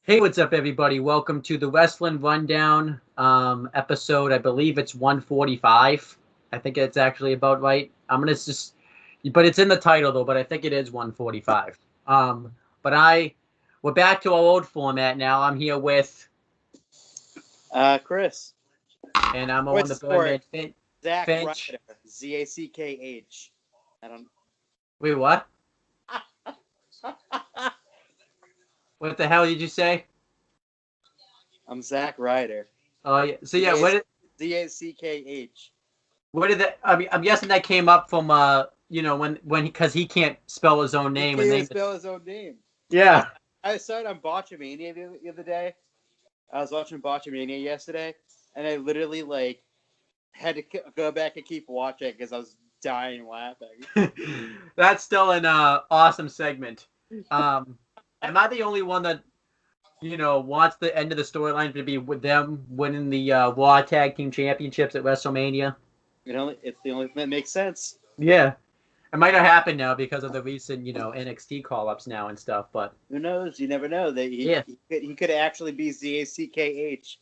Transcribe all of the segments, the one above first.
Hey, what's up, everybody? Welcome to the Wrestling Rundown episode. I believe it's 145. I think it's actually about right. But it's in the title though. But I think it is 145. We're back to our old format now. I'm here with, Chris. and I'm Owen the What's for Birdman Zach Finch. Ryder? Zakh. I don't. Wait, what? What the hell did you say? I'm Zach Ryder. Oh, yeah. So yeah, Zakh. what did that? I mean, I'm guessing that came up from because he can't spell his own He name can't and even spell his own name. yeah. I saw it on Botchamania the other day. I was watching Botchamania yesterday, and I literally had to go back and keep watching because I was dying laughing. That's still an awesome segment. Am I the only one that wants the end of the storyline to be with them winning the Raw Tag Team Championships at WrestleMania? It's the only thing that makes sense. Yeah, it might have happened now because of the recent NXT call-ups now and stuff. But who knows? You never know. That he could actually be Zakh.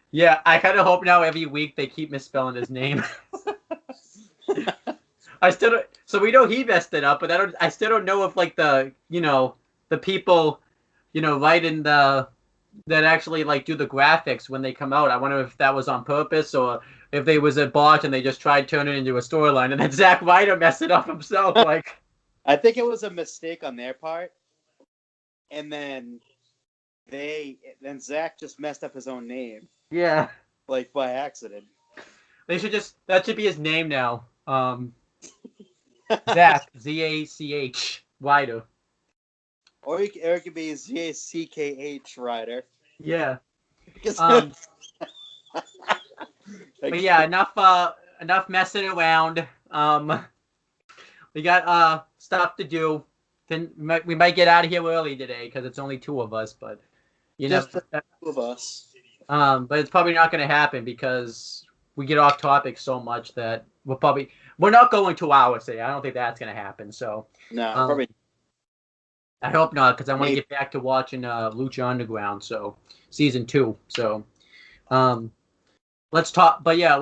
Yeah, I kind of hope now every week they keep misspelling his name. I still don't. So we know he messed it up, but I still don't know if the people, writing that actually do the graphics when they come out. I wonder if that was on purpose or if they was a bot and they just tried turning it into a storyline and then Zack Ryder messed it up himself. I think it was a mistake on their part, and then Zach just messed up his own name. Yeah, by accident. That should be his name now. Zach Zach Ryder. Or it could be Zakh Ryder. Yeah. But yeah, enough messing around. We got stuff to do. We might get out of here early today because it's only two of us, but just the two of us. But it's probably not going to happen because we get off topic so much that we're not going 2 hours today. I don't think that's going to happen. So no, probably. I hope not because I want to get back to watching Lucha Underground, so season 2. So let's talk. But yeah,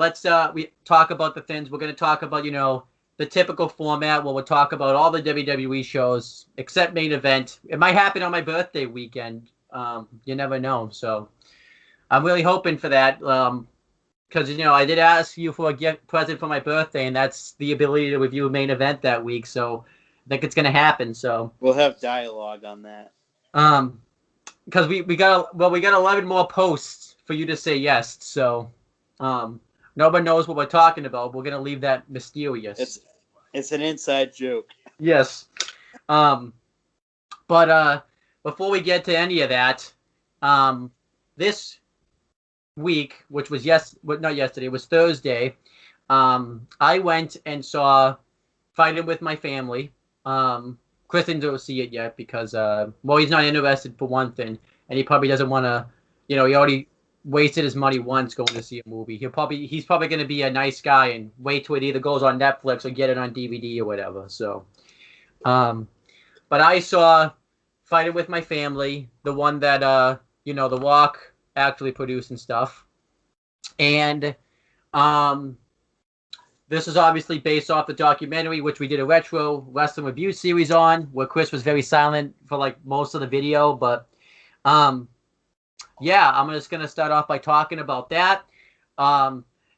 we talk about the things. We're going to talk about the typical format where we'll talk about all the WWE shows except main event. It might happen on my birthday weekend. You never know. So I'm really hoping for that because I did ask you for a gift present for my birthday, and that's the ability to review a main event that week. So I think it's going to happen. So we'll have dialogue on that. Because we got 11 more posts for you to say yes. So nobody knows what we're talking about. We're going to leave that mysterious. It's an inside joke. Yes. But before we get to any of that, this week, which was not yesterday, it was Thursday, I went and saw Fighting with My Family. Chris didn't go see it yet because, he's not interested for one thing, and he probably doesn't want to, he already wasted his money once going to see a movie. He's probably going to be a nice guy and wait till it either goes on Netflix or get it on DVD or whatever. So, but I saw Fighting with My Family, the one that, The Rock actually produced and stuff. And this is obviously based off the documentary, which we did a retro wrestling review series on, where Chris was very silent for most of the video. But yeah, I'm just going to start off by talking about that.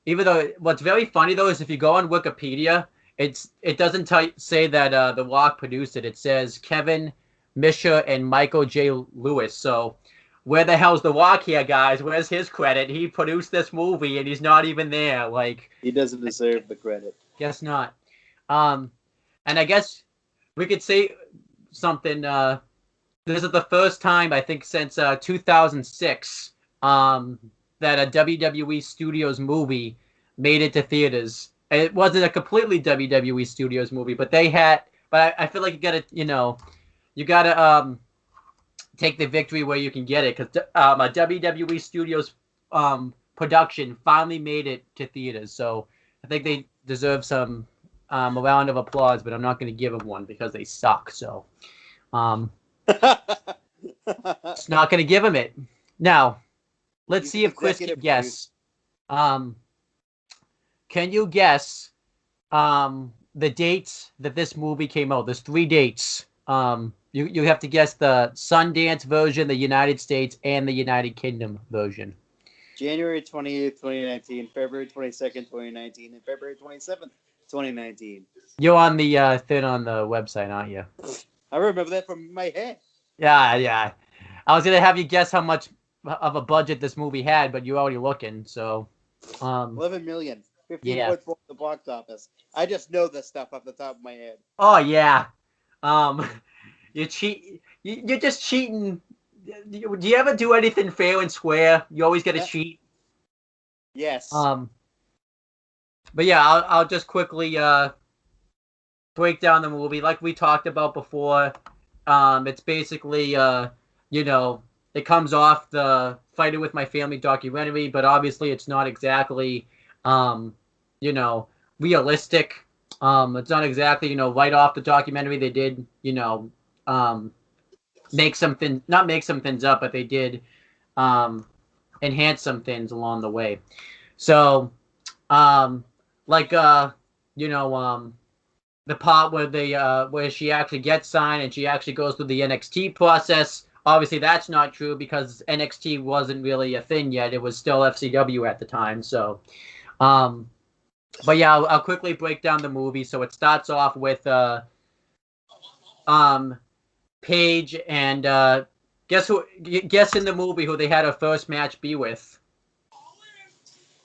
Even though what's very funny, though, is if you go on Wikipedia, it doesn't say that The Rock produced it. It says Kevin Misha and Michael J. Lewis. So where the hell's The Rock here, guys? Where's his credit? He produced this movie, and he's not even there. He doesn't deserve the credit. Guess not. And I guess we could say something. This is the first time, I think, since 2006 that a WWE Studios movie made it to theaters. It wasn't a completely WWE Studios movie, but they had. But I feel like you gotta take the victory where you can get it, because a WWE Studios production finally made it to theaters. So I think they deserve some a round of applause, but I'm not going to give them one because they suck. So It's not going to give him it. Now, let's He's see if Chris can executive guess. Um, can you guess the dates that this movie came out? There's 3 dates. You have to guess the Sundance version, the United States, and the United Kingdom version. January 28th, 2019, February 22nd, 2019, and February 27th, 2019. You're on the thing on the website, aren't you? I remember that from my head. Yeah, yeah. I was gonna have you guess how much of a budget this movie had, but you're already looking. So, 11 million. yeah. 15.4 at the box office. I just know this stuff off the top of my head. Oh yeah. Um, you cheat. You're just cheating. Do you ever do anything fair and square? You always get to cheat. Yes. But yeah, I'll just quickly break down the movie like we talked about before. It's basically you know, it comes off the Fighting with My Family documentary, but obviously it's not exactly you know, realistic. It's not exactly, you know, right off the documentary they did, you know, make something, not make some things up, but they did enhance some things along the way. So, like you know, the part where they where she actually gets signed and she actually goes through the NXT process. Obviously, that's not true because NXT wasn't really a thing yet. It was still FCW at the time. So, but yeah, I'll quickly break down the movie. So it starts off with Paige and guess who? Guess in the movie who they had her first match be with.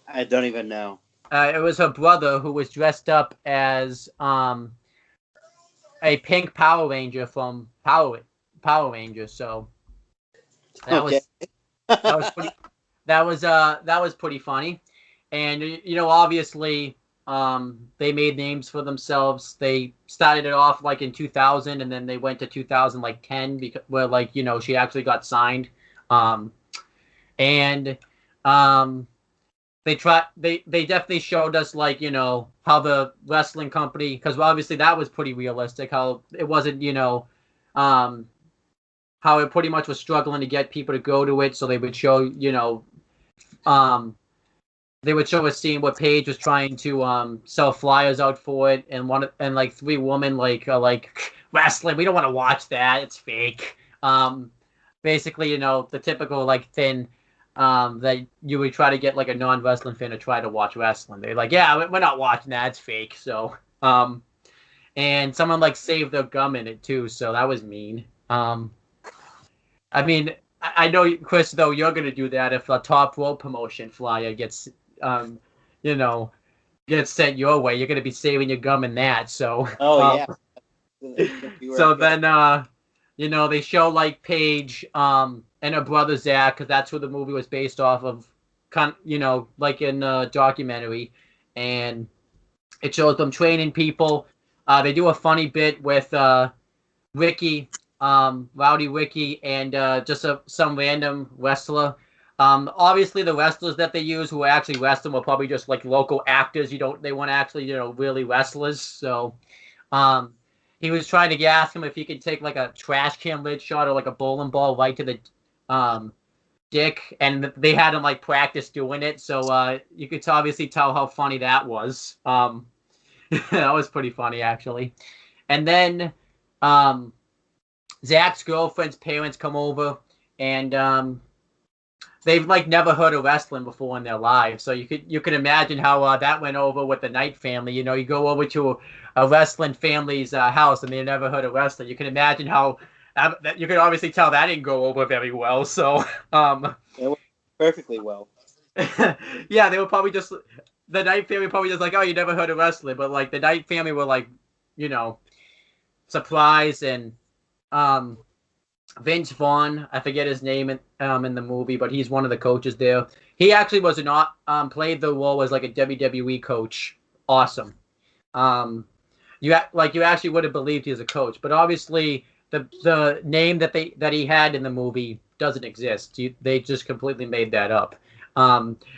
I don't even know. It was her brother who was dressed up as a pink Power Ranger from Power Rangers. So that Okay. was that was pretty that was pretty funny. And you know, obviously, they made names for themselves. They started it off like in 2000, and then they went to 2000 like 10 because where like you know she actually got signed. And um, they definitely showed us like you know how the wrestling company, because obviously that was pretty realistic, how it wasn't you know how it pretty much was struggling to get people to go to it, so they would show you know um they would show a scene where Paige was trying to sell flyers out for it, and like 3 women like wrestling, we don't want to watch that, it's fake. Basically, you know, the typical like thing that you would try to get like a non-wrestling fan to try to watch wrestling. They're like, yeah, we're not watching that, it's fake. So and someone like saved their gum in it too, so that was mean. I mean, I know, Chris, though, you're going to do that if a Top Rope promotion flyer gets, you know, gets sent your way. You're going to be saving your gum in that. So, Oh, yeah. So then, you know, they show like Paige and her brother Zach, because that's who the movie was based off of, you know, like in the documentary, and it shows them training people. They do a funny bit with Ricky, Rowdy Ricky, and just some random wrestler. Obviously, the wrestlers that they use who actually wrestling were probably just like local actors. They weren't actually you know really wrestlers. So, um, he was trying to ask him if he could take like a trash can lid shot or like a bowling ball right to the dick, and they had him like practice doing it. So you could obviously tell how funny that was. That was pretty funny actually. And then Zach's girlfriend's parents come over, and they've like never heard of wrestling before in their lives. So you could imagine how that went over with the Knight family. You know, you go over to a wrestling family's house, and they never heard of wrestling. You can imagine how you can obviously tell that didn't go over very well. So It went perfectly well. yeah, they were probably just the Knight family probably just like, oh, you never heard of wrestling, but like the Knight family were like, you know, surprised. And um Vince Vaughn, I forget his name in the movie, but he's one of the coaches there. He actually was not played the role as like a WWE coach. Awesome. You actually would have believed he was a coach, but obviously the name that he had in the movie doesn't exist. They just completely made that up.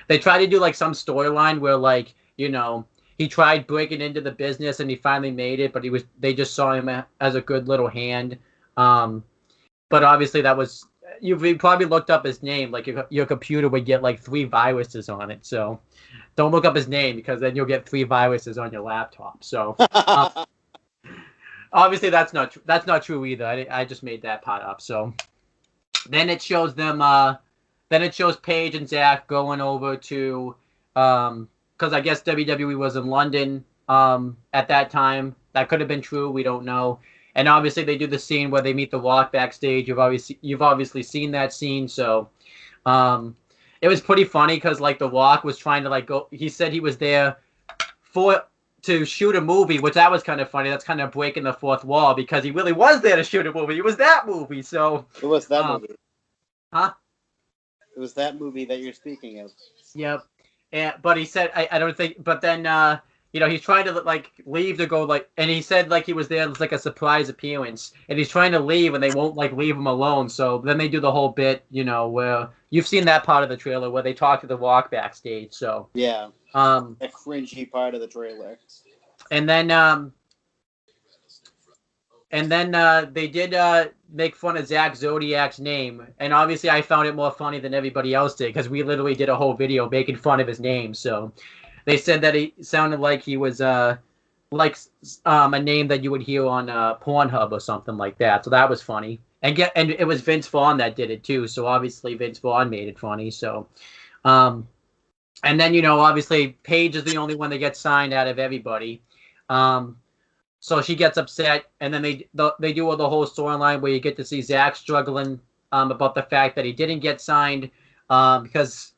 They tried to do like some storyline where like you know he tried breaking into the business and he finally made it, but they just saw him as a good little hand. But obviously that was you've probably looked up his name. Like your computer would get like 3 viruses on it. So don't look up his name because then you'll get 3 viruses on your laptop. So obviously that's not true either. I just made that part up. So then it shows them. Then it shows Paige and Zach going over to because I guess WWE was in London at that time. That could have been true. We don't know. And obviously they do the scene where they meet the Rock backstage. You've obviously seen that scene. So it was pretty funny because like the Rock was trying to like go. He said he was there to shoot a movie, which that was kind of funny. That's kind of breaking the fourth wall because he really was there to shoot a movie. It was that movie. So it was that movie. Huh? It was that movie that you're speaking of. Yep. But he said I don't think. But then he's trying to like leave to go like, and he said like he was there as like a surprise appearance, and he's trying to leave, and they won't like leave him alone. So then they do the whole bit, where you've seen that part of the trailer where they talk to the Rock backstage. So yeah, a cringy part of the trailer. And then they did make fun of Zach Zodiac's name, and obviously I found it more funny than everybody else did because we literally did a whole video making fun of his name. So they said that he sounded like he was like a name that you would hear on Pornhub or something like that. So that was funny, and it was Vince Vaughn that did it too. So obviously Vince Vaughn made it funny. So, and then obviously Paige is the only one that gets signed out of everybody. So she gets upset, and then they do the whole storyline where you get to see Zach struggling about the fact that he didn't get signed because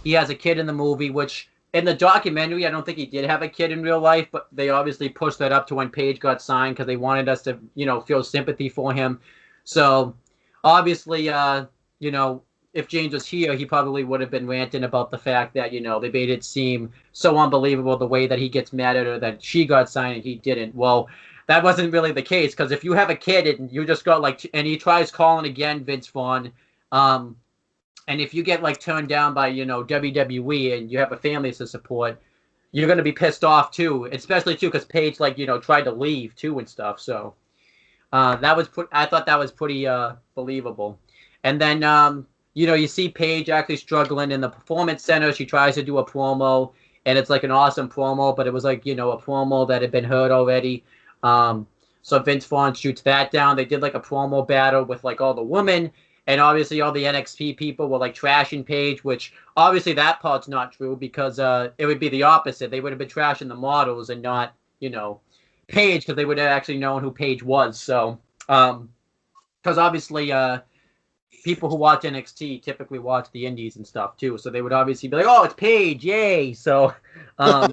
he has a kid in the movie, which in the documentary, I don't think he did have a kid in real life, but they obviously pushed that up to when Paige got signed because they wanted us to, feel sympathy for him. So obviously, if James was here, he probably would have been ranting about the fact that, they made it seem so unbelievable the way that he gets mad at her that she got signed and he didn't. Well, that wasn't really the case because if you have a kid and you just got and he tries calling again, Vince Vaughn, and if you get turned down by, WWE and you have a family to support, you're going to be pissed off too, especially too because Paige tried to leave too and stuff. So I thought that was pretty believable. And then you see Paige actually struggling in the Performance Center. She tries to do a promo, and it's like an awesome promo, but it was a promo that had been heard already. So Vince Vaughn shoots that down. They did a promo battle with all the women, and obviously all the NXT people were trashing Paige, which obviously that part's not true because it would be the opposite. They would have been trashing the models and not, Paige, because they would have actually known who Paige was. So, because obviously people who watch NXT typically watch the indies and stuff too, so they would obviously be like, "Oh, it's Paige, yay!" So, well,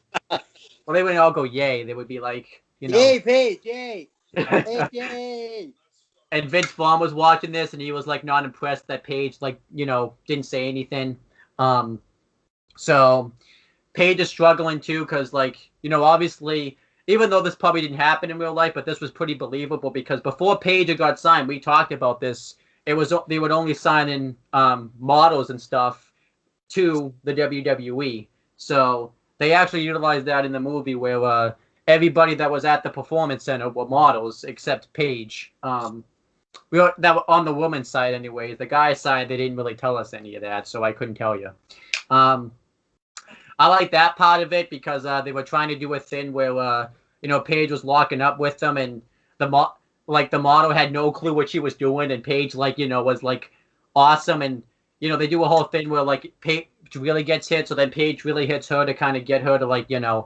they wouldn't all go yay. They would be like, "Yay, Paige, yay, Paige, yay!" And Vince Vaughn was watching this, and he was not impressed that Paige didn't say anything. So Paige is struggling too because obviously, even though this probably didn't happen in real life, but this was pretty believable because before Paige got signed, we talked about this. They would only sign in models and stuff to the WWE. So they actually utilized that in the movie where everybody that was at the Performance Center were models except Paige. That were on the woman's side anyways. The guy's side, they didn't really tell us any of that, so I couldn't tell you. I like that part of it because they were trying to do a thing where Paige was locking up with them, and the model had no clue what she was doing, and Paige was awesome, and they do a whole thing where Paige really gets hit, so then Paige really hits her to kind of get her to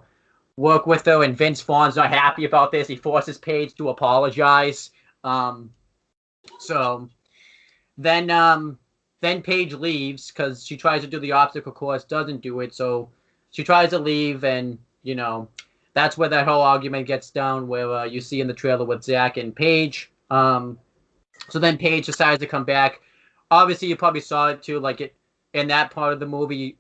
work with her, and Vince Vaughn's not happy about this. He forces Paige to apologize. So then Paige leaves because she tries to do the obstacle course, doesn't do it, so she tries to leave, and that's where that whole argument gets down, where you see in the trailer with Zach and Paige. So then Paige decides to come back. Obviously, you probably saw it too, in that part of the movie.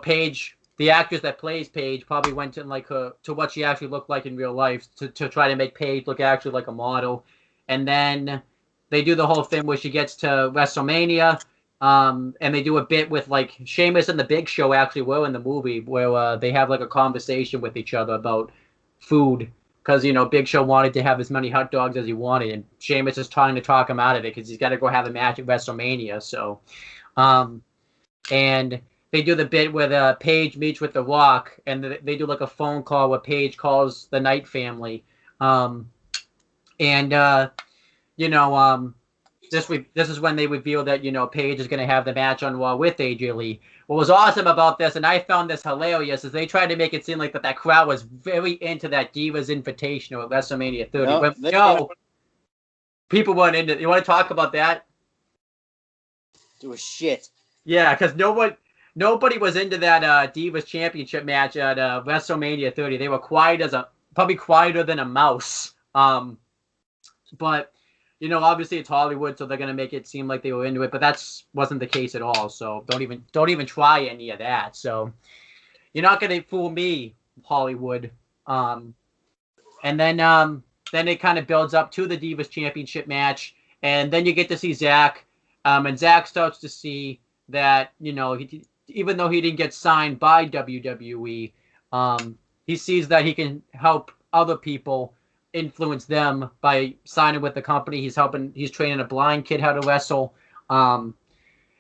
Paige, the actress that plays Paige, probably went to to what she actually looked like in real life to try to make Paige look actually like a model. And then they do the whole thing where she gets to WrestleMania. And they do a bit with Sheamus and the Big Show actually were in the movie where they have a conversation with each other about food because Big Show wanted to have as many hot dogs as he wanted, and Sheamus is trying to talk him out of it because he's got to go have a match at WrestleMania. So, and they do the bit where Paige meets with The Rock, and they do like a phone call where Paige calls the Knight family, and this is when they reveal that Paige is going to have the match on Raw with AJ Lee. What was awesome about this, and I found this hilarious, is they tried to make it seem like that crowd was very into that Divas Invitational at WrestleMania 30. No, people weren't into it. You want to talk about that? It was shit. Yeah, because nobody was into that Divas Championship match at WrestleMania 30. They were probably quieter than a mouse. But obviously it's Hollywood, so they're gonna make it seem like they were into it, but wasn't the case at all. So don't even try any of that. So you're not gonna fool me, Hollywood. And then it kind of builds up to the Divas Championship match, and then you get to see Zach, and Zach starts to see that even though he didn't get signed by WWE, he sees that he can help other people, influence them by signing with the company. He's training a blind kid how to wrestle. And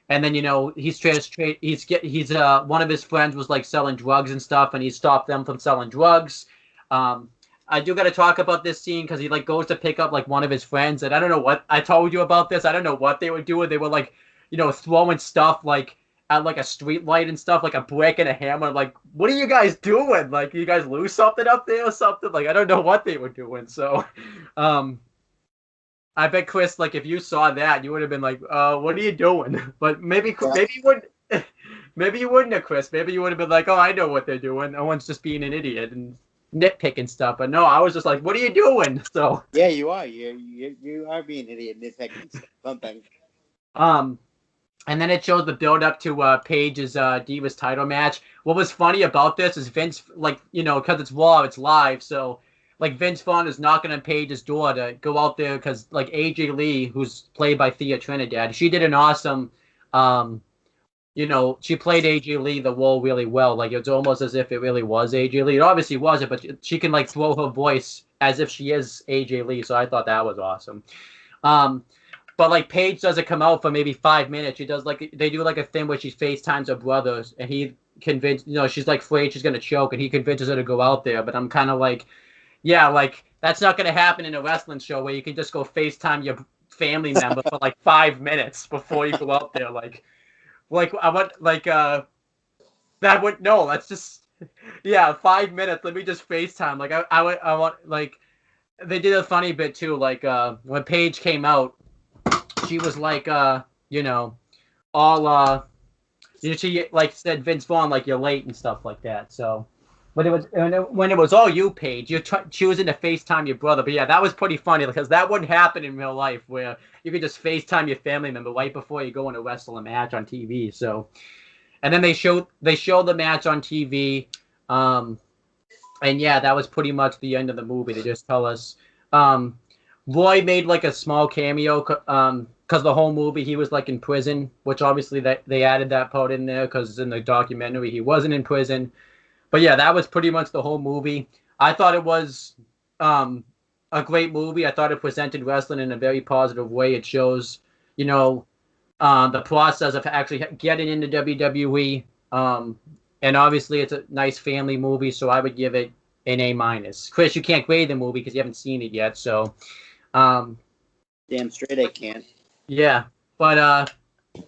then he's one of his friends was like selling drugs and stuff, and he stopped them from selling drugs. I do got to talk about this scene because he like goes to pick up like one of his friends, and I don't know what I told you about this. I don't know what they were doing. They were like throwing stuff like at like a street light and stuff, like a brick and a hammer. Like, what are you guys doing? Like, you guys lose something up there or something? Like, I don't know what they were doing. So, I bet Chris, like, if you saw that, you would have been like, what are you doing? But maybe you wouldn't. Maybe you wouldn't have, Chris. Maybe you would have been like, oh, I know what they're doing. Owen's just being an idiot and nitpicking stuff. But no, I was just like, what are you doing? So yeah, you are. You are being an idiot, nitpicking something. And then it shows the build up to Paige's Divas title match. What was funny about this is Vince, like, because it's Raw, it's live, so like Vince Vaughn is knocking on Paige's door to go out there because like AJ Lee, who's played by Thea Trinidad, she did an awesome, she played AJ Lee the role really well. Like, it's almost as if it really was AJ Lee. It obviously wasn't, but she can like throw her voice as if she is AJ Lee. So I thought that was awesome. But like Paige doesn't come out for maybe 5 minutes. She does they do like a thing where she FaceTimes her brothers, and he convinced she's like afraid she's gonna choke, and he convinces her to go out there. But I'm kind of like, yeah, like that's not gonna happen in a wrestling show where you can just go FaceTime your family member for like 5 minutes before you go out there. Like I want that would no. That's just 5 minutes. Let me just FaceTime. Like I want like they did a funny bit too. Like when Paige came out, she was like, all, she like said Vince Vaughn, like, you're late and stuff like that. So, but when it was all you, Paige, you're choosing to FaceTime your brother. But yeah, that was pretty funny because that wouldn't happen in real life where you could just FaceTime your family member right before you go in to wrestle a match on TV. So, and then they show the match on TV. And yeah, that was pretty much the end of the movie. They just tell us, Roy made like a small cameo, because the whole movie he was like in prison, which obviously they added that part in there because in the documentary he wasn't in prison. But yeah, that was pretty much the whole movie. I thought it was a great movie. I thought it presented wrestling in a very positive way. It shows, the process of actually getting into WWE. And obviously it's a nice family movie, so I would give it an A-. Chris, you can't grade the movie because you haven't seen it yet, so. Damn straight I can't. Yeah, but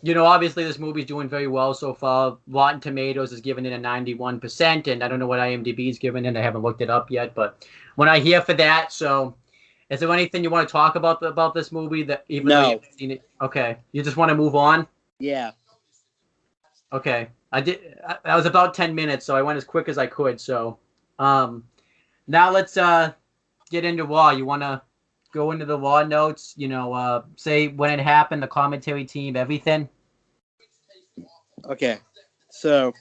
obviously this movie's doing very well so far. Rotten Tomatoes is giving it a 91%, and I don't know what IMDb is giving it. I haven't looked it up yet, but when I hear for that, so is there anything you want to talk about this movie that even though you haven't seen it? Okay, you just want to move on? Yeah. Okay, that was about 10 minutes, so I went as quick as I could. So, now let's get into Raw. You want to go into the Raw notes? Say when it happened, the commentary team, everything. Okay, so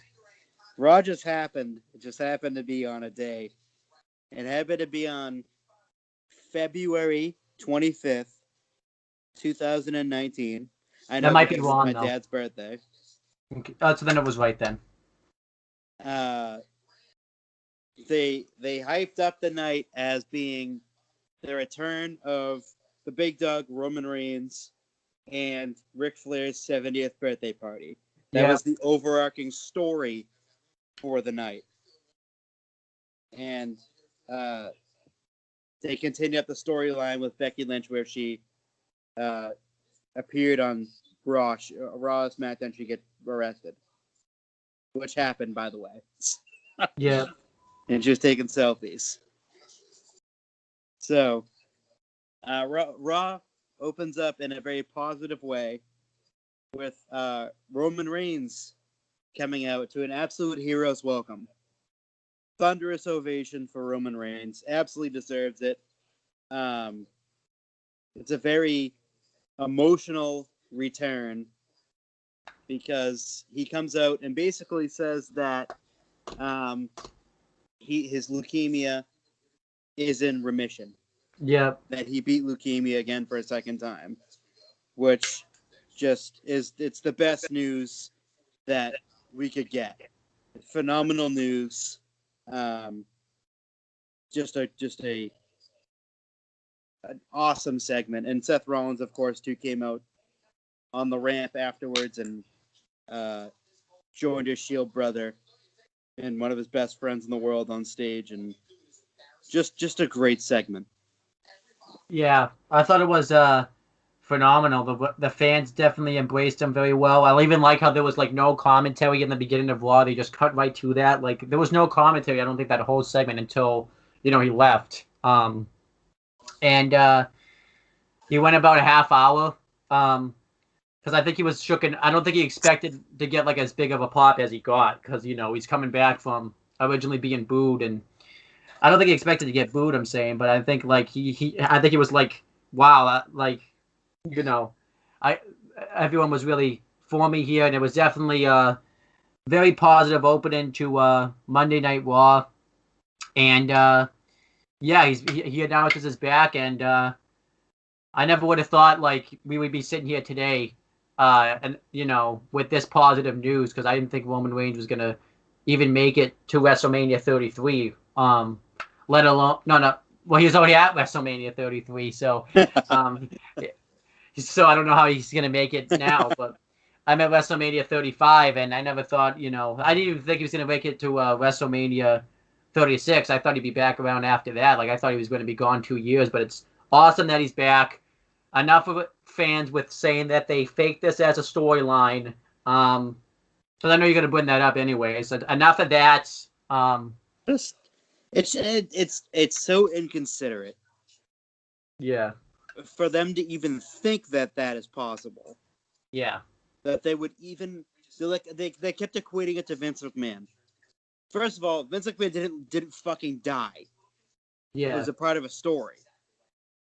Raw just happened. It just happened to be on a day. It happened to be on February 25th, 2019. I know that might be wrong. It's my dad's birthday. Okay. So then it was right then. they hyped up the night as being the return of the Big Dog Roman Reigns and Ric Flair's 70th birthday party. That Yeah. was the overarching story for the night. And they continued up the storyline with Becky Lynch, where she appeared on Raw, Raw's SmackDown. She get arrested, which happened, by the way. Yeah. And she was taking selfies. So Raw opens up in a very positive way with Roman Reigns coming out to an absolute hero's welcome. Thunderous ovation for Roman Reigns. Absolutely deserves it. It's a very emotional return because he comes out and basically says that his leukemia is in remission. Yeah. That he beat leukemia again for a second time, which just it's the best news that we could get. Phenomenal news. Just an awesome segment. And Seth Rollins, of course, too, came out on the ramp afterwards and joined his Shield brother and one of his best friends in the world on stage, and just a great segment. Yeah. I thought it was phenomenal. The fans definitely embraced him very well. I even like how there was like no commentary in the beginning of Raw. They just cut right to that. Like there was no commentary. I don't think that whole segment until he left. And he went about a half hour. Because I think he was shooken. I don't think he expected to get like as big of a pop as he got. Because he's coming back from originally being booed, and I don't think he expected to get booed. I'm saying, but I think like I think he was like, wow, like I everyone was really for me here, and it was definitely a very positive opening to Monday Night Raw, and yeah, he announces his back, and I never would have thought like we would be sitting here today, and with this positive news, because I didn't think Roman Reigns was gonna even make it to WrestleMania 33. Let alone no. Well, he was already at WrestleMania 33, so um, so I don't know how he's gonna make it now, but I'm at WrestleMania 35, and I never thought, I didn't even think he was gonna make it to WrestleMania 36. I thought he'd be back around after that. Like I thought he was going to be gone 2 years, but it's awesome that he's back. Enough of fans with saying that they faked this as a storyline. Because I know you're going to bring that up anyway. So enough of that. Just it's so inconsiderate. Yeah. For them to even think that is possible. Yeah. That they would even they kept equating it to Vince McMahon. First of all, Vince McMahon didn't fucking die. Yeah. It was a part of a story.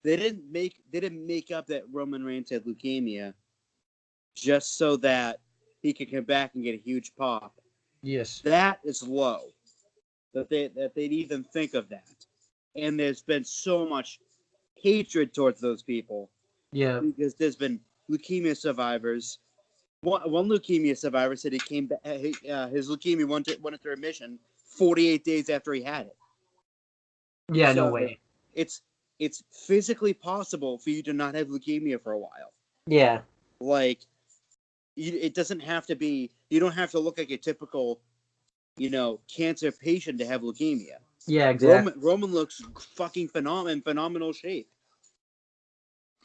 They didn't make up that Roman Reigns had leukemia just so that he could come back and get a huge pop. Yes. That is low. That they'd even think of that. And there's been so much hatred towards those people. Yeah. Because there's been leukemia survivors. One leukemia survivor said he came back. His leukemia went into remission 48 days after he had it. Yeah. So No way. It's physically possible for you to not have leukemia for a while. Yeah. Like, it doesn't have to be. You don't have to look like a typical, cancer patient to have leukemia. Yeah. Exactly. Roman looks fucking phenomenal shape.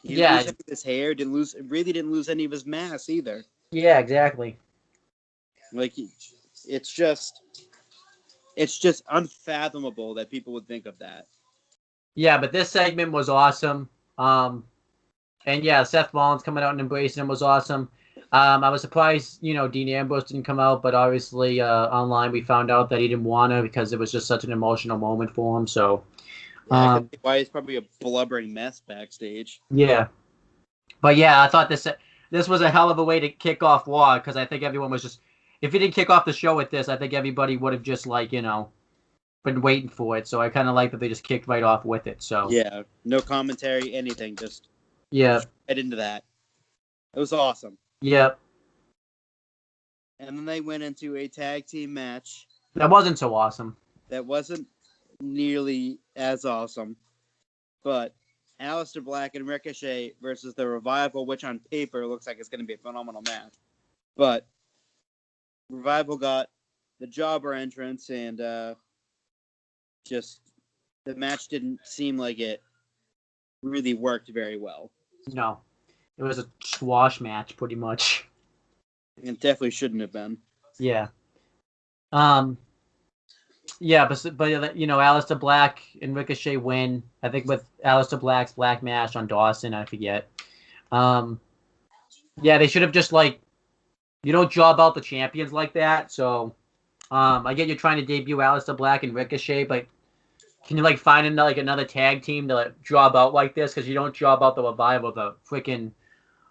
He didn't Yeah. lose any of his hair. Really didn't lose any of his mass either. Yeah. Exactly. Like, it's just unfathomable that people would think of that. Yeah, but this segment was awesome. And yeah, Seth Rollins coming out and embracing him was awesome. I was surprised, Dean Ambrose didn't come out, but obviously online we found out that he didn't want to because it was just such an emotional moment for him. So, yeah, why he's probably a blubbering mess backstage. Yeah, but yeah, I thought this was a hell of a way to kick off Raw because I think everyone was just, if he didn't kick off the show with this, I think everybody would have just been waiting for it. So I kind of like that they just kicked right off with it. So yeah, no commentary, anything, just right into that. It was awesome. Yep. And then they went into a tag team match. That wasn't so awesome. That wasn't nearly as awesome. But Aleister Black and Ricochet versus the Revival, which on paper looks like it's going to be a phenomenal match. But Revival got the jobber entrance, and just the match didn't seem like it really worked very well. No, it was a squash match, pretty much. It definitely shouldn't have been. Yeah. Yeah, but you know, Aleister Black and Ricochet win. I think with Aleister Black's Black Mash on Dawson, I forget. Yeah, they should have just like, you don't job out the champions like that. So, I get you're trying to debut Aleister Black and Ricochet, but can you like find another tag team to like job out like this? Because you don't job out the Revival, the freaking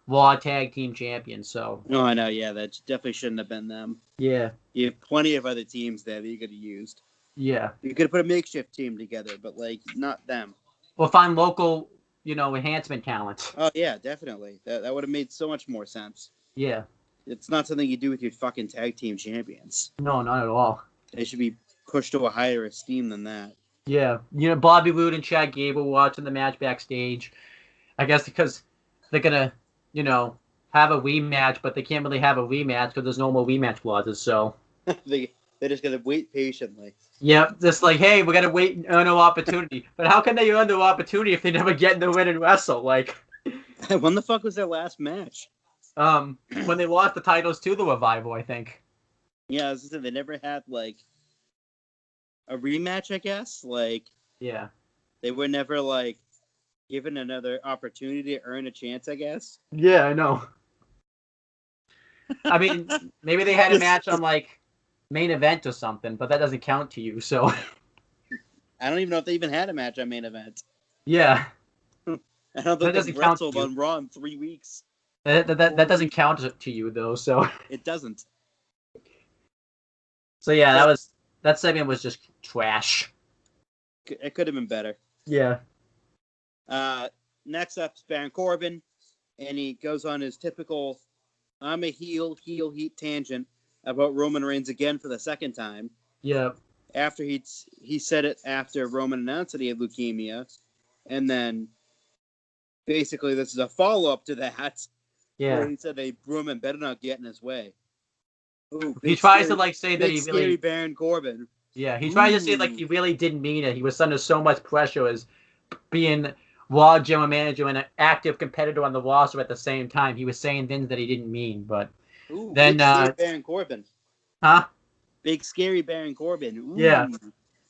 Raw Tag Team Champions. So. No, I know. Yeah, that definitely shouldn't have been them. Yeah. You have plenty of other teams there that you could have used. Yeah. You could have put a makeshift team together, but like not them. Or find local, you know, enhancement talent. Oh yeah, definitely. That would have made so much more sense. Yeah. It's not something you do with your fucking tag team champions. No, not at all. They should be pushed to a higher esteem than that. Yeah. You know, Bobby Roode and Chad Gable watching the match backstage. I guess because they're gonna, you know, have a rematch, but they can't really have a rematch because there's no more rematch clauses. So They're just gonna wait patiently. yeah, just like, hey, we're gonna wait and earn an opportunity. But how can they earn the opportunity if they never get in the ring and wrestle? Like, When the fuck was their last match? when they lost the titles to the Revival, I think. Yeah, I was gonna say, they never had like a rematch. I guess like Yeah. they were never like given another opportunity to earn a chance. I guess. Yeah, I know. I mean, maybe they had a match on like main event or something, but that doesn't count to you. So I don't even know if they even had a match on main event. yeah, I don't that think doesn't they count to wrestled you. on Raw in 3 weeks. That doesn't count to you though. So It doesn't. yeah, that segment was just trash. It could have been better. Yeah. Next up is Baron Corbin, and he goes on his typical "I'm a heel heat" tangent about Roman Reigns again for the second time. Yeah. After he said it after Roman announced that he had leukemia, and then basically this is a follow up to that, Yeah. where he said that Roman better not get in his way. Ooh, He tries to like say that he scary really. Baron Corbin. Yeah, he tries to say like he really didn't mean it. He was under so much pressure as being Raw general manager and an active competitor on the roster at the same time. He was saying things that he didn't mean, but Ooh, then big scary Baron Corbin. huh? Big scary Baron Corbin. Ooh. Yeah.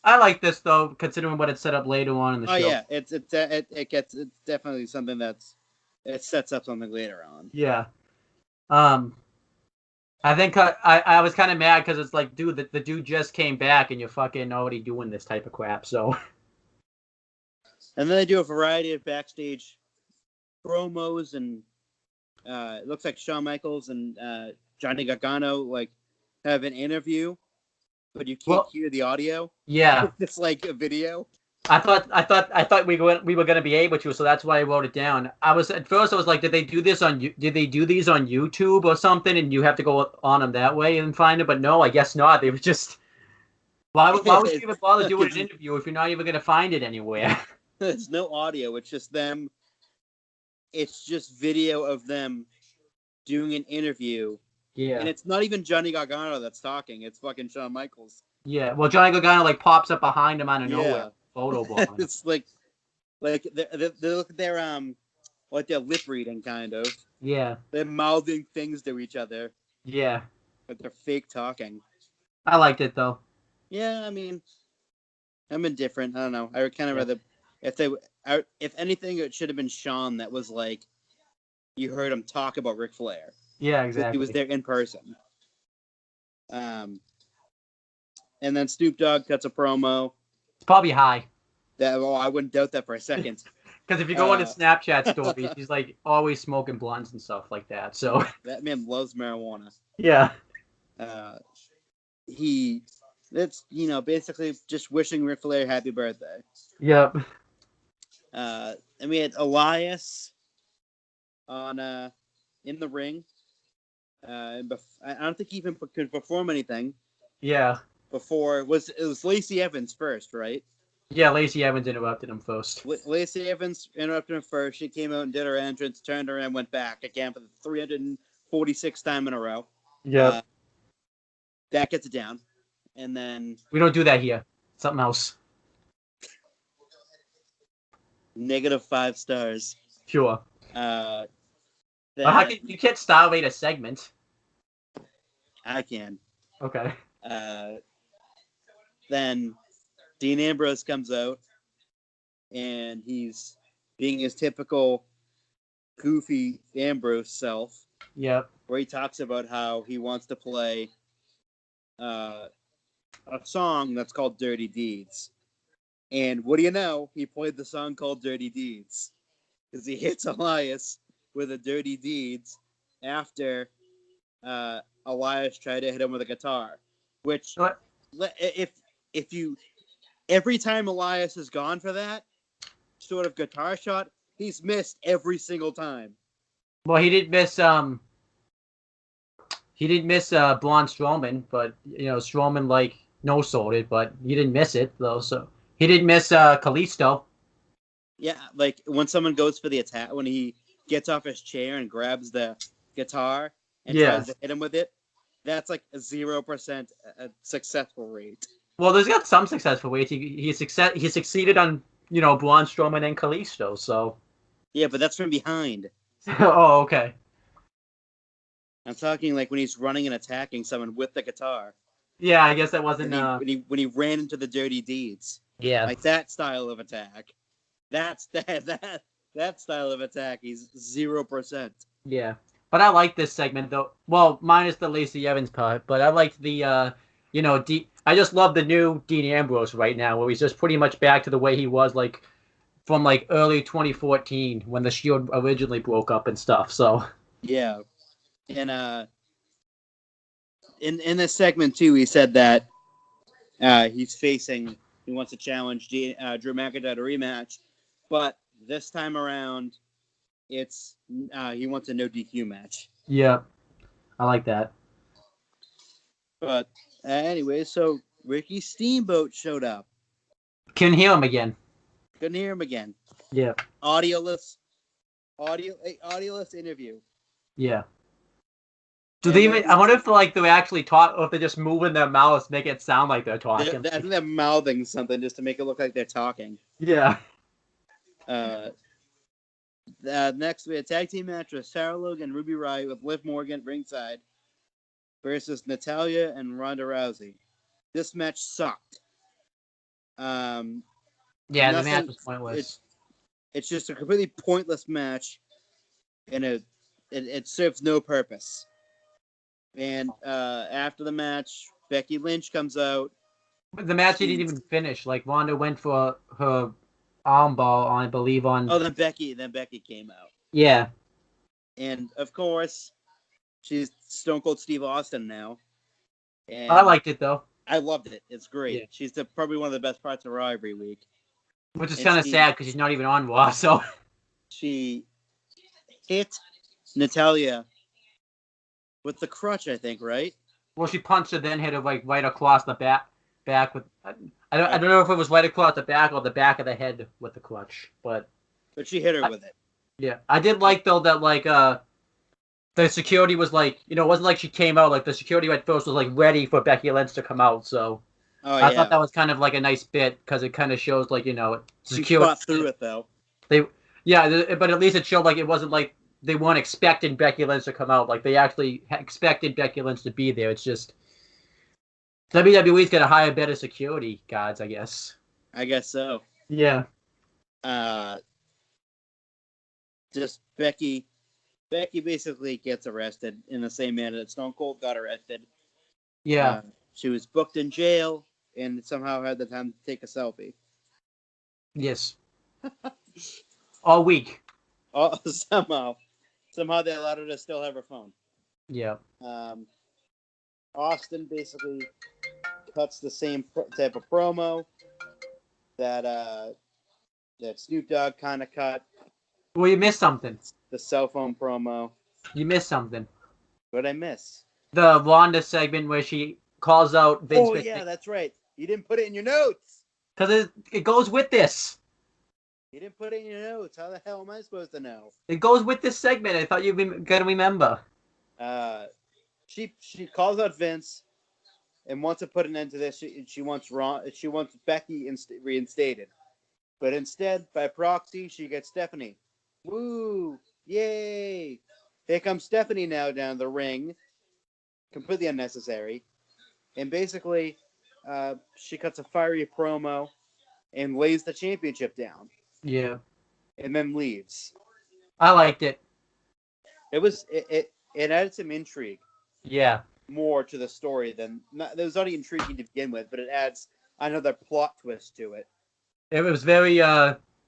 I like this though, considering what it set up later on in the show. Oh yeah, it's definitely something it sets up something later on. Yeah. I think I was kind of mad because it's like, dude, the dude just came back and you're fucking already doing this type of crap. So. And then they do a variety of backstage promos, and it looks like Shawn Michaels and Johnny Gargano like have an interview, but you can't hear the audio. Yeah. It's like a video. I thought we were gonna be able to, so that's why I wrote it down. I was like, did they do these on YouTube or something, and you have to go on them that way and find it? But no, I guess not. They were just why would you even bother doing an interview if you're not even gonna find it anywhere? There's no audio. It's just them. It's just video of them doing an interview. Yeah. And it's not even Johnny Gargano that's talking. It's fucking Shawn Michaels. Yeah. Well, Johnny Gargano like pops up behind him out of nowhere. Photo bomb. It's like they're like they're lip reading kind of. Yeah. They're mouthing things to each other. Yeah. But they're fake talking. I liked it though. Yeah, I mean, I'm indifferent. I don't know. I would kind of rather if anything, it should have been Shawn that was like, you heard him talk about Ric Flair. Yeah, exactly. He was there in person. And then Snoop Dogg cuts a promo. It's probably high. I wouldn't doubt that for a second. Because if you go on his Snapchat stories, he's like always smoking blunts and stuff like that. So that man loves marijuana. Yeah. That's basically just wishing Ric Flair happy birthday. Yep. And we had Elias on in the ring. I don't think he even could perform anything. Yeah. Before it was Lacey Evans first, right? Yeah, Lacey Evans interrupted him first. Lacey Evans interrupted him first. She came out and did her entrance, turned around, went back again for the 346th time in a row. Yep. That gets it down. And then We don't do that here. Something else. -5 stars. Sure. Then How can you can't style rate a segment? I can. Okay. Then Dean Ambrose comes out, and he's being his typical goofy Ambrose self, Yep. where he talks about how he wants to play a song that's called Dirty Deeds. And what do you know? He played the song called Dirty Deeds because he hits Elias with a Dirty Deeds after Elias tried to hit him with a guitar. Which, What? if you every time Elias has gone for that sort of guitar shot, he's missed every single time. Well, he didn't miss Braun Strowman, but Strowman like no sold it, but he didn't miss it though. So he didn't miss Kalisto. Yeah, like when someone goes for the attack, when he gets off his chair and grabs the guitar and tries to hit him with it, that's like a 0% successful rate. Well, there's got some successful ways. He succeeded on Braun Strowman and Kalisto. So yeah, but that's from behind. oh, okay. I'm talking like when he's running and attacking someone with the guitar. Yeah, I guess that wasn't. When he ran into the Dirty Deeds. Yeah. Like that style of attack. That style of attack. He's 0%. Yeah, but I like this segment though. Well, minus the Lacey Evans part, but I liked the I just love the new Dean Ambrose right now, where he's just pretty much back to the way he was like from like early 2014 when the Shield originally broke up and stuff. So yeah, and in this segment too, he said that he wants to challenge Drew McIntyre to rematch, but this time around, it's he wants a no DQ match. yeah, I like that. But anyway, so Ricky Steamboat showed up. Can hear him again. Couldn't hear him again. Yeah. Audioless interview. Yeah. Do they even? I wonder if they actually talk, or if they're just moving their mouths, make it sound like they're talking. I think they're mouthing something just to make it look like they're talking. Yeah. Next, we had a tag team match with Sarah Logan and Ruby Riott with Liv Morgan ringside versus Natalya and Ronda Rousey. This match sucked. Yeah, the match was pointless. It's just a completely pointless match, and it serves no purpose. And after the match, Becky Lynch comes out. But the match didn't even finish. Like Ronda went for her armbar on, I believe, on. Oh, then Becky came out. Yeah. And of course, she's Stone Cold Steve Austin now. And I liked it though. I loved it. It's great. Yeah. She's probably one of the best parts of Raw every week. Which is kind of sad because she's not even on Raw. So she hit Natalya with the crutch, I think, right? Well, she punched her, then hit her like right across the back with. I don't know if it was right across the back or the back of the head with the clutch, but she hit her with it. Yeah, I did like though that like the security was like it wasn't like she came out like the security at first was like ready for Becky Lynch to come out, so. I thought that was kind of like a nice bit because it kind of shows like security. She fought through it though. But at least it showed like it wasn't like they weren't expecting Becky Lynch to come out. Like they actually expected Becky Lynch to be there. It's just WWE's got to hire better security guards, I guess. I guess so. Yeah. Just Becky basically gets arrested in the same manner that Stone Cold got arrested. Yeah. She was booked in jail and somehow had the time to take a selfie. Yes. All week. Somehow they allowed her to still have her phone. Yeah. Austin basically cuts the same type of promo that Snoop Dogg kind of cut. Well, you missed something. The cell phone promo. You missed something. What did I miss? The Ronda segment where she calls out Vince McMahon. Yeah, that's right. You didn't put it in your notes. Because it goes with this. You didn't put it in your notes. How the hell am I supposed to know? It goes with this segment. I thought you were gonna remember. She calls out Vince and wants to put an end to this. She wants Becky reinstated, but instead, by proxy, she gets Stephanie. Woo! Yay! Here comes Stephanie now down the ring, completely unnecessary, and basically, she cuts a fiery promo and lays the championship down, Yeah, and then leaves. I liked it. It added some intrigue Yeah, more to the story than it was already intriguing to begin with, but it adds another plot twist to it. it was very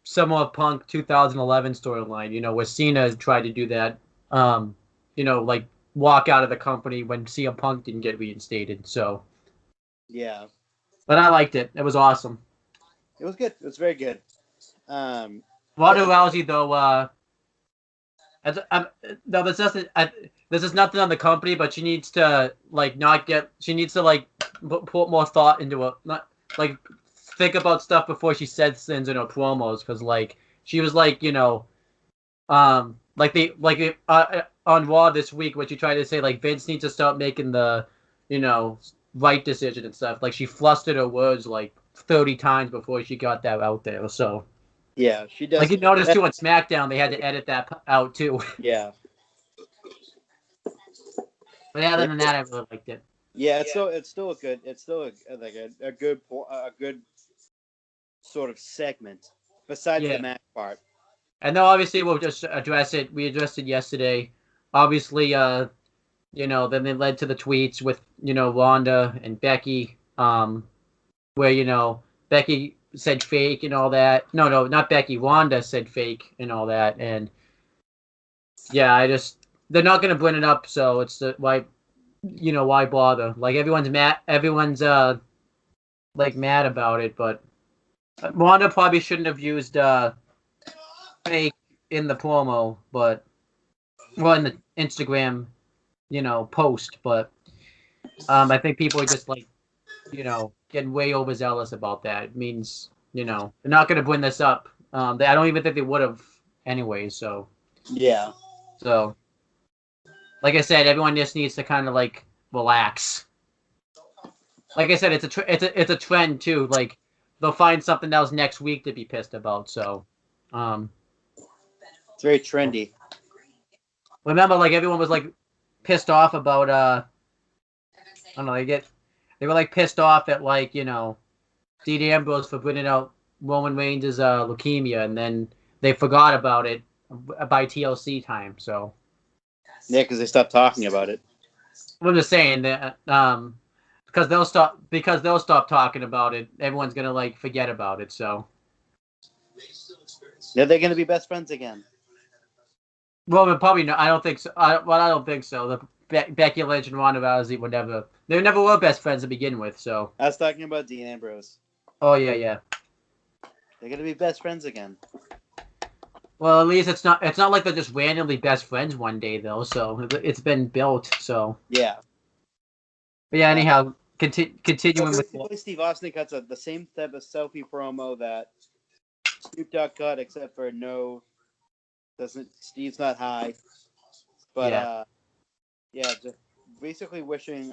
somewhat Punk 2011 storyline. Where Cena tried to do that. Um, like walk out of the company when CM Punk didn't get reinstated. So, Yeah, but I liked it. It was awesome. it was good. It was very good. Um, Ronda Rousey though. As, no, this is nothing on the company, but she needs to like not get. She needs to like put more thought into it. Not like think about stuff before she says things in her promos, because like she was like on Raw this week, what you tried to say like Vince needs to start making the right decision and stuff. Like she flustered her words like 30 times before she got that out there. So yeah, she does. like you noticed too on SmackDown, they had to edit that out too. Yeah, But other than that, I really liked it. yeah. It's still a good. It's still a good sort of segment. Besides the Yeah. match part. And then obviously we'll just address it. We addressed it yesterday. Obviously, then they led to the tweets with, Ronda and Becky, where, Becky said fake and all that. No, not Becky. Ronda said fake and all that. And yeah, they're not going to bring it up. So it's why bother? Like everyone's mad. Everyone's, like mad about it, but Ronda probably shouldn't have used, fake in the promo, but well, in the Instagram, post. But I think people are just like, getting way overzealous about that. It means, they're not going to bring this up. I don't even think they would have anyway. Yeah. So, like I said, everyone just needs to kind of like relax. Like I said, it's a trend too. Like they'll find something else next week to be pissed about. So, um, It's very trendy. remember, like everyone was like pissed off about I don't know, they were like pissed off at like, Dean Ambrose for bringing out Roman Reigns' leukemia, and then they forgot about it by TLC time. So Yeah, because they stopped talking about it. I'm just saying that because they'll stop talking about it, everyone's gonna like forget about it. So Are they going to be best friends again? Roman probably no. I don't think so. I don't think so. Becky Lynch and Ronda Rousey they never were best friends to begin with. So I was talking about Dean Ambrose. oh yeah. They're going to be best friends again. Well, at least it's not like they're just randomly best friends one day though. So it's been built. So Yeah. but yeah. Anyhow, continuing with basically, Steve Austin cuts the same type of selfie promo that Snoop Dogg cut, except for Steve's not high. But yeah. just basically wishing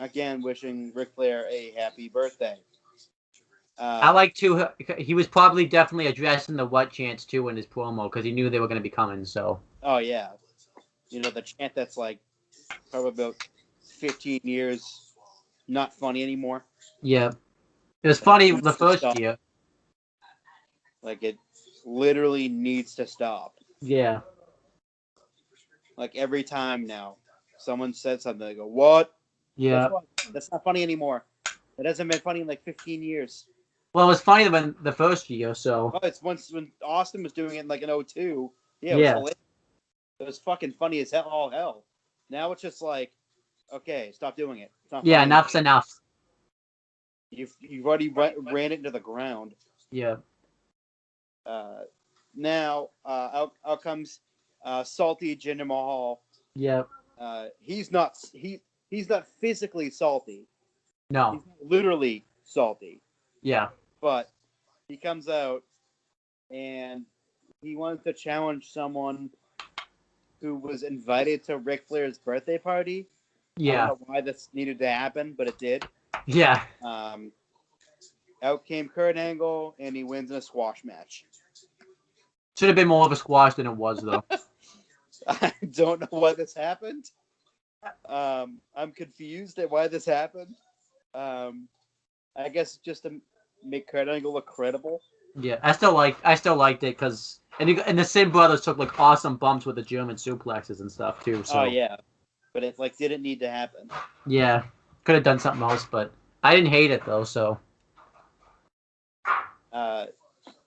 Ric Flair a happy birthday. I like to. He was probably definitely addressing the what chants too in his promo because he knew they were going to be coming. So Oh yeah, the chant that's like probably about 15 years not funny anymore. yeah, it was funny It the first stop. year. Like it literally needs to stop. Yeah. Like every time now, someone said something, they go, "What? Yeah. That's not funny anymore. It hasn't been funny in like 15 years." Well, it was funny when the first year. So Oh, it's once when Austin was doing it in like an 02. Yeah, it was yeah. hilarious. It was fucking funny as hell. All hell. Now it's just like, okay, stop doing it. It's not Yeah. funny Enough's anymore. enough. You've already ran it into the ground. Yeah. Now out comes salty Jinder Mahal. Yeah. He's not physically salty. No. He's literally salty. Yeah. But he comes out and he wanted to challenge someone who was invited to Ric Flair's birthday party. I don't Yeah. know why this needed to happen, but it did. Yeah. Out came Kurt Angle, and he wins in a squash match. Should have been more of a squash than it was, though. I don't know why this happened. I'm confused at why this happened. I guess just to make Kurt Angle look credible. Yeah, I still liked it because and the Sin brothers took like awesome bumps with the German suplexes and stuff too. So Oh yeah, but it like didn't need to happen. yeah, could have done something else, but I didn't hate it though. So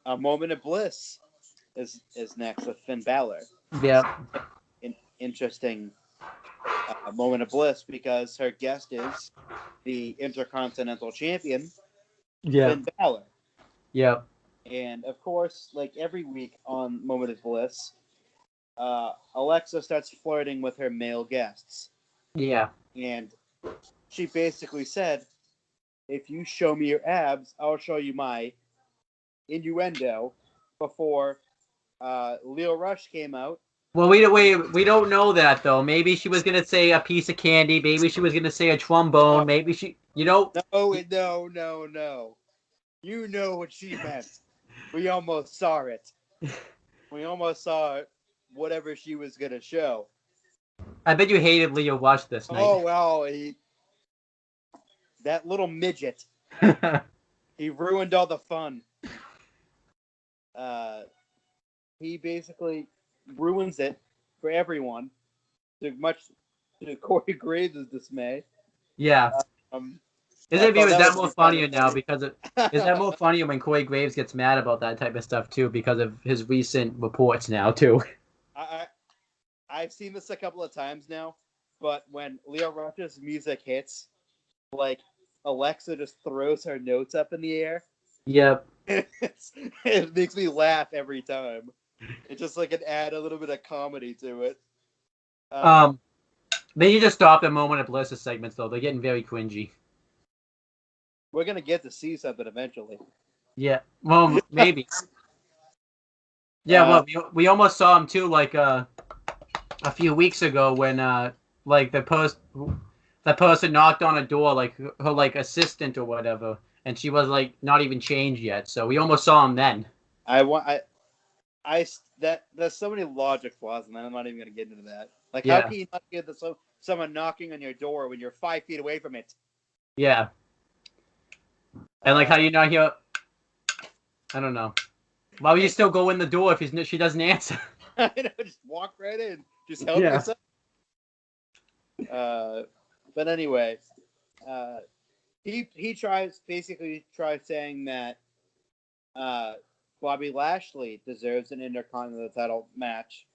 A moment of bliss is next with Finn Balor. yeah, An interesting moment of bliss because her guest is the Intercontinental Champion yeah, Finn Balor. yeah, And of course, like every week on Moment of Bliss, Alexa starts flirting with her male guests. yeah, And she basically said, if you show me your abs, I'll show you my innuendo before Leo Rush came out. Well, we don't know that though. Maybe she was gonna say a piece of candy. Maybe she was gonna say a trombone. Maybe she, No, no. You know what she meant. We almost saw it. We almost saw whatever she was gonna show. I bet you hated Leo Rush this night. Oh well, that little midget. He ruined all the fun. He basically ruins it for everyone, to Corey Graves' dismay. Yeah. Um, Is I it thought is that that was more kind funnier of now funny. because of is that more funnier when Corey Graves gets mad about that type of stuff too because of his recent reports now too? I've seen this a couple of times now, but when Leo Rush's music hits, like Alexa just throws her notes up in the air. Yep. It makes me laugh every time. It's just like it add a little bit of comedy to it. Um, they need to stop the moment of bliss segments though. They're getting very cringy. We're gonna get to see something eventually. Yeah. Well, maybe. Yeah. Uh, Well, we almost saw him too, like a few weeks ago when like the person knocked on a door, like her like assistant or whatever, and she was like not even changed yet. So we almost saw him then. there's so many logic flaws, and I'm not even gonna get into that. Like, how Yeah. can you not get someone knocking on your door when you're 5 feet away from it? Yeah. And like how you not hear. I don't know. Why would you still go in the door if she doesn't answer? I know, just walk right in. Just help Yeah. yourself. But anyway, he tries saying that Bobby Lashley deserves an Intercontinental title match,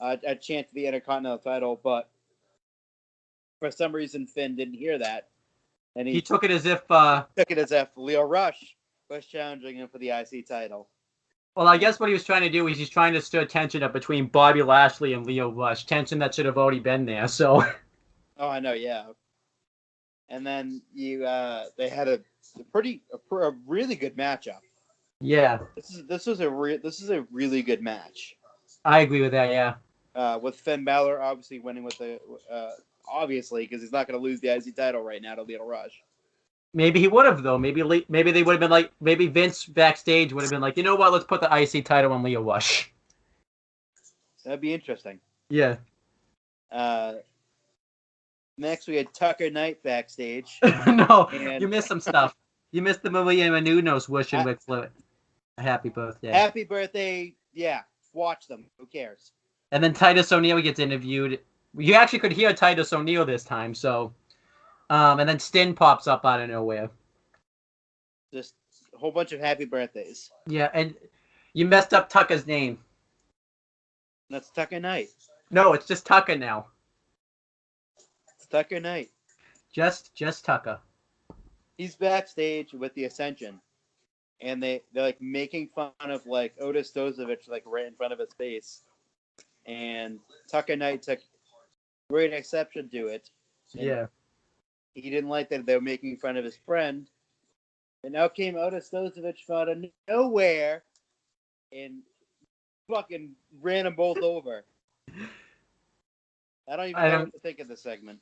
a chance to the Intercontinental title, but for some reason Finn didn't hear that, and He he took it as if. took it as if Leo Rush was challenging him for the IC title. Well, I guess what he was trying to do is he's trying to stir tension up between Bobby Lashley and Leo Rush. Tension that should have already been there. So. Oh, I know, yeah. And then they had a really good matchup. Yeah. This is a really good match. I agree with that. Yeah. With Finn Balor obviously winning with the obviously because he's not going to lose the IC title right now to Leo Rush. Maybe he would have though. Maybe they would have been like maybe Vince backstage would have been like, you know what? Let's put the IC title on Leo Rush. That'd be interesting. Yeah. Next we had Tucker Knight backstage. No, and you missed some stuff. You missed the Maria Menounos wishing Ric Flair a happy birthday. Happy birthday! Yeah, watch them. Who cares? And then Titus O'Neil gets interviewed. You actually could hear Titus O'Neil this time. So, and then Stin pops up out of nowhere. Just a whole bunch of happy birthdays. Yeah, and you messed up Tucker's name. That's Tucker Knight. No, it's just Tucker now. It's Tucker Knight. Just Tucker. He's backstage with the Ascension, and they're like making fun of like Otis Dozovich like right in front of his face, and Tucker Knight took great exception to it. Yeah. He didn't like that they were making fun of his friend, And out came Otis Stozovic out of nowhere and fucking ran them both over. I don't even know what to think of this segment.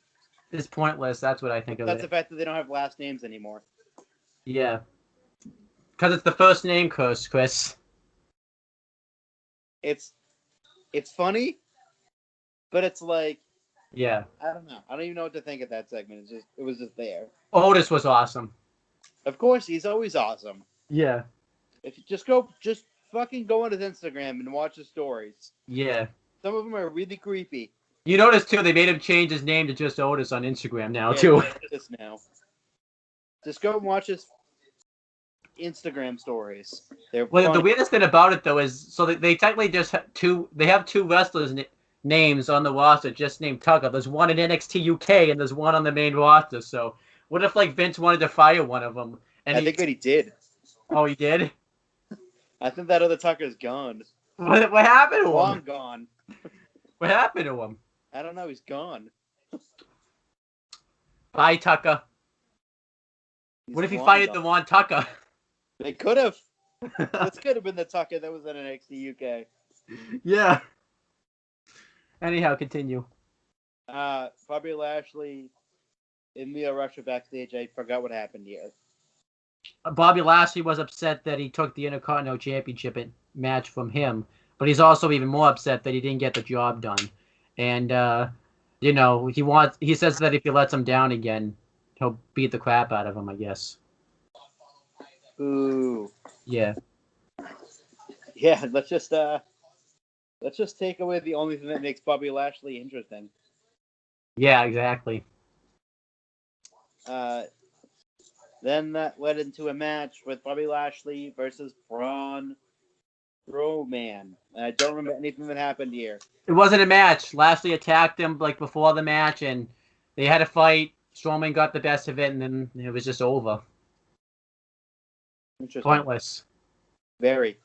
It's pointless. That's what I think of That's it. the fact that they don't have last names anymore. Yeah. Because it's the first name curse, Chris. It's funny, but it's like, Yeah. I don't know. I don't even know what to think of that segment. It was just there. Otis was awesome. Of course, he's always awesome. Yeah. If you just fucking go on his Instagram and watch his stories. Yeah. Some of them are really creepy. You notice too, they made him change his name to just Otis on Instagram now Yeah, too. Otis now. Just go and watch his Instagram stories. They're Well, the funny. weirdest thing about it though is so they technically just have they have two wrestlers names on the roster just named Tucker. There's one in NXT UK and there's one on the main roster. So what if like Vince wanted to fire one of them and I think that he did. Oh, he did? I think that other Tucker's gone. What happened to Long him? gone. What happened to him? I don't know. He's gone. Bye, Tucker. What if he fired the one Tucker? They could have. This could have been the Tucker that was in NXT UK. Yeah. Anyhow, continue. Bobby Lashley and Leo Rush were backstage. I forgot what happened here. Bobby Lashley was upset that he took the Intercontinental Championship match from him, but he's also even more upset that he didn't get the job done. And he says that if he lets him down again, he'll beat the crap out of him, I guess. Ooh. Yeah. Yeah, let's just take away the only thing that makes Bobby Lashley interesting. Yeah, exactly. Then that led into a match with Bobby Lashley versus Braun Strowman. I don't remember anything that happened here. It wasn't a match. Lashley attacked him like before the match, and they had a fight. Strowman got the best of it, and then it was just over. Interesting. Pointless. Very.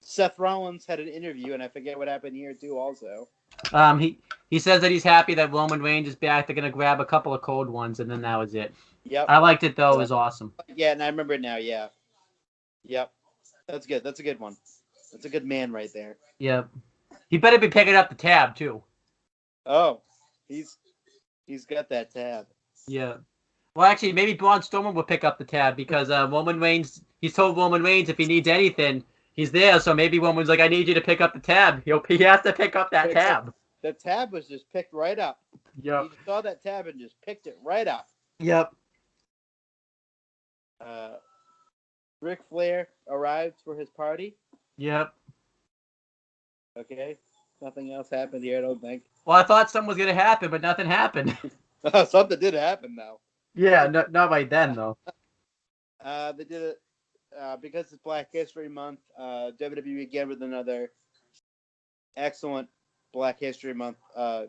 Seth Rollins had an interview, and I forget what happened here too. Also, he says that he's happy that Roman Reigns is back. They're gonna grab a couple of cold ones, and then that was it. Yep. I liked it though. It was awesome. Yeah, and I remember it now. Yeah. Yep. That's good. That's a good one. That's a good man right there. Yep. He better be picking up the tab too. Oh, he's got that tab. Yeah. Well, actually, maybe Braun Strowman will pick up the tab because Roman Reigns. He's told Roman Reigns if he needs anything, he's there. So maybe Roman's like, I need you to pick up the tab. He has to pick up that tab. The tab was just picked right up. Yep. He saw that tab and just picked it right up. Yep. Ric Flair arrived for his party. Yep. Okay. Nothing else happened here, I don't think. Well, I thought something was going to happen, but nothing happened. Something did happen, though. Yeah, not right then, though. They did it because it's Black History Month. WWE again with another excellent Black History Month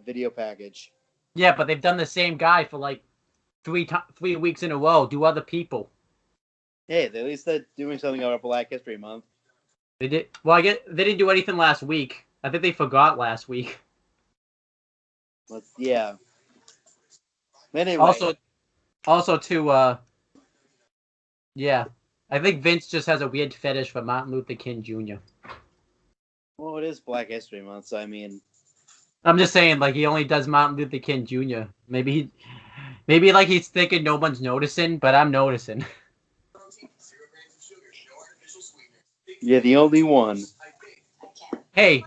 video package. Yeah, but they've done the same guy for like 3 weeks in a row. Do other people? Hey, at least they're doing something about Black History Month. They did. Well, I guess they didn't do anything last week. I think they forgot last week. Yeah. Anyway. Also too. Yeah, I think Vince just has a weird fetish for Martin Luther King Jr. Well, it is Black History Month, so I mean. I'm just saying, like he only does Martin Luther King Jr. Maybe like he's thinking no one's noticing, but I'm noticing. You're the only one. Hey,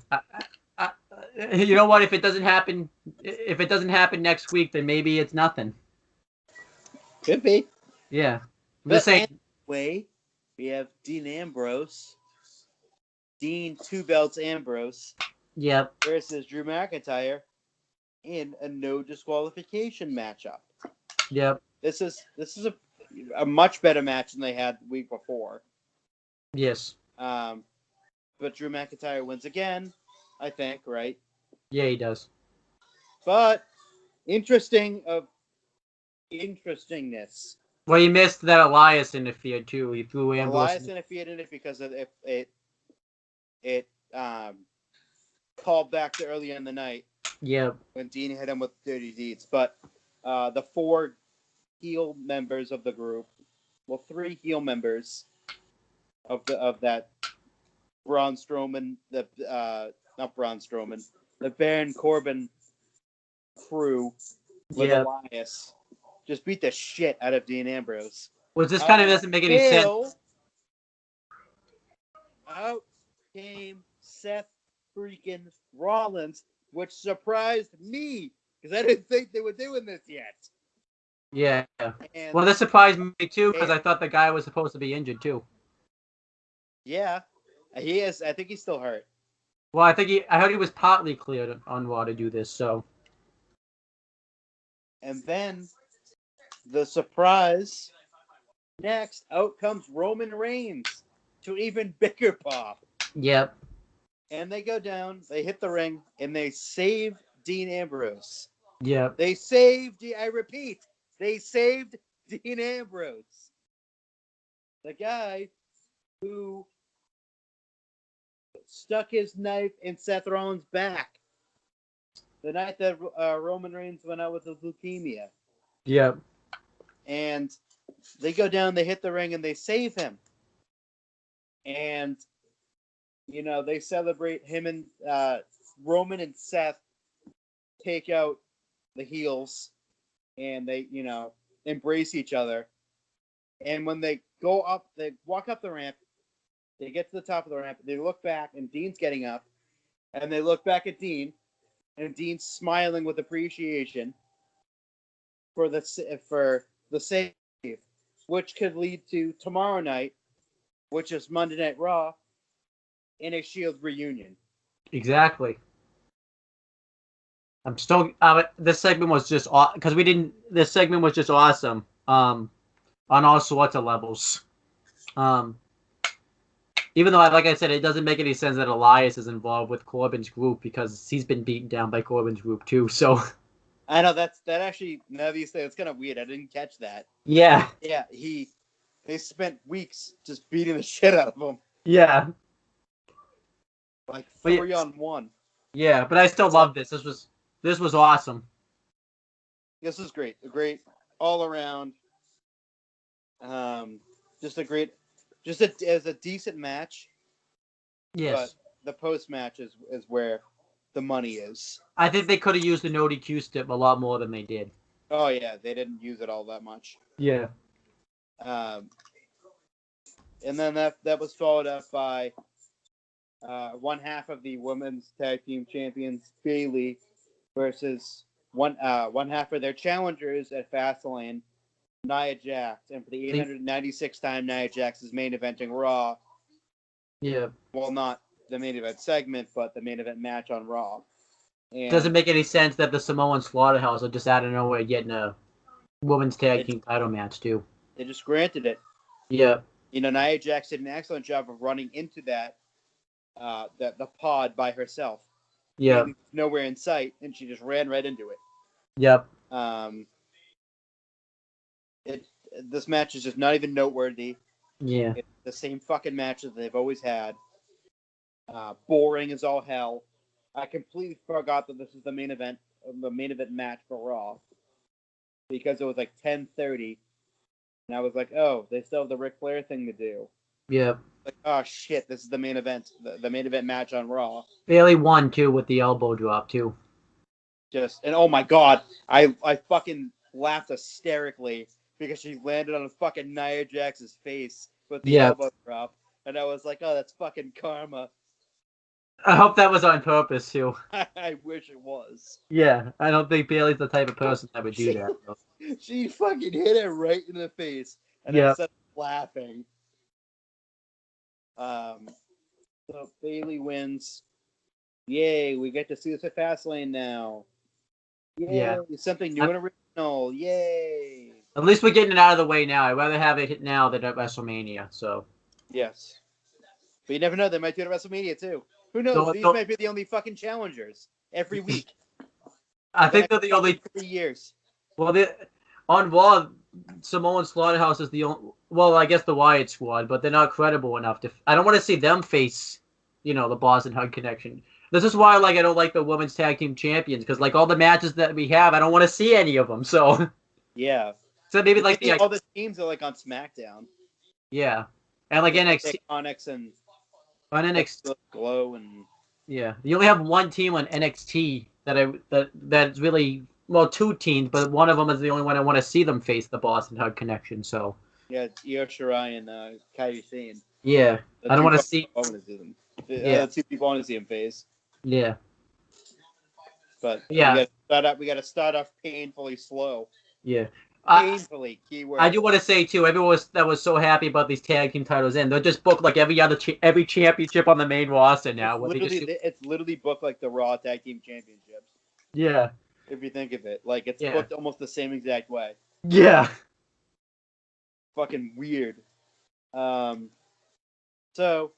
you know what? If it doesn't happen next week, then maybe it's nothing. Could be. Yeah. I'm just saying. Anyway, we have Dean Ambrose. Dean Two Belts Ambrose. Yep. Versus Drew McIntyre in a no disqualification matchup. Yep. This is a much better match than they had the week before. Yes. But Drew McIntyre wins again, I think, right? Yeah, he does. But interestingness. Well, he missed that Elias interfered too. He threw Ambrose. Elias interfered in it because of it called back to earlier in the night. Yep. When Dean hit him with dirty deeds, but the 4 heel members of the group. Well, 3 heel members of that Braun Strowman, not Braun Strowman, the Baron Corbin crew with Yeah. Elias just beat the shit out of Dean Ambrose. Which just kind of doesn't make any sense. Out came Seth freaking Rollins, which surprised me because I didn't think they were doing this yet. Yeah. And Well, this surprised me too because I thought the guy was supposed to be injured too. Yeah, he is. I think he's still hurt. Well, I heard he was partly cleared on Raw to do this. So. And then the surprise. Next, out comes Roman Reigns to even bigger pop. Yep. And they go down, they hit the ring, and they save Dean Ambrose. Yep. They saved, I repeat, they saved Dean Ambrose. The guy who stuck his knife in Seth Rollins' back the night that Roman Reigns went out with his leukemia. Yep. And they go down, they hit the ring, and they save him. And, you know, they celebrate him and Roman and Seth take out the heels, and they, you know, embrace each other. And when they go up, they walk up the ramp, they get to the top of the ramp, they look back, and Dean's getting up, and they look back at Dean, and Dean's smiling with appreciation for the save, which could lead to tomorrow night, which is Monday Night Raw, in a Shield reunion. Exactly. I'm still. This segment was just because we didn't. This segment was just awesome. On all sorts of levels. Even though, like I said, it doesn't make any sense that Elias is involved with Corbin's group because he's been beaten down by Corbin's group too. So. I know that actually. Now that you say it's kind of weird. I didn't catch that. Yeah. Yeah. They spent weeks just beating the shit out of him. Yeah. Like 3-on-1. Yeah, but I still love this. This was awesome. This was great. Great all around. Just a decent match. Yes. But the post match is where the money is. I think they could have used the no DQ stip a lot more than they did. Oh yeah, they didn't use it all that much. Yeah. And then that was followed up by one half of the women's tag team champions, Bayley, versus one half of their challengers at Fastlane, Nia Jax, and for the 896th time, Nia Jax is main eventing Raw. Yeah. Well, not the main event segment, but the main event match on Raw. And doesn't make any sense that the Samoan Slaughterhouse are just out of nowhere getting a women's tag team title match too. They just granted it. Yeah. You know, Nia Jax did an excellent job of running into that the pod by herself. Yeah. Nowhere in sight, and she just ran right into it. Yep. This match is just not even noteworthy. Yeah. It's the same fucking match that they've always had. Boring as all hell. I completely forgot that this is the main event match for Raw, because it was like 10:30, and I was like, oh, they still have the Ric Flair thing to do. Yeah. Like, oh shit, this is the main event, the main event match on Raw. Bayley won too with the elbow drop too. And oh my god, I fucking laughed hysterically because she landed on fucking Nia Jax's face with the elbow drop, and I was like, oh, that's fucking karma. I hope that was on purpose too. I wish it was. Yeah, I don't think Bayley's the type of person that would do that. So. She fucking hit it right in the face, and I started laughing. So Bayley wins. Yay, we get to see this at Fastlane now. Yay, yeah. Something new and original. Yay. At least we're getting it out of the way now. I'd rather have it hit now than at WrestleMania. So. Yes. But you never know. They might do it at WrestleMania too. Who knows? These might be the only fucking challengers every week. I think they're the only 3 years. Well, on Raw, Samoan Slaughterhouse is the only. Well, I guess the Wyatt Squad, but they're not credible enough to. I don't want to see them face, the Boston Hug Connection. This is why, I don't like the women's tag team champions, because all the matches that we have, I don't want to see any of them. So. Yeah, So maybe like Mainly all the teams are like on SmackDown. yeah, and like NXT, Onyx and on NXT, Glow and yeah, you only have one team on NXT that's really well, two teams, but one of them is the only one I want to see them face the Boston Hug Connection. So yeah, Io Shirai and Kairi Sane. yeah, I don't want to see. I want to see them. Yeah, The two people I want to see them face. yeah, But yeah. we got to start off painfully slow. Yeah. Painfully, keyword. I do want to say too, everyone that was so happy about these tag team titles in. They're just booked like every championship on the main roster now. It's literally booked like the Raw Tag Team Championships. Yeah. If you think of it, like it's booked almost the same exact way. Yeah. Fucking weird. So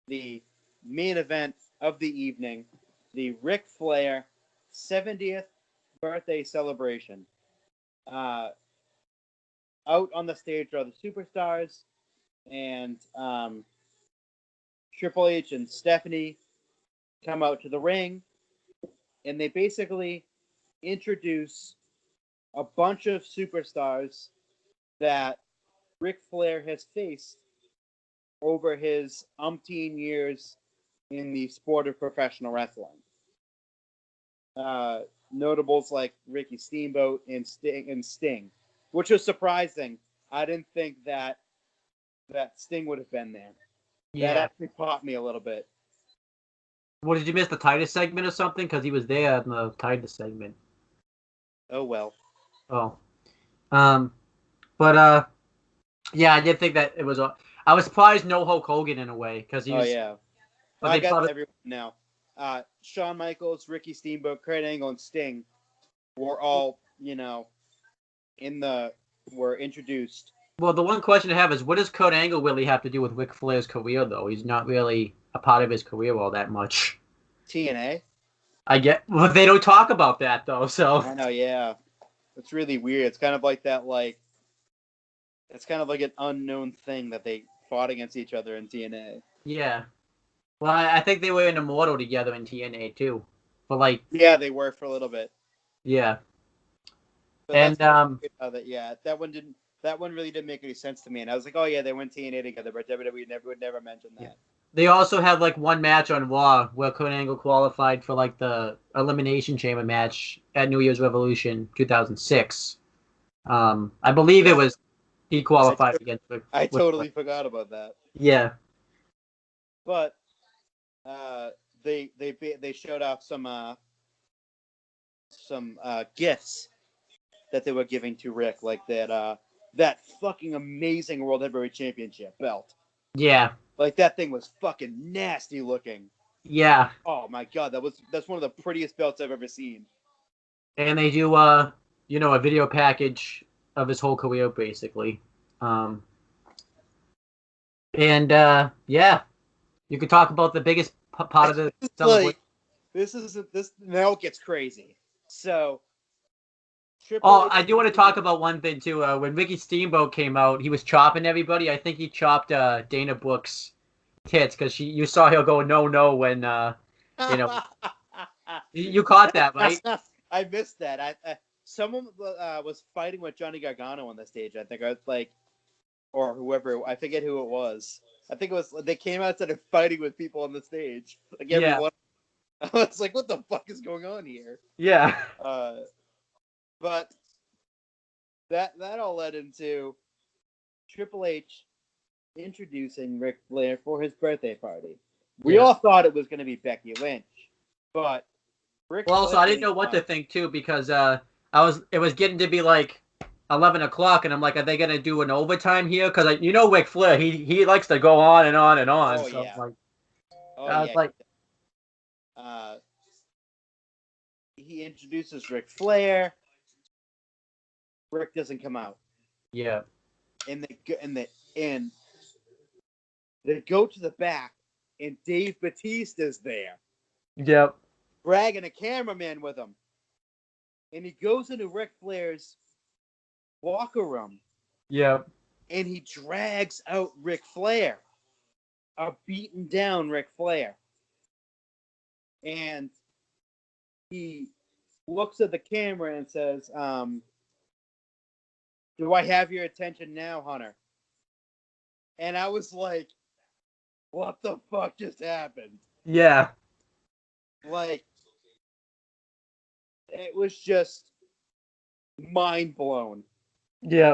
the main event of the evening, the Ric Flair 70th birthday celebration. Out on the stage are the superstars and Triple H and Stephanie come out to the ring, and they basically introduce a bunch of superstars that Ric Flair has faced over his umpteen years in the sport of professional wrestling. Notables like Ricky Steamboat and Sting, which was surprising. I didn't think that Sting would have been there. Yeah. That actually popped me a little bit. What, did you miss the Titus segment or something? Because he was there in the Titus segment. Oh well. Oh. Yeah, I did think that it was. I was surprised no Hulk Hogan in a way because he was. Oh yeah. But I got everyone now. Shawn Michaels, Ricky Steamboat, Kurt Angle, and Sting were all were introduced. Well, the one question I have is, what does Kurt Angle really have to do with Ric Flair's career, though? He's not really a part of his career all that much. TNA. I get. Well, they don't talk about that though, so. I know, yeah. It's really weird. It's kind of like that, it's kind of like an unknown thing that they fought against each other in TNA. Yeah. Well, I think they were in Immortal together in TNA too, but like. Yeah, they were for a little bit. Yeah. But and that one really didn't make any sense to me, and I was like, oh yeah, they went TNA together, but WWE would never mention that. Yeah. They also had like one match on Raw where Kurt Angle qualified for like the Elimination Chamber match at New Year's Revolution 2006. I believe it was he qualified against. I totally forgot about that. Yeah. But they showed off some gifts that they were giving to Rick, like that fucking amazing World Heavyweight Championship belt. Yeah. Like that thing was fucking nasty looking. Yeah. Oh my god, that's one of the prettiest belts I've ever seen. And they do a video package of his whole career basically. Yeah, you could talk about the biggest part of the celebration. This now it gets crazy. So I do want to talk about one thing too. When Ricky Steamboat came out, he was chopping everybody. I think he chopped Dana Brooke's tits because you saw he'll go no when you caught that, right? I missed that. Someone was fighting with Johnny Gargano on the stage. I think I was like, or whoever. I forget who it was. I think it was they came out and started fighting with people on the stage. Like everyone. I was like, what the fuck is going on here? Yeah. But that all led into Triple H introducing Ric Flair for his birthday party. We all thought it was going to be Becky Lynch, but Ric Flair, also I didn't know what to think too because it was getting to be like 11 o'clock and I'm like, are they going to do an overtime here? Because Ric Flair, he likes to go on and on and on. Oh so yeah. I was like. He introduces Ric Flair. Rick doesn't come out. Yeah. And they go to the back, and Dave Batista's there. Yep. Dragging a cameraman with him. And he goes into Ric Flair's locker room. Yep. And he drags out Ric Flair. A beaten down Ric Flair. And he looks at the camera and says, Do I have your attention now, Hunter? And I was like, what the fuck just happened? Yeah. Like, it was just mind blown. Yeah.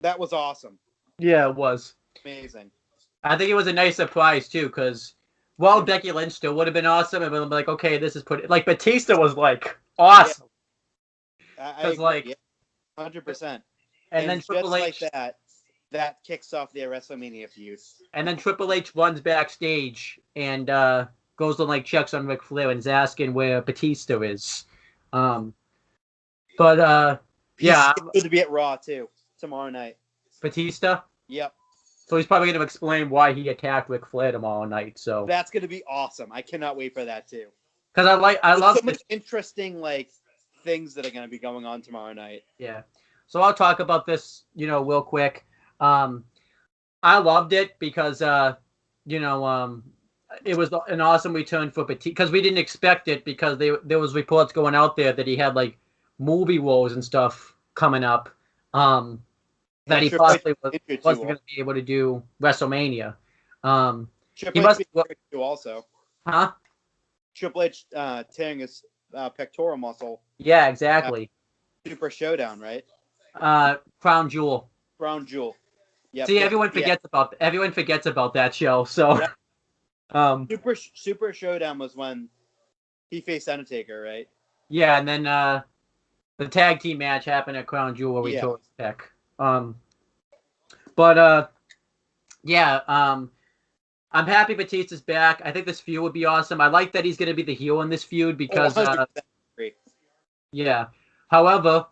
That was awesome. Yeah, it was. Amazing. I think it was a nice surprise too, because while Becky Lynch still would have been awesome, it would have been like, okay, this is like Batista was like Yeah, awesome I because agree. like, Yeah, 100%. and And then Triple just like H, that kicks off their WrestleMania feud. and then Triple H runs backstage and goes and like checks on Ric Flair and is asking where Batista is. Um, but He's yeah, scheduled to be at Raw too tomorrow night. Batista. Yep. So he's probably going to explain why he attacked Ric Flair tomorrow night. So That's going to be awesome. I cannot wait for that too. because I There's love so much interesting things that are going to be going on tomorrow night. Yeah. So I'll talk about this, real quick. I loved it because, it was an awesome return for Batista because we didn't expect it because there was reports going out there that he had like movie roles and stuff coming up. That he possibly wasn't going to be able to do WrestleMania. He must too also. Huh? Triple H tearing his pectoral muscle. Yeah, exactly. Super Showdown, right? Crown Jewel. Crown Jewel. Yep. See, everyone forgets about that show. So, yep. Super Showdown was when he faced Undertaker, right? Yeah, and then the tag team match happened at Crown Jewel where he tore his pec. I'm happy Batista's back. I think this feud would be awesome. I like that he's going to be the heel in this feud because, yeah. However,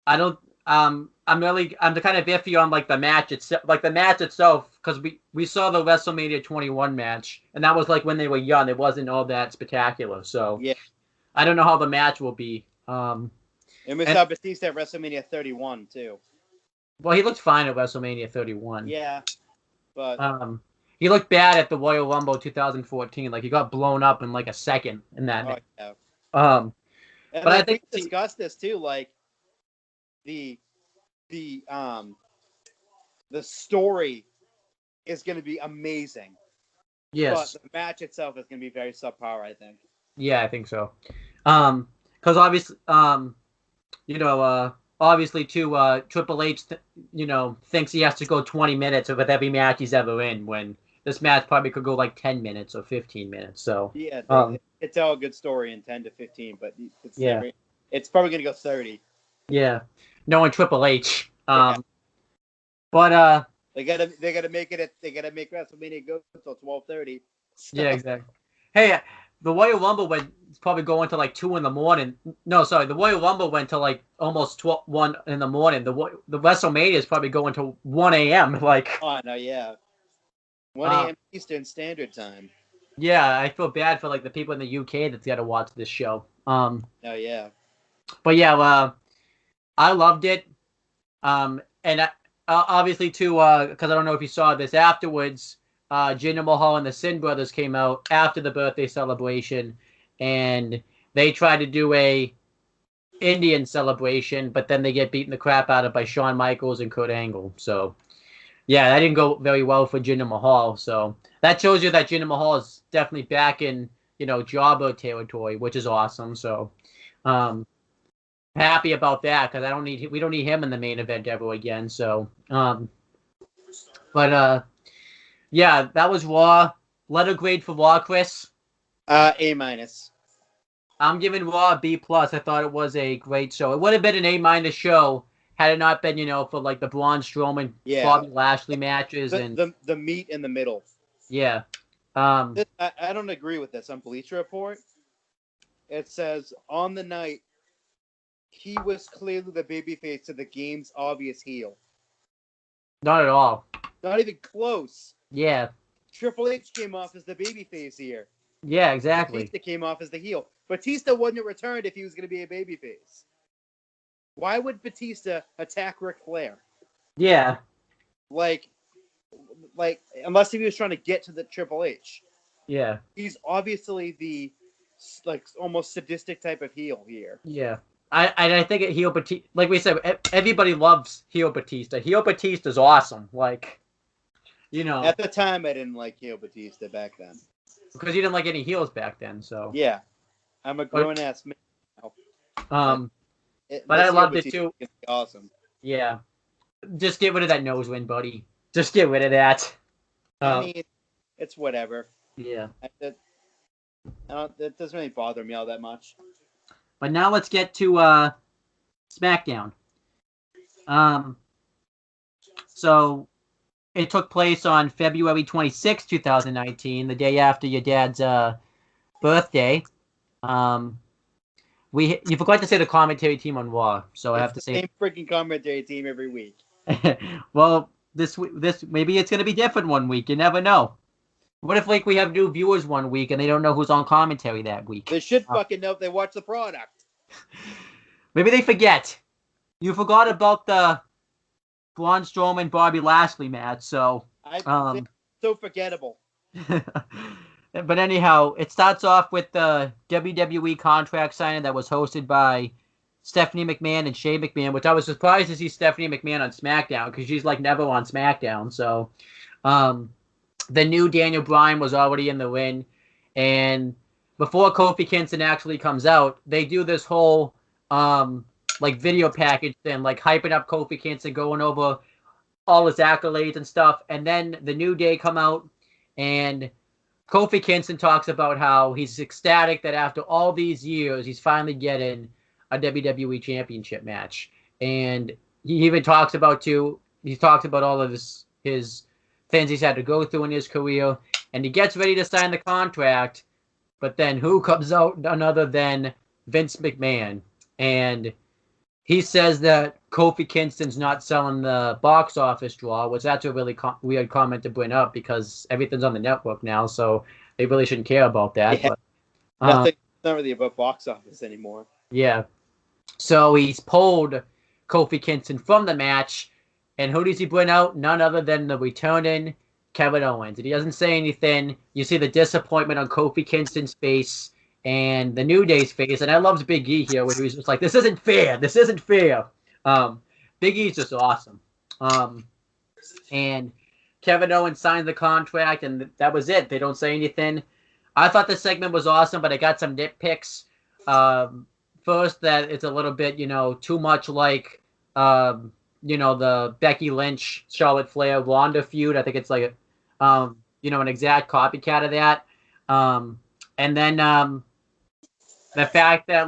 I don't. I'm kind of iffy on like the match itself, because we saw the WrestleMania 21 match, and that was like when they were young. It wasn't all that spectacular. So yeah, I don't know how the match will be. And we saw Batista at WrestleMania 31 too. Well, he looked fine at WrestleMania 31. Yeah, but he looked bad at the Royal Rumble 2014. Like he got blown up in like a second in that. Oh, yeah. But I think we discussed this too. Like the story is going to be amazing. Yes. But the match itself is going to be very subpar, I think. Yeah, I think so. Because obviously, obviously too, Triple H, thinks he has to go 20 minutes with every match he's ever in, when this match probably could go like 10 minutes or 15 minutes. So yeah, it's all a good story in 10 to 15, but it's probably going to go 30. Yeah, knowing Triple H. Yeah. But they gotta make WrestleMania go until 12:30. So. Yeah, exactly. Hey, the Royal Rumble went probably going to like 2 a.m. No, sorry, the Royal Rumble went to like almost 1 a.m. The WrestleMania is probably going to 1 a.m. Like. Oh no, yeah. 1 a.m. Eastern Standard Time. Yeah, I feel bad for like the people in the UK that's got to watch this show. Oh yeah. But yeah, I loved it. And obviously too, because I don't know if you saw this afterwards. Jinder Mahal and the Sin Brothers came out after the birthday celebration, and they tried to do a Indian celebration, but then they get beaten the crap out of by Shawn Michaels and Kurt Angle. So, yeah, that didn't go very well for Jinder Mahal. So that shows you that Jinder Mahal is definitely back in, jobber territory, which is awesome. So, happy about that, because we don't need him in the main event ever again. So, yeah, that was Raw. Letter grade for Raw, Chris? A-. I'm giving Raw a B+. I thought it was a great show. It would have been an A- show had it not been, for like the Braun Strowman, Bobby Lashley matches and the meat in the middle. Yeah. I don't agree with this on Bleacher Report. It says on the night he was clearly the babyface to the game's obvious heel. Not at all. Not even close. Yeah. Triple H came off as the babyface here. Yeah, exactly. Batista came off as the heel. Batista wouldn't have returned if he was going to be a babyface. Why would Batista attack Ric Flair? Yeah. Like, unless he was trying to get to the Triple H. Yeah. He's obviously the, almost sadistic type of heel here. Yeah. I think heel Batista, like we said, everybody loves heel Batista. Heel Batista's awesome. Like, At the time, I didn't like heel Batista back then. because you didn't like any heels back then. So yeah, I'm a grown ass man now. But I loved it Batista too. is awesome. Yeah, just get rid of that nose win, buddy. Just get rid of that. I mean, it's whatever. Yeah. That doesn't really bother me all that much. But now let's get to SmackDown. So it took place on February 26, 2019, the day after your dad's birthday. You forgot to say the commentary team on Raw, so I have to say the same freaking commentary team every week. Well, this maybe it's gonna be different one week. You never know. What if like we have new viewers one week and they don't know who's on commentary that week? They should fucking know if they watch the product. Maybe they forget. You forgot about the Braun Strowman Bobby Lashley match, so so forgettable. But anyhow, it starts off with the WWE contract signing that was hosted by Stephanie McMahon and Shane McMahon, which I was surprised to see Stephanie McMahon on SmackDown because she's like never on SmackDown. So, the new Daniel Bryan was already in the ring, and before Kofi Kingston actually comes out, they do this whole like video package thing, like hyping up Kofi Kingston, going over all his accolades and stuff, and then the New Day come out and Kofi Kingston talks about how he's ecstatic that after all these years, he's finally getting a WWE Championship match. And he even talks about, all of his things he's had to go through in his career. And he gets ready to sign the contract. But then who comes out none other than Vince McMahon? And he says that Kofi Kingston's not selling the box office draw, which that's a really weird comment to bring up because everything's on the network now, so they really shouldn't care about that. Yeah. But, not really about box office anymore. Yeah. So he's pulled Kofi Kingston from the match, and who does he bring out? None other than the returning Kevin Owens. And he doesn't say anything. You see the disappointment on Kofi Kingston's face and the New Day's face, and I loved Big E here, where he was just like, "This isn't fair. This isn't fair." Big E's just awesome. And Kevin Owens signed the contract, and that was it. They don't say anything. I thought the segment was awesome, but I got some nitpicks. First, that it's a little bit, too much like, the Becky Lynch, Charlotte Flair, Ronda feud. I think it's like, an exact copycat of that. And then the fact that,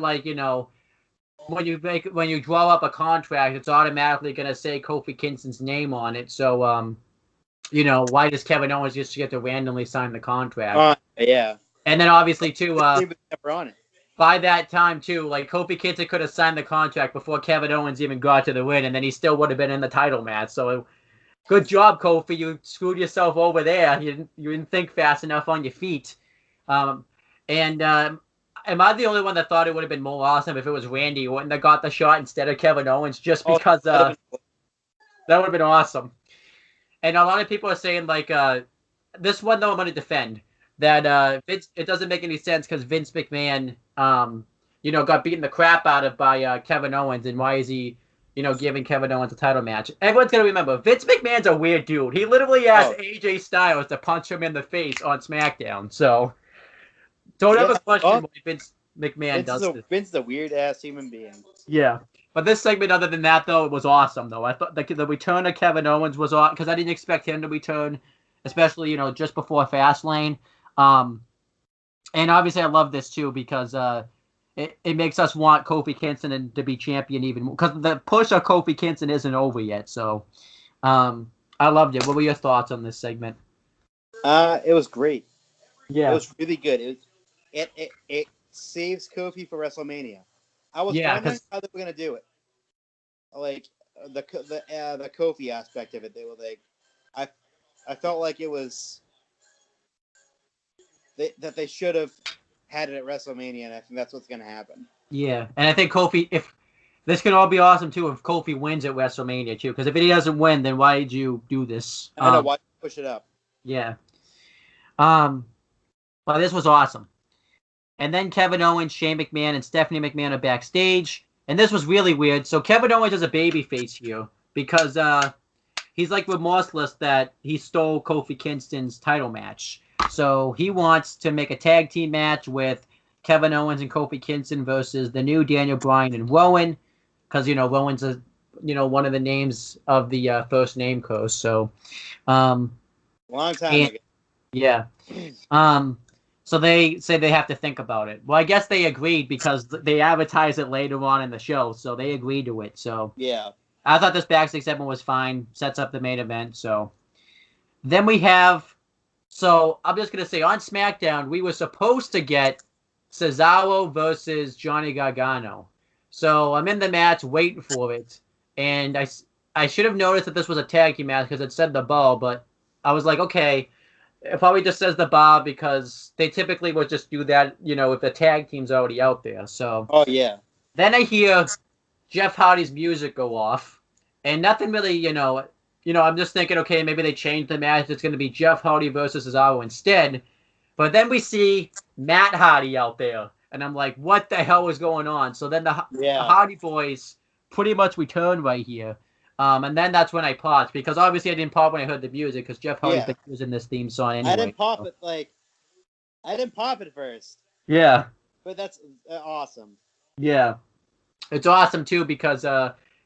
when you draw up a contract, it's automatically going to say Kofi Kingston's name on it. So, why does Kevin Owens just get to randomly sign the contract? Yeah. And then obviously too, never on it. By that time too, like Kofi Kingston could have signed the contract before Kevin Owens even got to the win, and then he still would have been in the title match. So, good job, Kofi. You screwed yourself over there. You didn't think fast enough on your feet. Am I the only one that thought it would have been more awesome if it was Randy Orton that got the shot instead of Kevin Owens, just because that would have been awesome. And a lot of people are saying, this one, though, I'm going to defend. That it doesn't make any sense because Vince McMahon, got beaten the crap out of by Kevin Owens, and why is he, giving Kevin Owens a title match? Everyone's going to remember, Vince McMahon's a weird dude. He literally asked AJ Styles to punch him in the face on SmackDown, so... Don't ever question why Vince McMahon does this. Vince is a weird-ass human being. Yeah. But this segment, other than that, though, it was awesome, though. I thought the return of Kevin Owens was awesome, because I didn't expect him to return, especially, just before Fastlane. And obviously I love this, too, because it makes us want Kofi Kingston to be champion even more, because the push of Kofi Kingston isn't over yet, so I loved it. What were your thoughts on this segment? It was great. Yeah. It was really good. It saves Kofi for WrestleMania. I was wondering how they were gonna do it. Like the Kofi aspect of it, they were like, I felt like it was that they should have had it at WrestleMania, and I think that's what's gonna happen. Yeah, and I think Kofi, if this could all be awesome too, if Kofi wins at WrestleMania too, because if he doesn't win, then why did you do this? I know, why push it up? Yeah. Well, this was awesome. And then Kevin Owens, Shane McMahon, and Stephanie McMahon are backstage. and this was really weird. So Kevin Owens is a babyface here because he's like remorseless that he stole Kofi Kingston's title match. So he wants to make a tag team match with Kevin Owens and Kofi Kingston versus the new Daniel Bryan and Rowan, because Rowan's one of the names of the first name curse. So, long time ago. Yeah. So they say they have to think about it. Well, I guess they agreed because they advertised it later on in the show, so they agreed to it. So yeah, I thought this backstage segment was fine. Sets up the main event. So then we have. So I'm just gonna say on SmackDown we were supposed to get Cesaro versus Johnny Gargano. So I'm in the match waiting for it, and I should have noticed that this was a tag team match because it said the ball, but I was like, okay. It probably just says the bar because they typically would just do that, if the tag team's already out there. So oh yeah. then I hear Jeff Hardy's music go off, and nothing really, I'm just thinking, okay, maybe they changed the match. It's going to be Jeff Hardy versus Cesaro instead. But then we see Matt Hardy out there, and I'm like, what the hell is going on? So then the Hardy Boys pretty much return right here. And then that's when I paused because obviously I didn't pause when I heard the music because Jeff Hardy's been using this theme song anyway. I didn't pop it I didn't pop it first. Yeah. But that's awesome. Yeah. It's awesome too because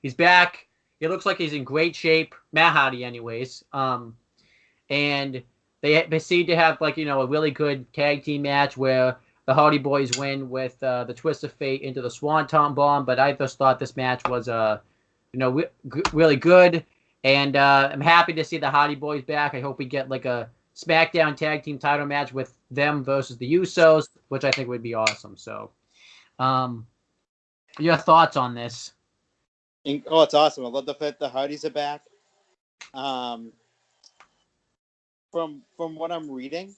he's back. He looks like he's in great shape. Matt Hardy anyways. And they seem to have a really good tag team match where the Hardy Boys win with the Twist of Fate into the Swanton Bomb, but I just thought this match was really good, and I'm happy to see the Hardy Boys back. I hope we get a SmackDown tag team title match with them versus the Usos, which I think would be awesome. So, your thoughts on this? Oh, it's awesome. I love the fact the Hardys are back. From what I'm reading,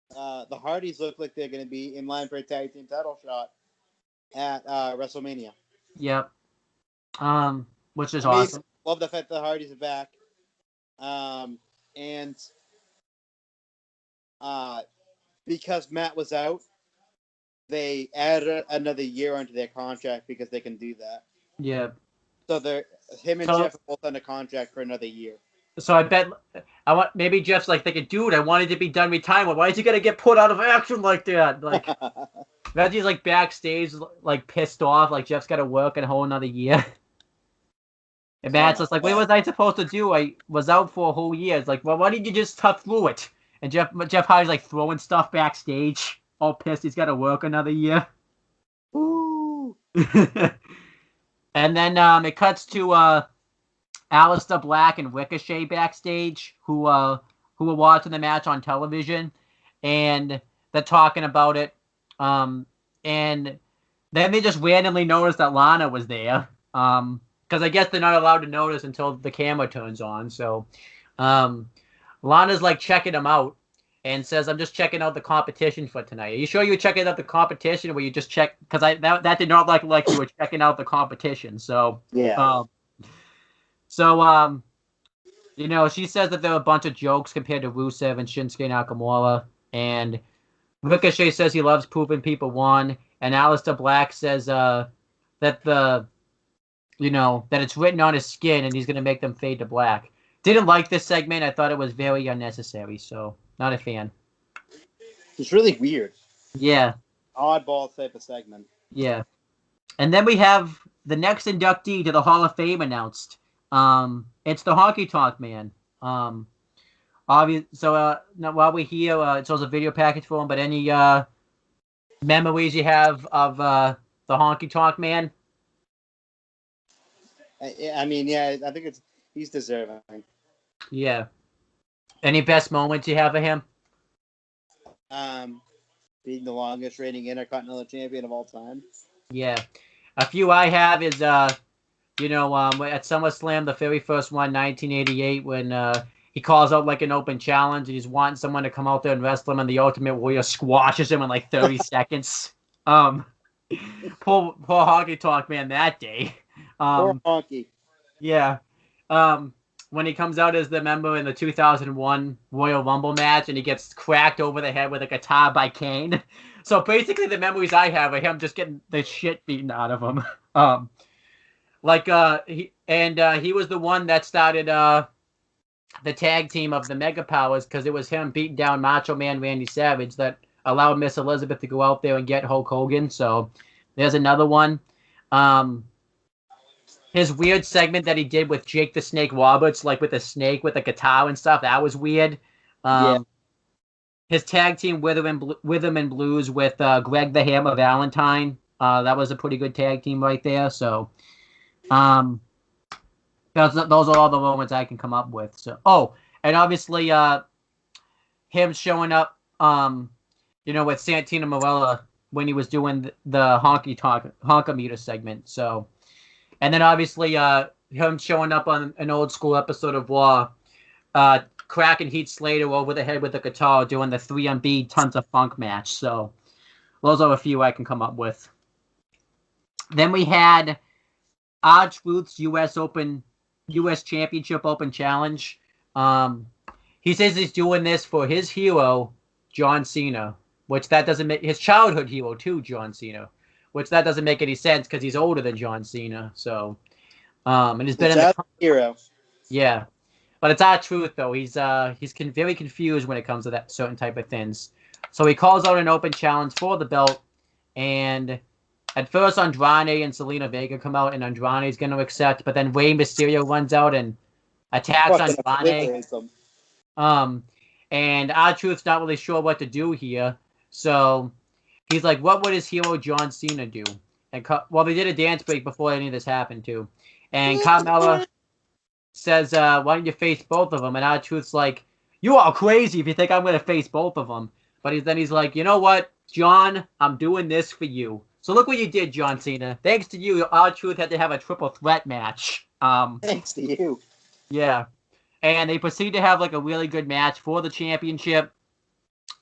the Hardys look like they're going to be in line for a tag team title shot at WrestleMania. Yep. Which is awesome. Love the fact the Hardys are back. And because Matt was out, they added another year onto their contract because they can do that. Yeah. So him and Jeff are both under contract for another year. So I bet maybe Jeff's thinking, dude, I wanted to be done retirement. Why is he gonna get put out of action like that? That he's backstage, pissed off, Jeff's got to work a whole another year. And Matt's just what was I supposed to do? I was out for a whole year. It's well, why didn't you just tough through it? And Jeff Hardy's throwing stuff backstage, all pissed. He's got to work another year. Ooh. And then it cuts to Aleister Black and Ricochet backstage, who were watching the match on television, and they're talking about it. And then they just randomly noticed that Lana was there. Because I guess they're not allowed to notice until the camera turns on. So Lana's checking them out and says, I'm just checking out the competition for tonight. Are you sure you were checking out the competition, or were you just check? Because that did not like you were checking out the competition. So yeah. She says that there are a bunch of jokes compared to Rusev and Shinsuke Nakamura, and Ricochet says he loves proving people won, and Aleister Black says that that it's written on his skin and he's going to make them fade to black. Didn't like this segment. I thought it was very unnecessary, so not a fan. It's really weird. Yeah. Oddball type of segment. Yeah. And then we have the next inductee to the Hall of Fame announced. It's the Honky Tonk Man. Now while we're here, it shows a video package for him, but any memories you have of the Honky Tonk Man? I mean, yeah, I think he's deserving. Yeah. Any best moments you have of him? Being the longest reigning Intercontinental Champion of all time. Yeah. A few I have is, at SummerSlam, the very first one, 1988, when he calls out an open challenge and he's wanting someone to come out there and wrestle him, and the Ultimate Warrior squashes him in 30 seconds. Poor Honky Tonk Man that day. Poor Honky. Yeah. When he comes out as the member in the 2001 Royal Rumble match and he gets cracked over the head with a guitar by Kane. So basically the memories I have of him just getting the shit beaten out of him. He was the one that started the tag team of the Mega Powers because it was him beating down Macho Man Randy Savage that allowed Miss Elizabeth to go out there and get Hulk Hogan. So there's another one. His weird segment that he did with Jake the Snake Roberts, like with a snake with a guitar and stuff, that was weird. Yeah. His tag team Rhythm and Blues with Greg the Hammer Valentine. That was a pretty good tag team right there. So, those are all the moments I can come up with. So, and obviously, him showing up, with Santino Marella when he was doing the honka meter segment. So, and then obviously, him showing up on an old school episode of Raw, cracking Heath Slater over the head with a guitar doing the 3MB Tons of Funk match. So, those are a few I can come up with. Then we had R-Truth's U.S. Championship Open Challenge. He says he's doing this for his hero, John Cena, which that doesn't make his childhood hero too, John Cena, which that doesn't make any sense because he's older than John Cena. So, and he's been in the hero. Yeah, but it's R-Truth though. He's very confused when it comes to that certain type of things. So he calls out an open challenge for the belt, and at first, Andrade and Selena Vega come out, and Andrade's going to accept, but then Rey Mysterio runs out and attacks Andrade. And R-Truth's not really sure what to do here, so he's like, what would his hero John Cena do? And they did a dance break before any of this happened, too. And Carmella says, why don't you face both of them? And R-Truth's like, you are crazy if you think I'm going to face both of them. But then he's like, you know what, John, I'm doing this for you. So look what you did, John Cena. Thanks to you, R-Truth had to have a triple threat match. Thanks to you. Yeah. And they proceed to have like a really good match for the championship.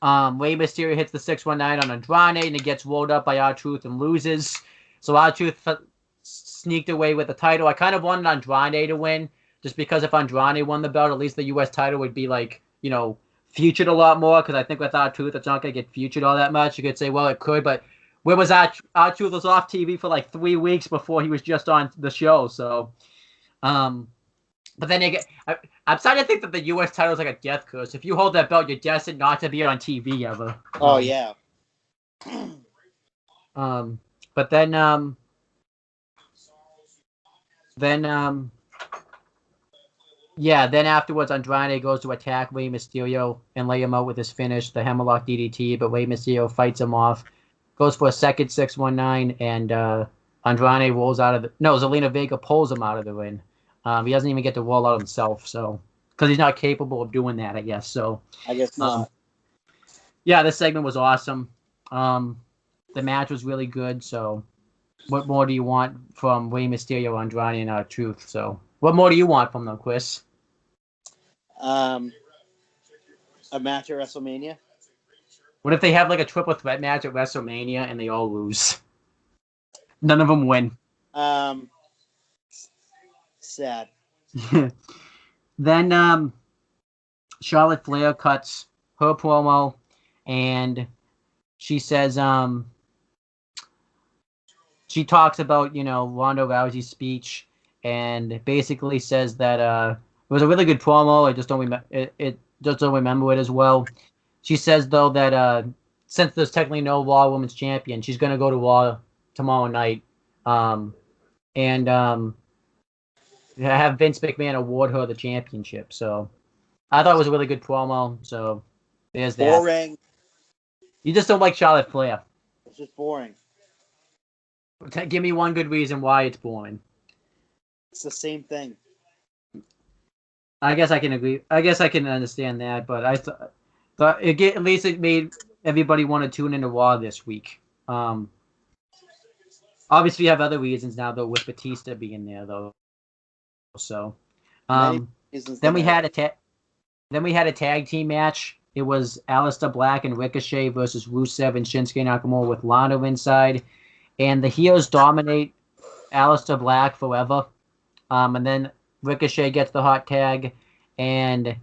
Rey Mysterio hits the 619 on Andrade, and it gets rolled up by R-Truth and loses. So R-Truth sneaked away with the title. I kind of wanted Andrade to win, just because if Andrade won the belt, at least the U.S. title would be like, featured a lot more, because I think with R-Truth, it's not going to get featured all that much. You could say, well, it could, but where was R-Truth was off TV for like 3 weeks before he was just on the show. So, but then I'm starting to think that the U.S. title is like a death curse. If you hold that belt, you're destined not to be on TV ever. Oh yeah. But then afterwards, Andrade goes to attack Rey Mysterio and lay him out with his finish, the Hammerlock DDT, but Rey Mysterio fights him off. Goes for a second 619, and Andrade rolls out of the... No, Zelina Vega pulls him out of the ring. He doesn't even get to roll out himself, so... Because he's not capable of doing that, I guess, so... I guess not. Yeah, this segment was awesome. The match was really good, so... What more do you want from Rey Mysterio, Andrade, and R-Truth? So, what more do you want from them, Chris? A match at WrestleMania? What if they have like a triple threat match at WrestleMania and they all lose? None of them win. Sad. Then Charlotte Flair cuts her promo, and she says she talks about Ronda Rousey's speech, and basically says that it was a really good promo. I just don't remember it as well. She says, though, that since there's technically no Raw Women's Champion, she's going to go to Raw tomorrow night and have Vince McMahon award her the championship. So I thought it was a really good promo. So there's that. Boring. You just don't like Charlotte Flair. It's just boring. Give me one good reason why it's boring. It's the same thing. I guess I can agree. I guess I can understand that, but I thought at least it made everybody want to tune into Raw this week. Obviously, you have other reasons now, though, with Batista being there, though. So, then we had a tag team match. It was Aleister Black and Ricochet versus Rusev and Shinsuke Nakamura with Lana inside, and the heels dominate Aleister Black forever. And then Ricochet gets the hot tag, and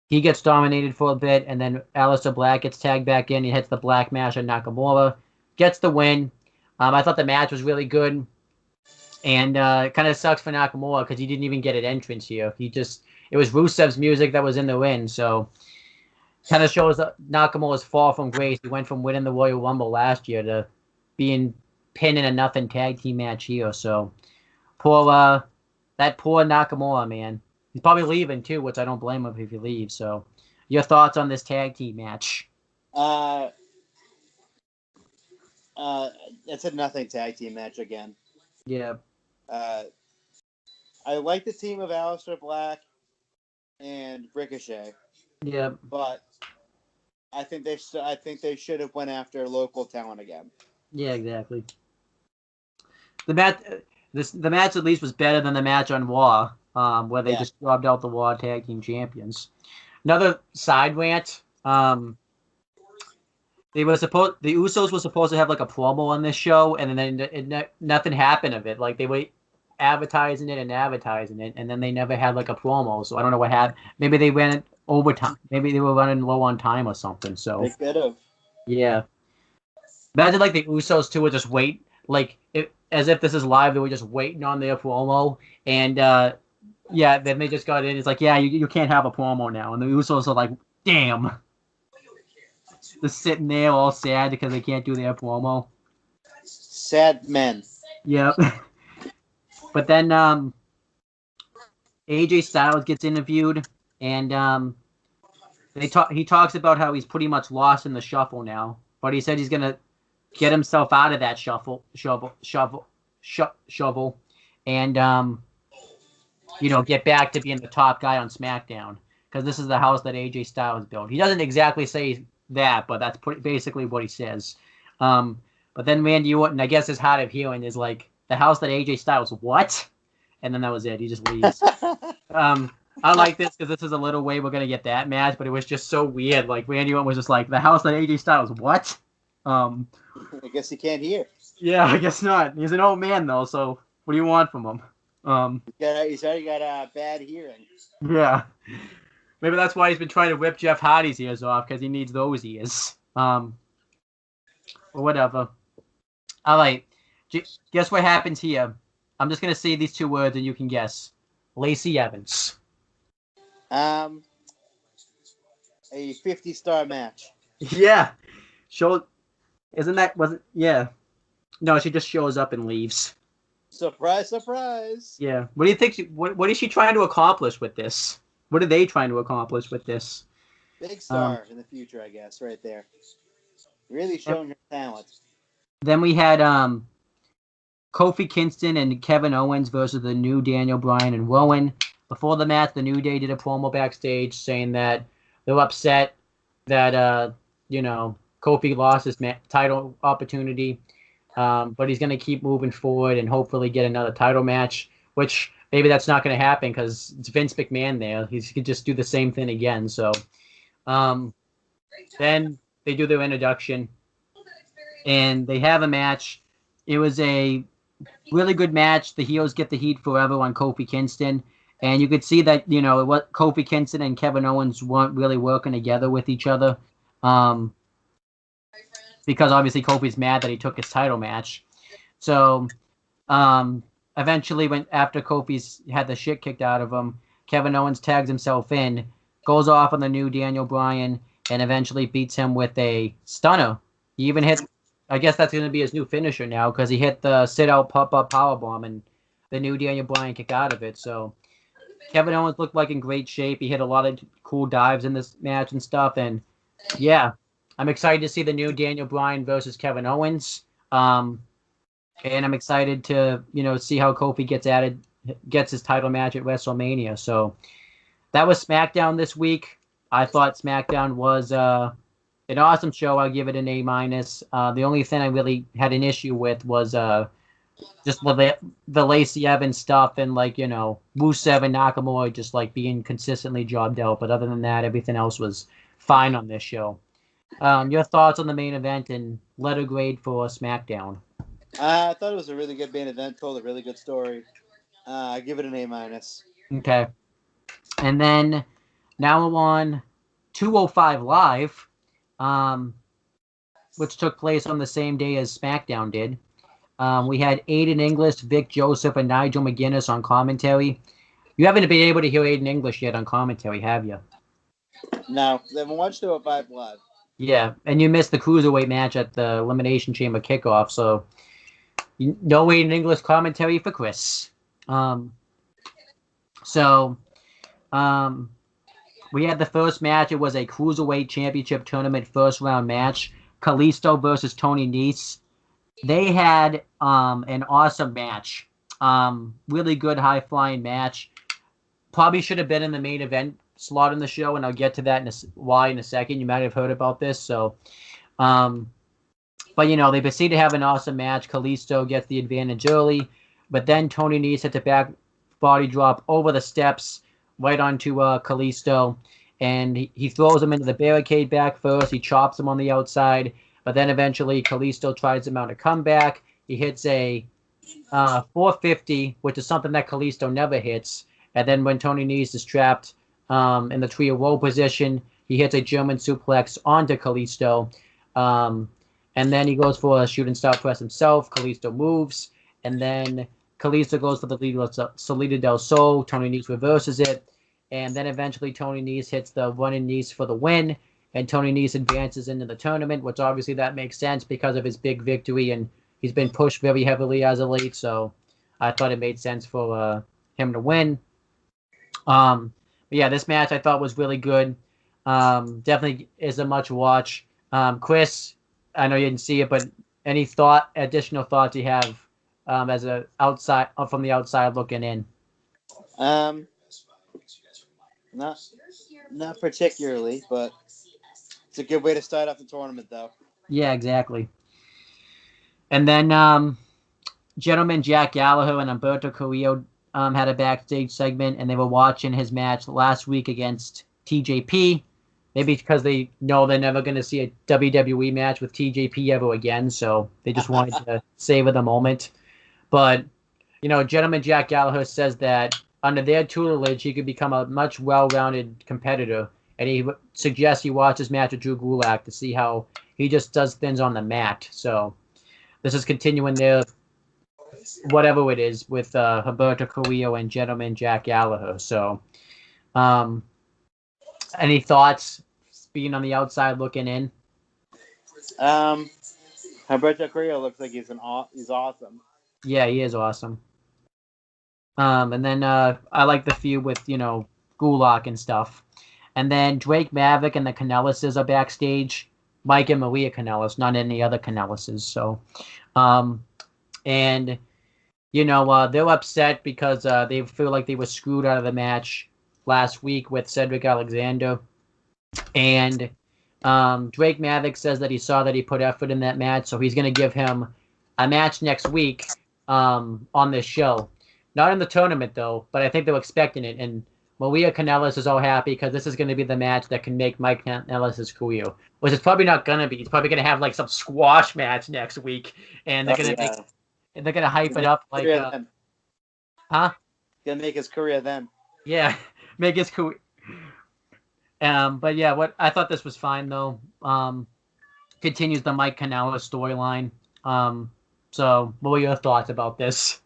he gets dominated for a bit, and then Aleister Black gets tagged back in. He hits the Black Mash on Nakamura, gets the win. I thought the match was really good. And it kind of sucks for Nakamura because he didn't even get an entrance here. It was Rusev's music that was in the ring, so kind of shows Nakamura's fall from grace. He went from winning the Royal Rumble last year to being pinned in a nothing tag team match here. So that poor Nakamura, man. He's probably leaving too, which I don't blame him if he leaves. So, your thoughts on this tag team match? It's a nothing tag team match again. Yeah. I like the team of Aleister Black and Ricochet. Yeah. But I think they should have went after local talent again. Yeah, exactly. The match at least was better than the match on Raw, where they just dropped out the Raw Tag Team Champions. Another side rant. The Usos were supposed to have like a promo on this show, and then nothing happened of it. Like they were advertising it, and then they never had like a promo. So I don't know what happened. Maybe they ran it overtime. Maybe they were running low on time or something. So they could have. Yeah. Imagine like the Usos too would just wait, like as if this is live. They were just waiting on their promo, and then they just got in. It's like, yeah, you can't have a promo now, and the Usos are like, damn. Just sitting there all sad because they can't do their promo. Sad men. Yep. But then AJ Styles gets interviewed, and he talks about how he's pretty much lost in the shuffle now, but he said he's gonna get himself out of that shovel, and get back to being the top guy on SmackDown, because this is the house that AJ Styles built. He doesn't exactly say that, but that's basically what he says. But then Randy Orton, I guess his hard of hearing is like, the house that AJ Styles, what? And then that was it. He just leaves. I like this because this is a little way we're gonna get that match, but it was just so weird. Like Randy Orton was just like, the house that AJ Styles, what? I guess he can't hear. Yeah, I guess not. He's an old man though, so what do you want from him? He's already got bad hearing. Yeah. Maybe that's why he's been trying to whip Jeff Hardy's ears off, because he needs those ears. Or whatever. All right. Guess what happens here? I'm just gonna say these two words and you can guess. Lacey Evans. A 50-star match. Yeah. Yeah. No, she just shows up and leaves. Surprise, surprise. Yeah. What do you think? What is she trying to accomplish with this? What are they trying to accomplish with this? Big star in the future, I guess, right there. Really showing her talent. Then we had Kofi Kingston and Kevin Owens versus the New Daniel Bryan and Rowan. Before the match, the New Day did a promo backstage saying that they're upset that Kofi lost his title opportunity, but he's going to keep moving forward and hopefully get another title match, which maybe that's not going to happen because it's Vince McMahon there. He could just do the same thing again. So then they do their introduction, and they have a match. It was a really good match. The heels get the heat forever on Kofi Kingston. And you could see that, what Kofi Kingston and Kevin Owens weren't really working together with each other. Because obviously Kofi's mad that he took his title match. So eventually, after Kofi's had the shit kicked out of him, Kevin Owens tags himself in, goes off on the New Daniel Bryan, and eventually beats him with a stunner. He even hit, I guess that's going to be his new finisher now, because he hit the sit-out pop-up powerbomb, and the New Daniel Bryan kicked out of it. So Kevin Owens looked like in great shape. He hit a lot of cool dives in this match and stuff. And yeah, I'm excited to see the New Daniel Bryan versus Kevin Owens. And I'm excited to, see how Kofi gets his title match at WrestleMania. So that was SmackDown this week. I thought SmackDown was an awesome show. I'll give it an A-. The only thing I really had an issue with was just the Lacey Evans stuff and Rusev and Nakamura just being consistently jobbed out. But other than that, everything else was fine on this show. Your thoughts on the main event and letter grade for SmackDown? I thought it was a really good main event. Told a really good story. I give it an A-. Okay. And then now we're on 205 Live, which took place on the same day as SmackDown did. We had Aiden English, Vic Joseph, and Nigel McGuinness on commentary. You haven't been able to hear Aiden English yet on commentary, have you? No, they haven't watched 205 Live. Yeah, and you missed the cruiserweight match at the Elimination Chamber kickoff, so no Aiden English commentary for Chris. Um, so um, we had the first match. It was a cruiserweight championship tournament first round match. Kalisto versus Tony Nese. They had an awesome match. Really good high flying match. Probably should have been in the main event slot in the show, and I'll get to that why in a second. You might have heard about this. So, but they proceed to have an awesome match. Kalisto gets the advantage early, but then Tony Nese hits a back body drop over the steps right onto Kalisto, and he throws him into the barricade back first. He chops him on the outside, but then eventually Kalisto tries to mount a comeback. He hits a 450, which is something that Kalisto never hits. And then when Tony Nese is trapped in the trio roll position, he hits a German suplex onto Kalisto. And then he goes for a shooting star press himself. Kalisto moves. And then Kalisto goes for the Salida del Sol. Tony Nese reverses it. And then eventually Tony Nese hits the running Nese for the win. And Tony Nese advances into the tournament, which obviously that makes sense because of his big victory. And he's been pushed very heavily as of late. So I thought it made sense for him to win. But yeah, this match I thought was really good. Definitely is a much watch. Chris, I know you didn't see it, but any additional thoughts you have as a outside from the outside looking in? Not particularly, but it's a good way to start off the tournament, though. Yeah, exactly. And then gentleman Jack Gallagher and Humberto Carrillo had a backstage segment, and they were watching his match last week against TJP. Maybe because they know they're never going to see a WWE match with TJP ever again, so they just wanted to savor the moment. But, gentleman Jack Gallagher says that under their tutelage, he could become a much well-rounded competitor, and he suggests he watch his match with Drew Gulak to see how he just does things on the mat. So this is continuing their whatever it is with Humberto Carrillo and gentleman Jack Gallagher. So any thoughts being on the outside looking in? Humberto Carrillo looks like he's awesome. Yeah, he is awesome. And then I like the feud with Gulak and stuff. And then Drake Maverick and the Canellises are backstage. Mike and Maria Kanellis, not any other Canellises. So, and they're upset because they feel like they were screwed out of the match last week with Cedric Alexander. And Drake Maverick says that he saw that he put effort in that match, so he's going to give him a match next week on this show. Not in the tournament, though, but I think they're expecting it. And Maria Kanellis is all happy because this is going to be the match that can make Mike Kanellis' career, which is probably not going to be. He's probably going to have like some squash match next week, and they're going to hype it up like, huh? Gonna make his career then. Yeah, make his career. But yeah, I thought this was fine though. Continues the Mike Kanellis storyline. So what were your thoughts about this?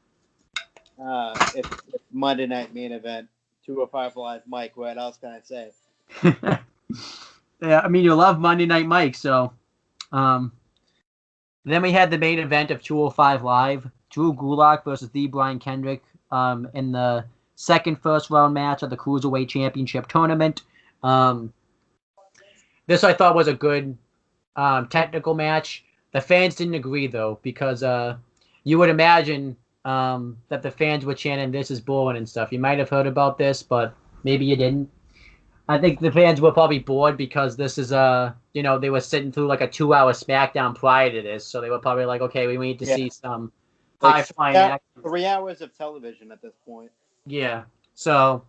It's Monday night main event, 205 Live Mike. What else can I say? Yeah, I mean you love Monday Night Mike, so. Then we had the main event of 205 Live, Drew Gulak versus the Brian Kendrick in the second first round match of the Cruiserweight Championship tournament. This I thought was a good technical match. The fans didn't agree though, because you would imagine that the fans were chanting "This is boring" and stuff. You might have heard about this, but maybe you didn't. I think the fans were probably bored because this is they were sitting through like a 2-hour SmackDown prior to this, so they were probably like, okay, we need to see some high flying action. 3 hours of television at this point. Yeah. So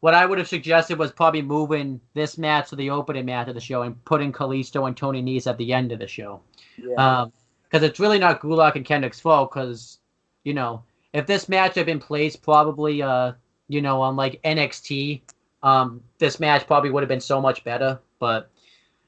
what I would have suggested was probably moving this match to the opening match of the show and putting Kalisto and Tony Nese at the end of the show. Yeah. Because it's really not Gulak and Kendrick's fault. Because if this match had been placed probably on like NXT, this match probably would have been so much better. But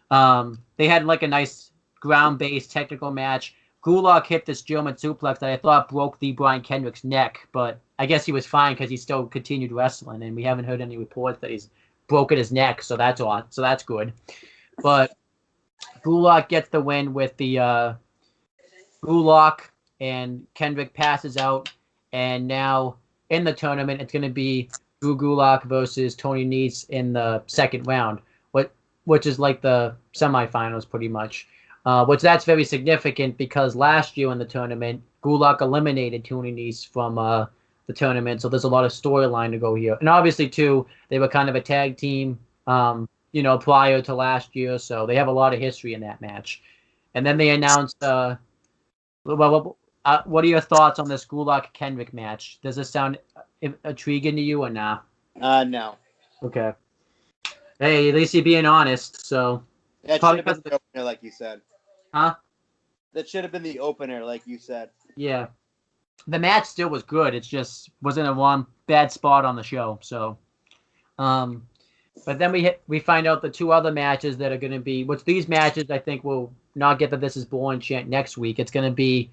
they had like a nice ground-based technical match. Gulak hit this German suplex that I thought broke the Brian Kendrick's neck, but I guess he was fine because he still continued wrestling, and we haven't heard any reports that he's broken his neck, so that's on. So that's good. But Gulak gets the win with the Gulak, and Kendrick passes out, and now in the tournament it's going to be Drew Gulak versus Tony Nese in the second round, which is like the semifinals pretty much. Which that's very significant because last year in the tournament, Gulak eliminated Tony Nese from the tournament, so there's a lot of storyline to go here. And obviously, too, they were kind of a tag team, prior to last year, so they have a lot of history in that match. And then they announced, what are your thoughts on this Gulak Kendrick match? Does this sound intriguing to you or nah? No. Okay. Hey, at least you're being honest. So That should have been the opener, like you said. Huh? That should have been the opener, like you said. Yeah. The match still was good. It just wasn't a one bad spot on the show. So, but then we find out the two other matches that are going to be, which these matches I think will not get the This Is Boring chant next week. It's going to be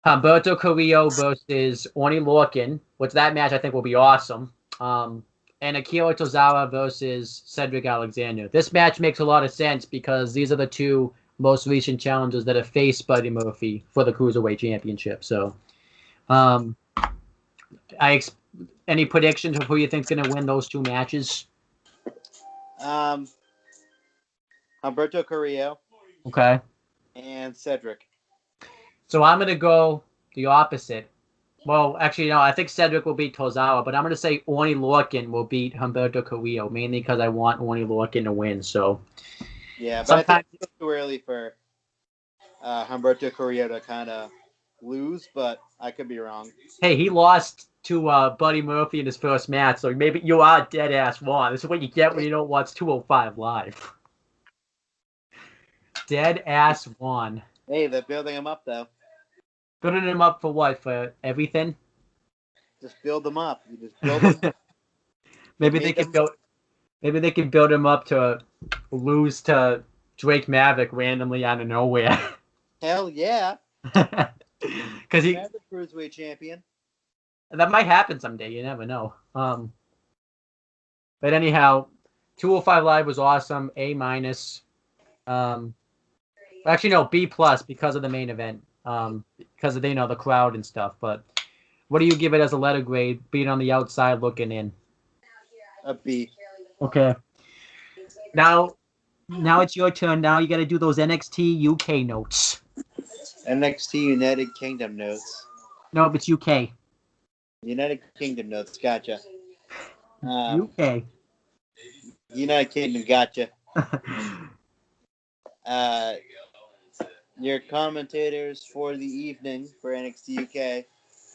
Humberto Carrillo versus Orny Lorcan, which that match I think will be awesome. And Akira Tozawa versus Cedric Alexander. This match makes a lot of sense because these are the two most recent challengers that have faced Buddy Murphy for the Cruiserweight Championship. So, any predictions of who you think's going to win those two matches? Humberto Carrillo. Okay. And Cedric. So I'm going to go the opposite. Well, actually, no, I think Cedric will beat Tozawa, but I'm going to say Orny Lorcan will beat Humberto Carrillo, mainly because I want Orny Lorcan to win. So, yeah, but I think it's too early for Humberto Carrillo to kind of lose, but I could be wrong. Hey, he lost to Buddy Murphy in his first match, so maybe you are dead ass wrong. This is what you get when you don't watch 205 live. Dead ass won. Hey, they're building him up though. Building him up for what? For everything? Just build them up. You just build them up. Maybe they can build him up to lose to Drake Maverick randomly out of nowhere. Hell yeah. Because he's the Cruiserweight champion. That might happen someday. You never know. But anyhow, 205 Live was awesome. A minus. Actually, no, B plus because of the main event. Because of the crowd and stuff. But what do you give it as a letter grade? Being on the outside looking in. A B. Okay. Now it's your turn. Now you got to do those NXT UK notes. NXT United Kingdom notes. No, it's UK. United Kingdom notes. Gotcha. UK. United Kingdom. Gotcha. Your commentators for the evening for NXT UK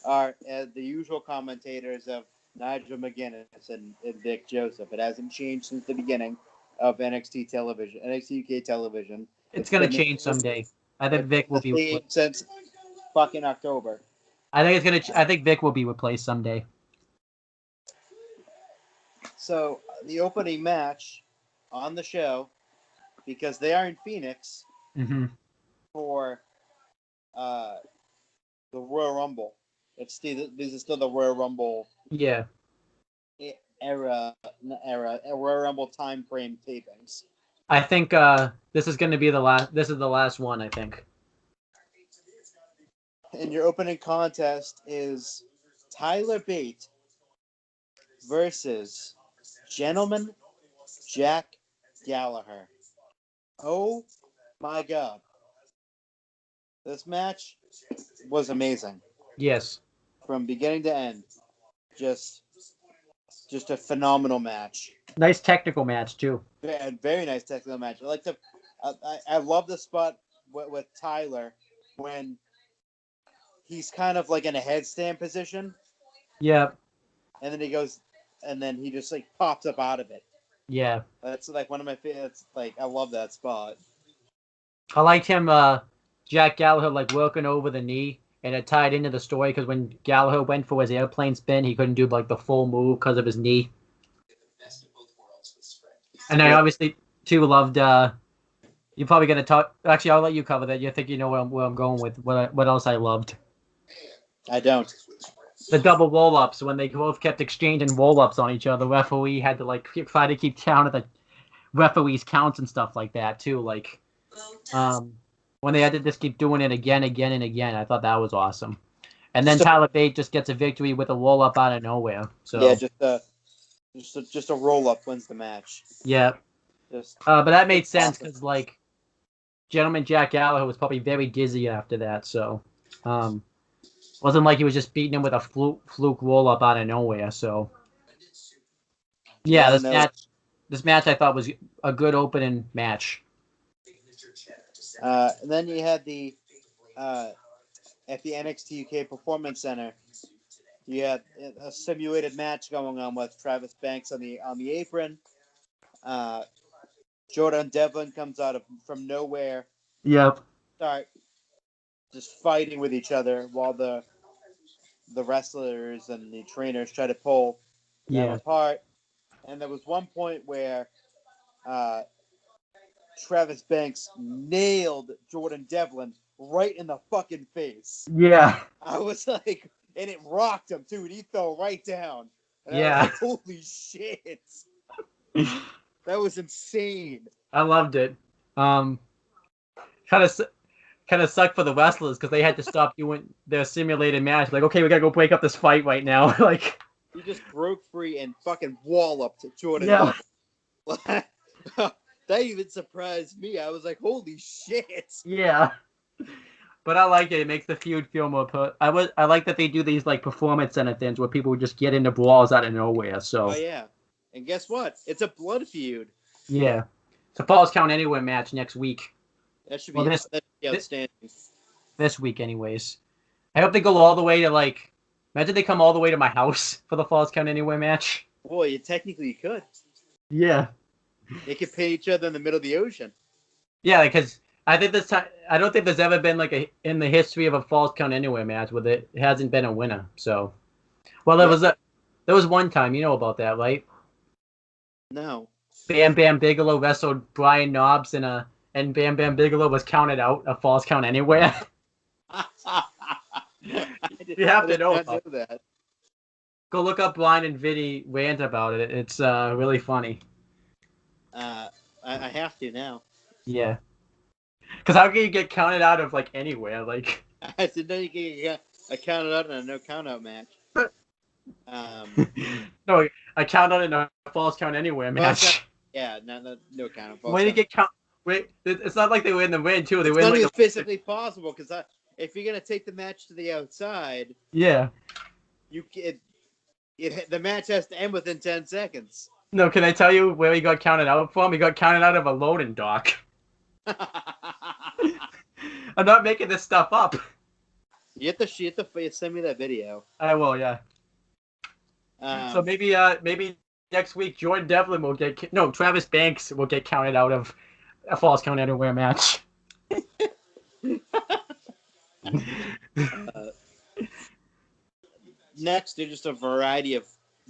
are the usual commentators of Nigel McGuinness and Vic Joseph. It hasn't changed since the beginning of NXT television, NXT UK television. It's gonna change someday. I think Vic will be since fucking October. I think Vic will be replaced someday. So the opening match on the show, because they are in Phoenix for the Royal Rumble. This is still the Royal Rumble. Yeah. Era Royal Rumble time frame tapings. I think this is going to be the last. This is the last one, I think. And your opening contest is Tyler Bate versus Gentleman Jack Gallagher. Oh my God. This match was amazing. Yes. From beginning to end. Just a phenomenal match. Nice technical match too. Very nice technical match. I love the spot with Tyler when he's kind of like in a headstand position. Yeah. And then he goes, and then he just like pops up out of it. Yeah. That's like one of my favorites. Like I love that spot. I liked him, Jack Gallagher, like working over the knee, and it tied into the story because when Gallagher went for his airplane spin, he couldn't do like the full move because of his knee. And I obviously too loved You're probably gonna talk. Actually, I'll let you cover that. You think you know where I'm going with what else I loved? I don't. The double roll ups when they both kept exchanging roll ups on each other. Referee had to like try to keep count of the referees counts and stuff like that too. Like when they had to just keep doing it again, again, and again. I thought that was awesome. And then Just a, Tyler Bate just gets a victory with a roll up out of nowhere. yeah, So just a roll up wins the match. yeah, Just but that made it's sense awesome. because like Gentleman Jack Gallagher was probably very dizzy after that. So wasn't like he was just beating him with a fluke roll up out of nowhere. So yeah, No, no. this match I thought was a good opening match. And then you had the at the NXT UK Performance Center. You had a simulated match going on with Travis Banks on the apron. Uh, Jordan Devlin comes out from nowhere, Yep. start just fighting with each other while the wrestlers and the trainers try to pull them Yeah. apart. And there was one point where uh, Travis Banks nailed Jordan Devlin right in the fucking face. Yeah. I was like, and it rocked him too, and he fell right down. And I was Yeah. like, holy shit. That was insane. I loved it. Um, kind of kind of sucked for the wrestlers because they had to stop doing their simulated match. Like, okay, we gotta go break up this fight right now. Like, He just broke free and fucking walloped Jordan yeah, Devlin. That even surprised me. I was like, holy shit. yeah. But I like it. It makes the feud feel more. I like that they do these like performance center things where people just get into brawls out of nowhere. Oh, So yeah. And guess what? It's a blood feud. yeah, it's a Falls Count Anywhere match next week. That should Well, be, that should be this outstanding. this week, anyways. I hope they go all the way to like. Imagine they come all the way to my house for the Falls Count Anywhere match. Boy, you technically could. Yeah. They could pit each other in the middle of the ocean. Yeah, because I think this time I don't think there's ever been like a in the history of a Falls Count Anywhere match where it hasn't been a winner. So, well, Yep. there was one time you know about that, right? No. Bam Bam Bigelow wrestled Brian Knobbs and Bam Bam Bigelow was counted out a Falls Count Anywhere. You have to did know not about. know that. Go look up Blind and Vinny rant about it. It's really funny. I have to now. Yeah, because how can you get counted out of like anywhere? Like, I didn't know you could get a count out and a no count out match. no, I count out in a Falls Count Anywhere match. Yeah, no count out. When you get count, wait, it's not like they win the win too. They It's win not like even physically possible because if you're gonna take the match to the outside, yeah. the match has to end within 10 seconds. No, can I tell you where he got counted out from? He got counted out of a loading dock. I'm not making this stuff up. You have to send me that video. I will, yeah. So maybe next week Jordan Devlin will get Travis Banks will get counted out of a Falls Count Anywhere match. Next, there's just a variety of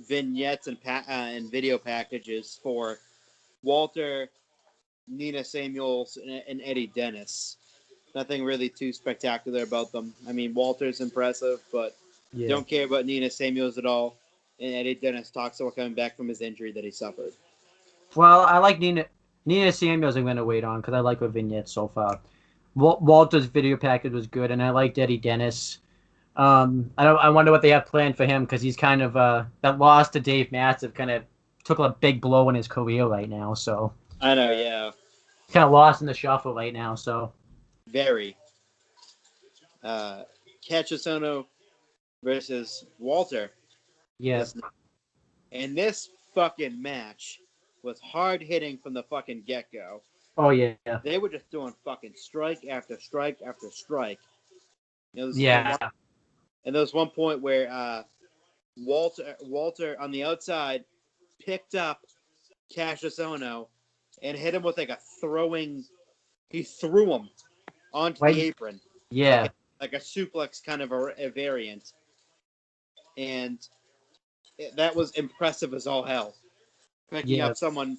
vignettes and video packages for Walter, Nina Samuels, and Eddie Dennis. Nothing really too spectacular about them. I mean, Walter's impressive, but Yeah. don't care about Nina Samuels at all. And Eddie Dennis talks about coming back from his injury that he suffered. Well, I like Nina Samuels. I'm gonna wait on because I like her vignettes so far. Walter's video package was good, and I liked Eddie Dennis. I wonder what they have planned for him because he's kind of that loss to Dave Mastiff kind of took a big blow in his career right now. So I know, yeah, kind of lost in the shuffle right now. So very. Cachasono versus Walter. yeah. And this fucking match was hard hitting from the fucking get go. Oh yeah. They were just doing fucking strike after strike after strike. Yeah. And there was one point where Walter on the outside picked up Cassius Ohno and hit him with like a throwing. He threw him onto the apron. Yeah. Like a suplex kind of a variant. And that was impressive as all hell. Picking up someone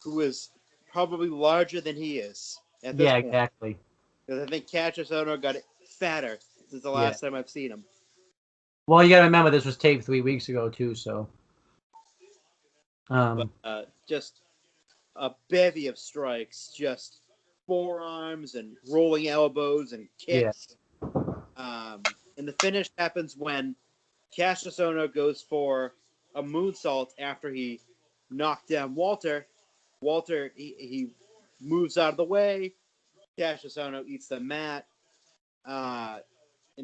who is probably larger than he is at this Yeah, point. exactly. Because I think Cassius Ohno got fatter since the Yeah. last time I've seen him. Well, you got to remember this was taped 3 weeks ago too, so. But just a bevy of strikes, just forearms and rolling elbows and kicks. Yeah. And the finish happens when Cassius Ohno goes for a moonsault after he knocked down Walter. Walter, he moves out of the way. Cassius Ohno eats the mat. And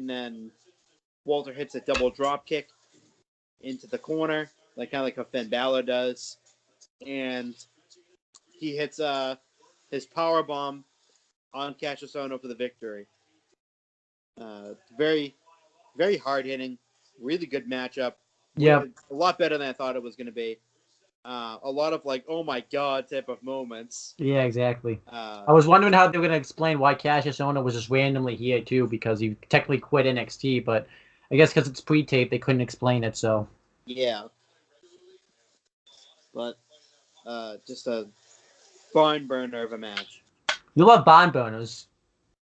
then Walter hits a double drop kick into the corner, like kind of like how Finn Balor does. And he hits his power bomb on Cassius Ohno for the victory. Very, very hard hitting, really good matchup. Yeah. A lot better than I thought it was going to be. A lot of like, oh my god type of moments. Yeah, exactly. I was wondering how they were going to explain why Cassius Ohno was just randomly here too, because he technically quit NXT, but I guess because it's pre-tape, they couldn't explain it. So yeah, but just a barn burner of a match. you love barn burners.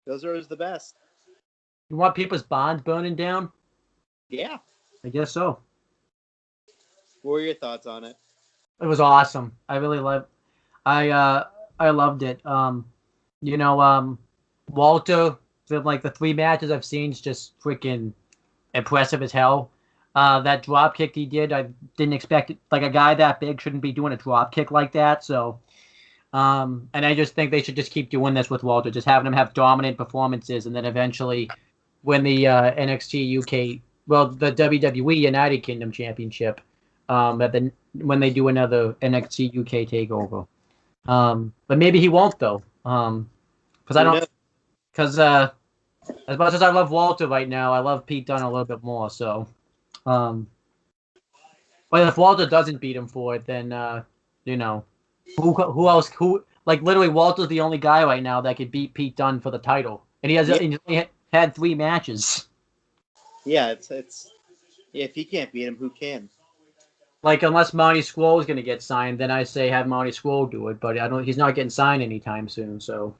Those are always the best. You want people's barns burning down? Yeah. I guess so. What were your thoughts on it? It was awesome. I really loved. I loved it. Walter, the 3 matches I've seen is just freaking impressive as hell. That drop kick he did, I didn't expect it. Like a guy that big shouldn't be doing a drop kick like that. So, and I just think they should just keep doing this with Walter, just having him have dominant performances, and then eventually win the NXT UK, the WWE United Kingdom Championship. When they do another NXT UK takeover. But maybe he won't though. Because as much as I love Walter right now, I love Pete Dunne a little bit more. So, but if Walter doesn't beat him for it, then who else? Who literally Walter's the only guy right now that could beat Pete Dunne for the title, and he's only had 3 matches. Yeah, it's if he can't beat him, who can? Unless Marty Scurll is going to get signed, then I say have Marty Scurll do it. But he's not getting signed anytime soon. So,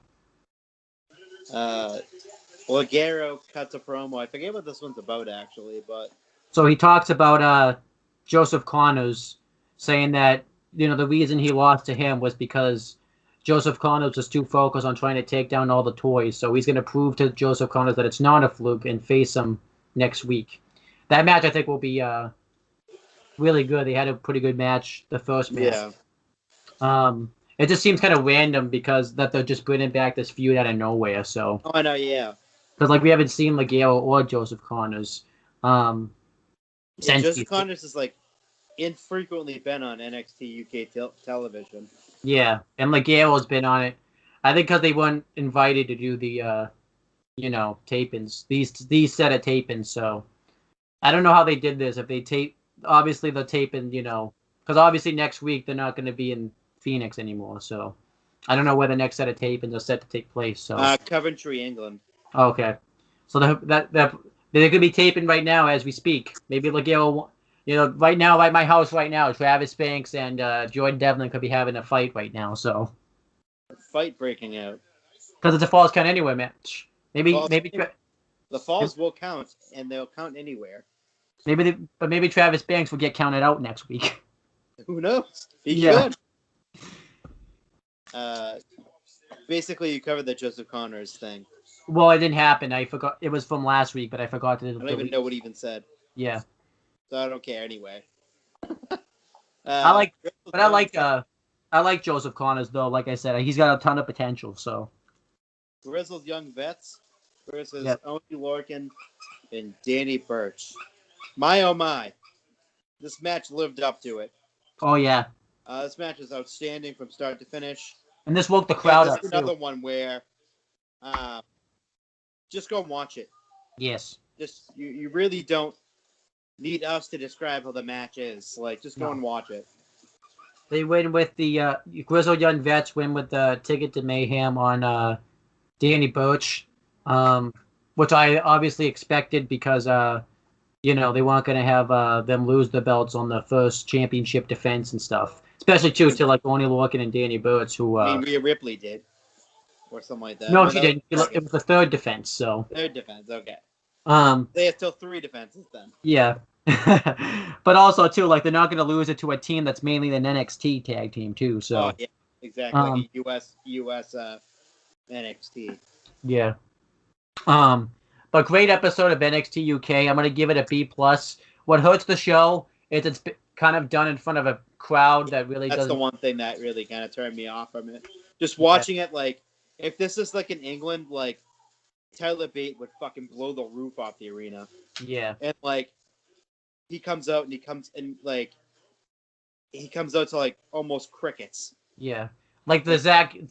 Ligero cuts a promo. I forget what this one's about actually, but so he talks about Joseph Connors saying that the reason he lost to him was because Joseph Connors was too focused on trying to take down all the toys. So he's going to prove to Joseph Connors that it's not a fluke and face him next week. That match I think will be really good. They had a pretty good match the first match. Yeah. It just seems kind of random because that they're just bringing back this feud out of nowhere. So. Oh, I know, yeah. Because we haven't seen Ligero or Joseph Connors. Joseph Connors is infrequently been on NXT UK television. Yeah, and Ligero's been on it. I think because they weren't invited to do the tapings. These set of tapings. So I don't know how they did this. If they tape. Obviously, they're taping, because obviously next week they're not going to be in Phoenix anymore. So I don't know where the next set of tapings are set to take place. So Coventry, England. Okay, so they could be taping right now as we speak. Maybe Ligero, right now, at my house right now, Travis Banks and Jordan Devlin could be having a fight right now. So a fight breaking out because it's a Falls Count Anywhere match. Maybe the falls will count, and they'll count anywhere. Maybe Travis Banks will get counted out next week. Who knows? He could. Basically, you covered the Joseph Connors thing. Well, it didn't happen. I forgot. It was from last week, but I forgot to. I don't even know what he even said. Yeah. So I don't care anyway. I like Joseph Connors though. Like I said, he's got a ton of potential. So. Grizzled Young Vets versus Owen Lorcan and Danny Burch. My oh my, this match lived up to it. Oh yeah. This match is outstanding from start to finish. And this woke the crowd up. This is another one where, just go and watch it. Yes. Just you really don't need us to describe how the match is. Just go and watch it. They win with the Grizzled Young Vets win with the Ticket to Mayhem on Danny Burch, which I obviously expected because they weren't going to have them lose the belts on the first championship defense and stuff. especially to like Oni Lorcan and Danny Burch, who. I mean, Rhea Ripley did, or something like that. No, No, she that was didn't. the second. It was the third defense. So. Third defense. Okay. Um. They have still 3 defenses then. Yeah. But also too, like they're not going to lose it to a team that's mainly an NXT tag team too. Oh So. yeah, exactly. Like Um. a US NXT. Yeah. But great episode of NXT UK. I'm gonna give it a B plus. What hurts the show is it's kind of done in front of a crowd that really That's doesn't. the one thing that really kind of turned me off from it. Just watching it, like, if this is like in England, like Tyler Bate would fucking blow the roof off the arena. Yeah. And like he comes out and he comes out to like almost crickets. Yeah. Like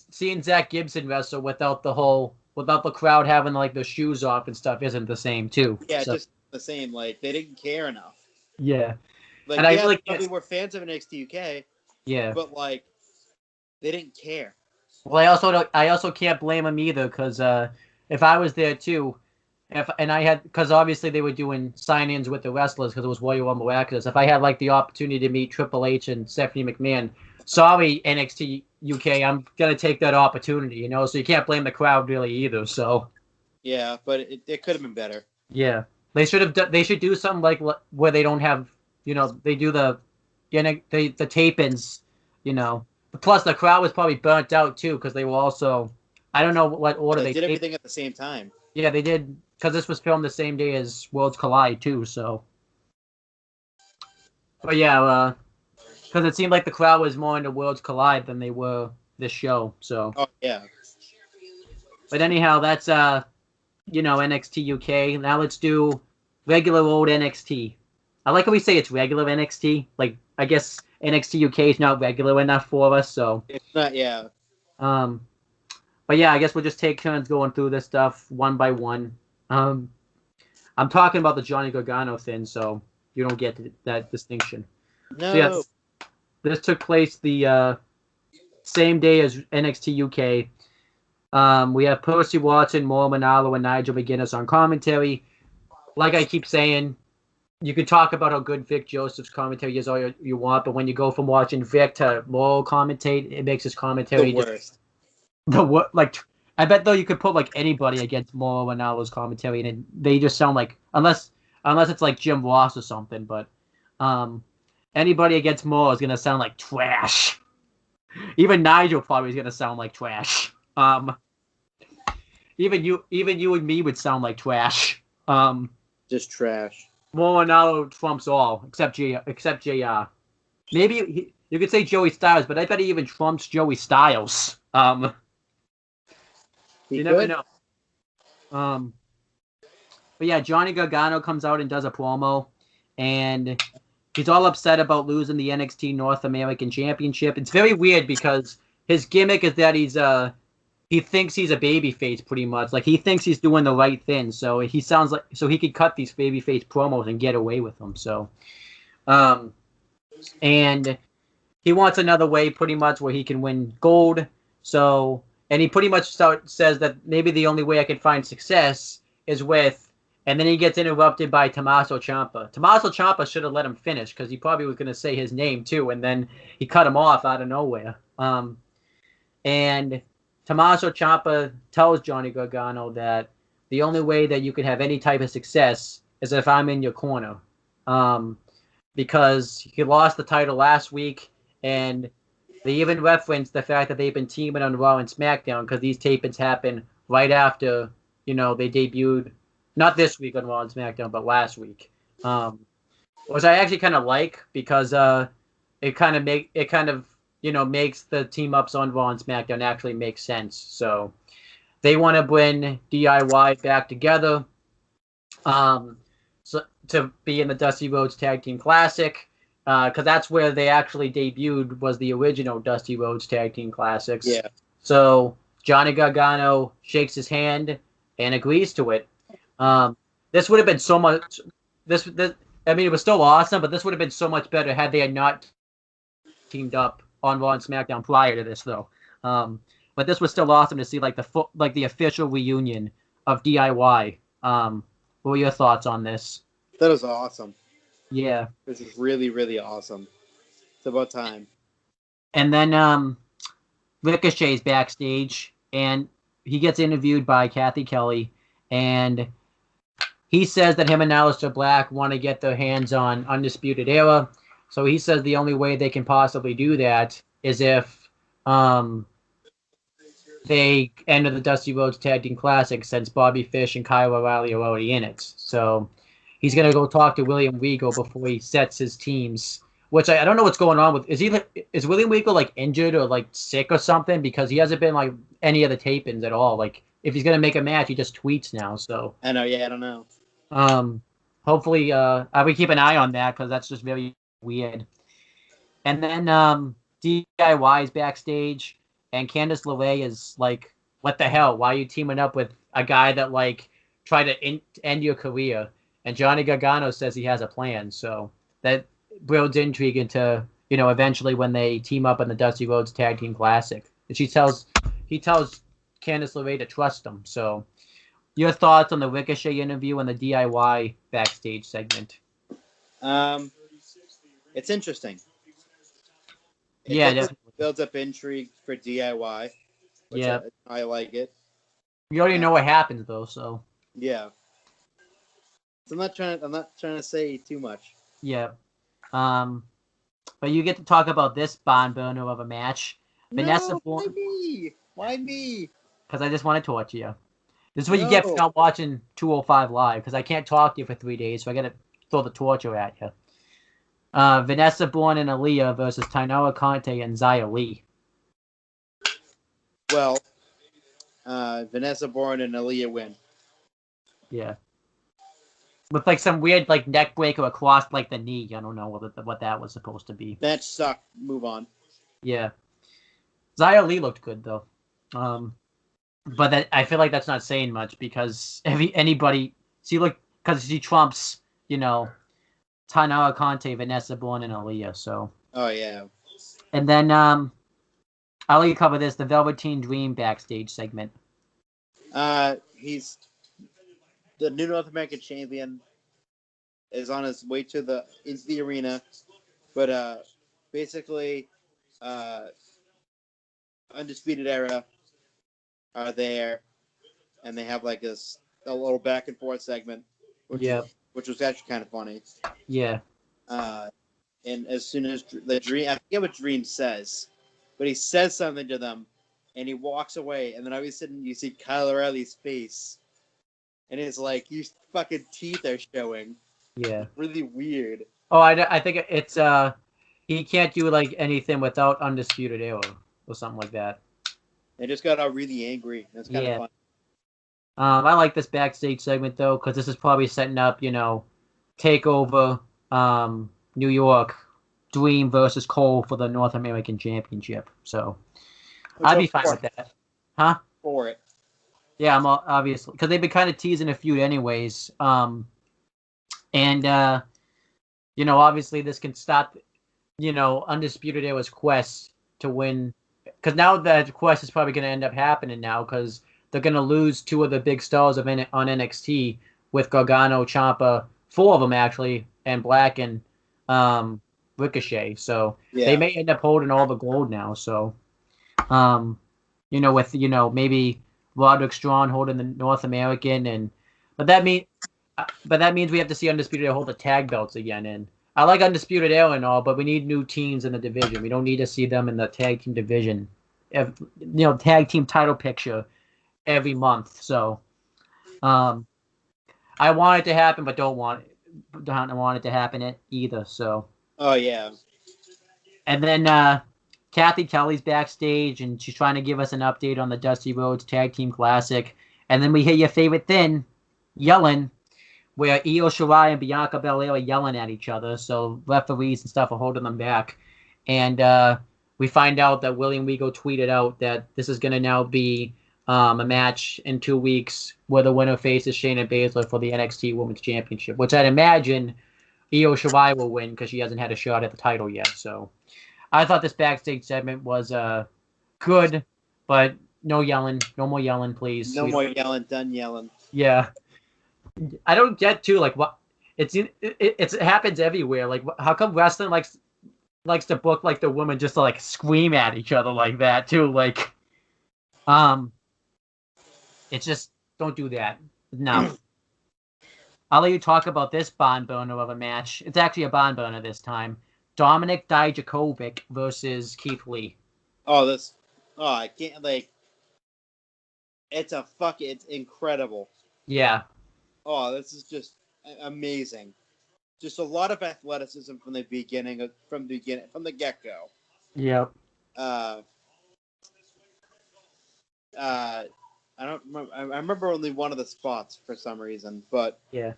seeing Zach Gibson wrestle without the crowd having like their shoes off and stuff isn't the same too. Yeah, so. just the same. Like they didn't care enough. Yeah. Like and I yeah, really probably were fans of NXT UK. Yeah. But like they didn't care. Well, I also can't blame him either because if I was there too, because obviously they were doing sign-ins with the wrestlers because it was Royal Rumble Access. If I had like the opportunity to meet Triple H and Stephanie McMahon, sorry NXT UK, I'm gonna take that opportunity, you know. So you can't blame the crowd really either. So yeah, but it could have been better. Yeah, they should do something like where they don't have, you know, they do the tape-ins, you know. Plus the crowd was probably burnt out too because they were also, I don't know what order they did everything at the same time. Yeah, they did because this was filmed the same day as Worlds Collide too. So, but yeah, because it seemed like the crowd was more into Worlds Collide than they were this show. So. Oh yeah. But anyhow, that's NXT UK. Now let's do regular old NXT. I like how we say it's regular NXT. Like I guess NXT UK is not regular enough for us, so. It's not, yeah. But yeah, I guess we'll just take turns going through this stuff one by one. I'm talking about the Johnny Gargano thing, so you don't get that distinction. No. So yeah, this took place the same day as NXT UK. We have Percy Watson, Mauro Ranallo, and Nigel McGuinness on commentary. Like I keep saying, you can talk about how good Vic Joseph's commentary is all you want, but when you go from watching Vic to Mauro commentate, it makes his commentary the worst. I bet though you could put like anybody against Mauro Ranallo's commentary, and they just sound like unless it's like Jim Ross or something, but anybody against Mauro is gonna sound like trash. Even Nigel probably is gonna sound like trash. Even you and me would sound like trash. Just trash. Mauro Ranallo trumps all except JR. Maybe you could say Joey Styles, but I bet he even trumps Joey Styles. You never know. But yeah, Johnny Gargano comes out and does a promo, and he's all upset about losing the NXT North American Championship. It's very weird because his gimmick is that he thinks he's a babyface pretty much. Like he thinks he's doing the right thing, so he sounds like he could cut these babyface promos and get away with them. So, and he wants another way pretty much where he can win gold. So. And he pretty much says that maybe the only way I can find success is with, and then he gets interrupted by Tommaso Ciampa. Tommaso Ciampa should have let him finish because he probably was going to say his name too, and then he cut him off out of nowhere. And Tommaso Ciampa tells Johnny Gargano that the only way that you can have any type of success is if I'm in your corner. Because he lost the title last week, and they even referenced the fact that they've been teaming on Raw and SmackDown because these tapings happen right after, they debuted, not this week on Raw and SmackDown, but last week. Which I actually kind of like because it kind of makes the team ups on Raw and SmackDown actually make sense. So they want to bring DIY back together to be in the Dusty Rhodes Tag Team Classic. Because that's where they actually debuted was the original Dusty Rhodes Tag Team Classics. Yeah. So Johnny Gargano shakes his hand and agrees to it. This would have been so much. It was still awesome, but this would have been so much better had they had not teamed up on Raw and SmackDown prior to this, though. But this was still awesome to see, like the official reunion of DIY. What were your thoughts on this? That was awesome. Yeah. This is really, really awesome. It's about time. And then Ricochet's backstage, and he gets interviewed by Kathy Kelly, and he says that him and Aleister Black want to get their hands on Undisputed Era. So he says the only way they can possibly do that is if they enter the Dusty Rhodes Tag Team Classic, since Bobby Fish and Kyle O'Reilly are already in it. So he's gonna go talk to William Regal before he sets his teams. Which I don't know what's going on with. Is William Regal like injured or like sick or something? Because he hasn't been like any of the tapings at all. Like if he's gonna make a match, he just tweets now. So I know. Yeah, I don't know. hopefully I would keep an eye on that because that's just very weird. And then DIY is backstage, and Candice LeRae is like, "What the hell? Why are you teaming up with a guy that like tried to end your career?" And Johnny Gargano says he has a plan, so that builds intrigue into eventually when they team up in the Dusty Rhodes Tag Team Classic. And he tells Candice LeRae to trust him. So, your thoughts on the Ricochet interview and the DIY backstage segment? It's interesting. It Yeah, definitely. builds up intrigue for DIY, which Yeah. I like it. We already know what happens though, so Yeah. So I'm not trying to say too much. yeah. Um, but you get to talk about this barn burner of a match. Vanessa No, why Born, me? Why me? because I just want to torture you. This is what you get for No. not watching 205 Live, because I can't talk to you for 3 days, so I got to throw the torture at you. Vanessa Born and Aaliyah versus Tainara Conte and Xia Li. Well, Vanessa Bourne and Aaliyah win. Yeah. With like some weird like neck breaker across like the knee. I don't know what that was supposed to be. Match sucked. Move on. Yeah. Xia Li looked good though. But that I feel like that's not saying much because anybody because she trumps, Tainara Conte, Vanessa Born, and Aaliyah. So. Oh yeah. And then I'll let you cover this, the Velveteen Dream backstage segment. He's the new North American champion. Is on his way into the arena, but basically, Undisputed Era are there, and they have like a little back and forth segment, Yeah. which was actually kind of funny. Yeah. And as soon as the Dream, I forget what Dream says, but he says something to them, and he walks away, and then all of a sudden you see Kyle O'Reilly's face, and it's like your fucking teeth are showing. Yeah. It's really weird. Oh, I think it's he can't do like anything without Undisputed Era or something like that. They just got all really angry. That's kind of fun. I like this backstage segment though because this is probably setting up, Takeover, New York, Dream versus Cole for the North American Championship. So I'd be fine with that, huh? For it. Yeah, I'm obviously because they've been kind of teasing a feud anyways. And obviously this can stop, Undisputed Era's quest to win. Because now that quest is probably going to end up happening now because they're going to lose two of the big stars on NXT with Gargano, Ciampa, four of them actually, and Black and Ricochet. So they may end up holding all the gold now. So, with maybe Roderick Strong holding the North American, but that means we have to see Undisputed Era hold the tag belts again. And I like Undisputed Era and all, but we need new teams in the division. We don't need to see them in the tag team division, tag team title picture every month. So, I want it to happen, but don't want it to happen either. So. Oh yeah. And then Kathy Kelly's backstage, and she's trying to give us an update on the Dusty Rhodes Tag Team Classic. And then we hear your favorite thing, yelling, where Io Shirai and Bianca Belair are yelling at each other. So referees and stuff are holding them back. And we find out that William Regal tweeted out that this is going to now be a match in 2 weeks where the winner faces Shayna Baszler for the NXT Women's Championship, which I'd imagine Io Shirai will win because she hasn't had a shot at the title yet. So I thought this backstage segment was good, but no yelling. No more yelling, please. No more yelling. Done yelling. Yeah. I don't get to like what it happens everywhere. Like how come wrestling likes to book like the women just to like scream at each other like that too. Like, um, it's just don't do that. No. I'll let you talk about this barn burner of a match. It's actually a barn burner this time. Dominic Dijakovic versus Keith Lee. I can't, like, it's incredible. Yeah. Oh, this is just amazing. Just a lot of athleticism from the get go. Yep. Uh, uh, I don't remember. I remember only one of the spots for some reason, but Yeah.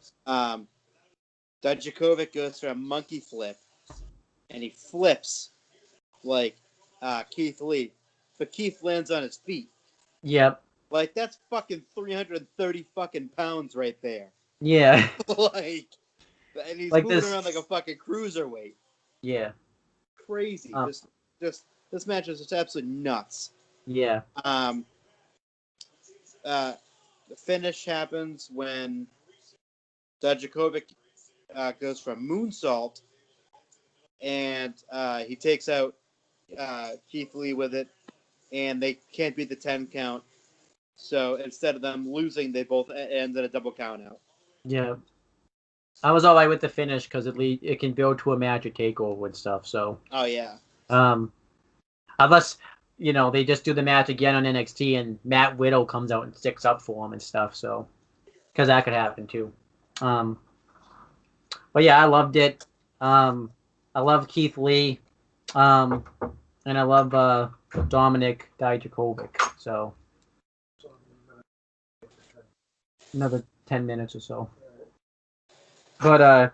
Dijakovic goes for a monkey flip, and he flips like Keith Lee, but Keith lands on his feet. Yep. Like, that's fucking 330 fucking pounds right there. Yeah. Like, and he's like moving this. around like a fucking cruiserweight. Yeah. Crazy. Just this match is just absolutely nuts. Yeah. The finish happens when Dijakovic goes for a moonsault, and he takes out Keith Lee with it, and they can't beat the 10 count. So instead of them losing, they both end in a double count out. Yeah. I was all right with the finish because it can build to a magic takeover and stuff. So. Oh yeah. Unless they just do the match again on NXT and Matt Widow comes out and sticks up for him and stuff. So, because that could happen too. But yeah, I loved it. I love Keith Lee, and I love Dominic Dijakovic. So another 10 minutes or so. But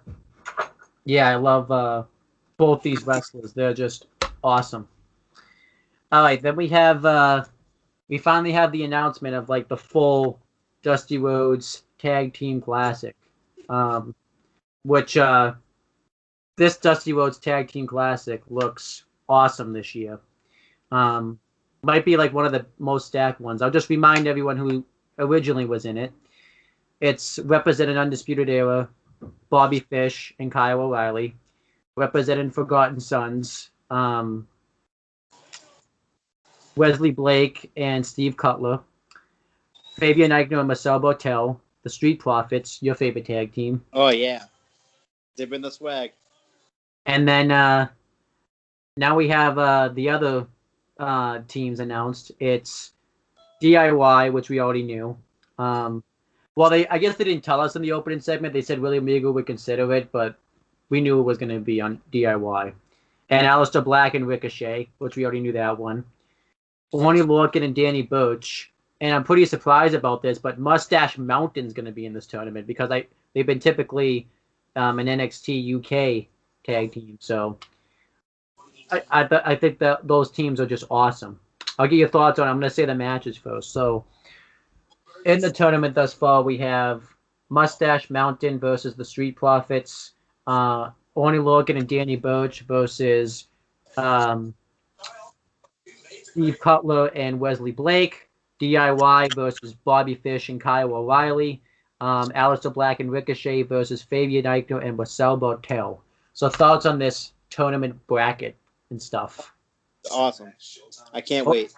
yeah, I love both these wrestlers. They're just awesome. All right, then we finally have the announcement of like the full Dusty Rhodes Tag Team Classic, which this Dusty Rhodes Tag Team Classic looks awesome this year. Might be like one of the most stacked ones. I'll just remind everyone who originally was in it. It's represented Undisputed Era, Bobby Fish and Kyle O'Reilly, represented Forgotten Sons, Wesley Blake and Steve Cutler, Fabian Eichner and Marcel Bartel, the Street Profits, your favorite tag team. Oh yeah, they've been the swag. And then now we have the other teams announced. It's DIY, which we already knew. Well, I guess they didn't tell us in the opening segment. They said William Regal would consider it, but we knew it was going to be on DIY. And Aleister Black and Ricochet, which we already knew that one. Oney Lorcan and Danny Burch. And I'm pretty surprised about this, but Mustache Mountain's going to be in this tournament because they've been typically an NXT UK tag team. So I think that those teams are just awesome. I'll get your thoughts on it. I'm going to say the matches first. So in the tournament thus far, we have Mustache Mountain versus the Street Profits. Oney Lorcan and Danny Burch versus Steve Cutler and Wesley Blake. DIY versus Bobby Fish and Kyle O'Reilly. Aleister Black and Ricochet versus Fabian Eichner and Marcel Bartel. So thoughts on this tournament bracket and stuff? Awesome. I can't wait.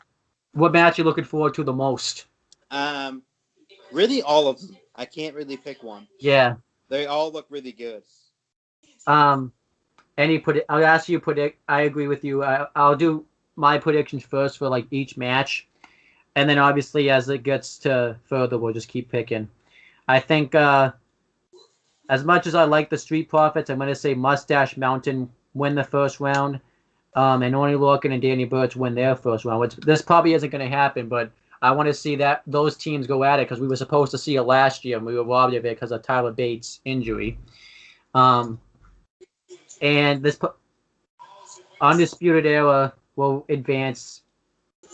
What match are you looking forward to the most? Really all of them. I can't really pick one. Yeah. They all look really good. I'll ask you predict. I agree with you. I'll do my predictions first for like each match. And then obviously as it gets to further, we'll just keep picking. I think as much as I like the Street Profits, I'm going to say Mustache Mountain win the first round. And Oney Lorcan and Danny Burch win their first round. This probably isn't going to happen, but I want to see those teams go at it because we were supposed to see it last year and we were robbed of it because of Tyler Bates' injury. And this Undisputed Era will advance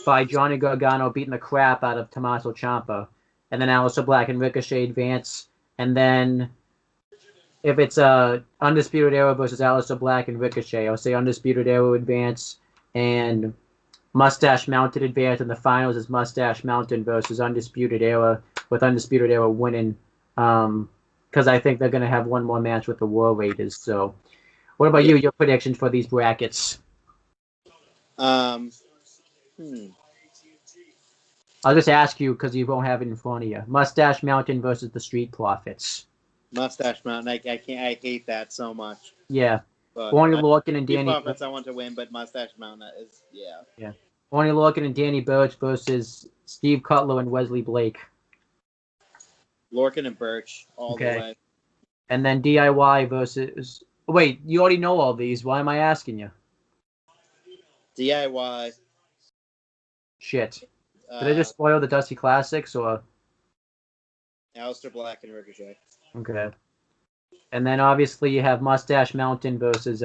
by Johnny Gargano beating the crap out of Tommaso Ciampa. And then Aleister Black and Ricochet advance. And then if it's Undisputed Era versus Aleister Black and Ricochet, I'll say Undisputed Era advance and Mustache Mountain advance. And the finals is Mustache Mountain versus Undisputed Era, with Undisputed Era winning because I think they're going to have one more match with the War Raiders. So What about Yeah. you? Your predictions for these brackets? Um, I'll just ask you because you won't have it in front of you. Mustache Mountain versus the Street Profits. Mustache Mountain. I can't. I hate that so much. Yeah. But Only Lorcan and Few Danny. Profits I want to win, but Mustache Mountain is yeah. Yeah. Only Lorcan and Danny Burch versus Steve Cutler and Wesley Blake. Lorcan and Birch all the Okay. way. And then DIY versus. Wait, you already know all these. Why am I asking you? DIY. Shit. Did I just spoil the Dusty Classics or? Aleister Black and Ricochet. Okay. And then obviously you have Mustache Mountain versus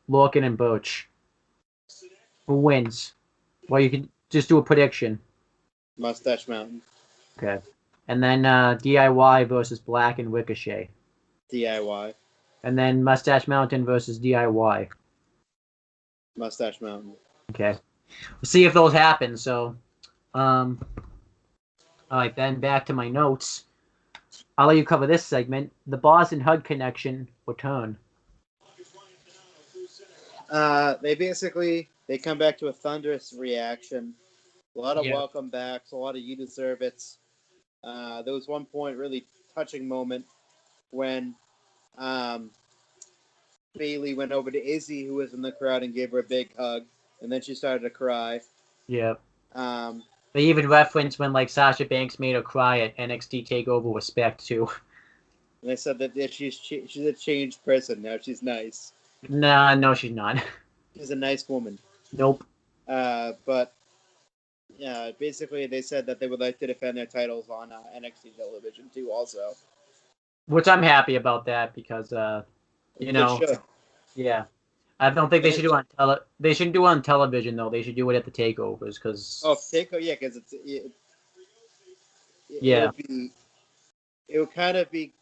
Lorcan and Burch. Who wins? Well, you can just do a prediction. Mustache Mountain. Okay. And then DIY versus Black and Ricochet. DIY. And then Mustache Mountain versus DIY. Mustache Mountain. Okay. We'll see if those happen. So, all right, then back to my notes. I'll let you cover this segment. The Boss and HUD connection return. They come back to a thunderous reaction. A lot of welcome backs, a lot of you deserve it. There was one point, really touching moment when Bailey went over to Izzy, who was in the crowd, and gave her a big hug, and then she started to cry. Yeah. Um, They even referenced when like Sasha Banks made her cry at NXT Takeover Respect too. and they said that she's a changed person now. She's nice. Nah, no, she's not. She's a nice woman. Nope. But yeah, basically they said that they would like to defend their titles on NXT television too, also. Which I'm happy about that because you know, yeah. I don't think they should do it on They shouldn't do it on television though. They should do it at the takeovers because. Oh, takeover, yeah, because Yeah. It would kind of be,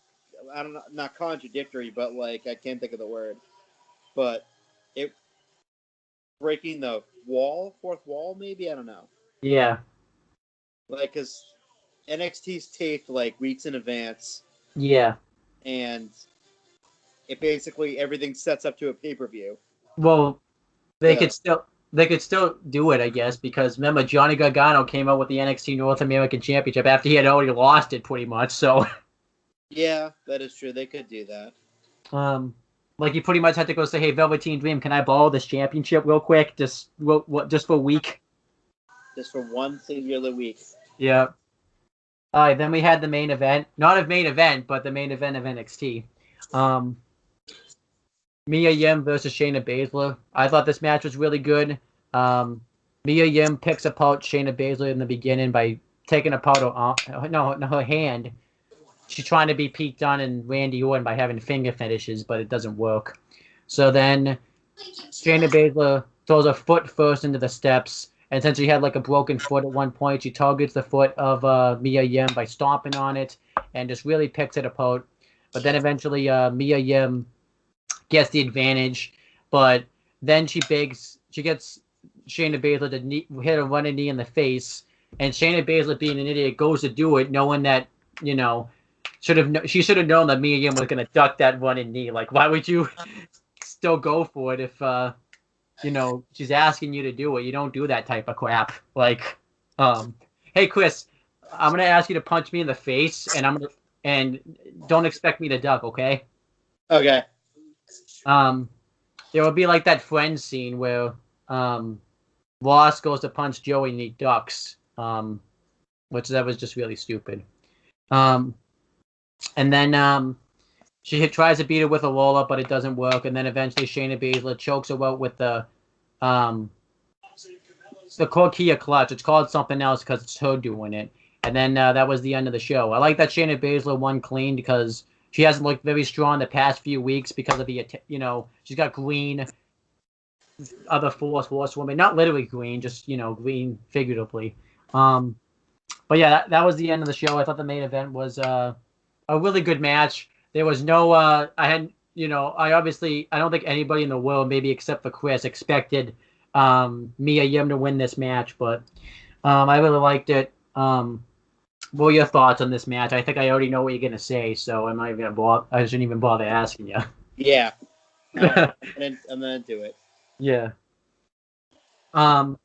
I don't know, not contradictory, but like I can't think of the word, but it breaking the fourth wall, maybe, I don't know. Yeah. Like, because NXT's taped like weeks in advance. Yeah. And it basically everything sets up to a pay-per-view. Well, they could still do it, I guess, because remember Johnny Gargano came out with the NXT North American Championship after he had already lost it pretty much. So yeah, that is true. They could do that. Like you pretty much had to go say, "Hey, Velveteen Dream, can I borrow this championship real quick, just for a week?" Just for one singular week. Yeah. All right, then we had the main event, not a main event, but the main event of NXT. Mia Yim versus Shayna Baszler. I thought this match was really good. Mia Yim picks apart Shayna Baszler in the beginning by taking apart her hand. She's trying to be Pete Dunne and Randy Orton by having finger fetishes, but it doesn't work. So then Shayna Baszler throws her foot first into the steps, and since she had like a broken foot at one point, she targets the foot of Mia Yim by stomping on it and just really picks it apart. But then eventually Mia Yim gets the advantage, but then she gets Shayna Baszler to hit a running knee in the face, and Shayna Baszler, being an idiot, goes to do it, knowing that she should have known that Mia Yim was gonna duck that running knee. Like, why would you still go for it if she's asking you to do it? You don't do that type of crap. Like, hey Chris, I'm gonna ask you to punch me in the face, and don't expect me to duck, okay? Okay. There will be like that Friends scene where Ross goes to punch Joey and he ducks, which that was just really stupid. And then she tries to beat her with a roll up, but it doesn't work. And then eventually Shayna Baszler chokes her out with the Corkia clutch. It's called something else because it's her doing it. And then that was the end of the show. I like that Shayna Baszler won clean because she hasn't looked very strong the past few weeks because of the, she's got green, other horsewoman, not literally green, just, green figuratively. But yeah, that was the end of the show. I thought the main event was a really good match. There was no, I don't think anybody in the world, maybe except for Chris, expected Mia Yim to win this match, but I really liked it. What were your thoughts on this match? I think I already know what you're gonna say, so I shouldn't even bother asking you. Yeah. I'm gonna do it. Yeah. And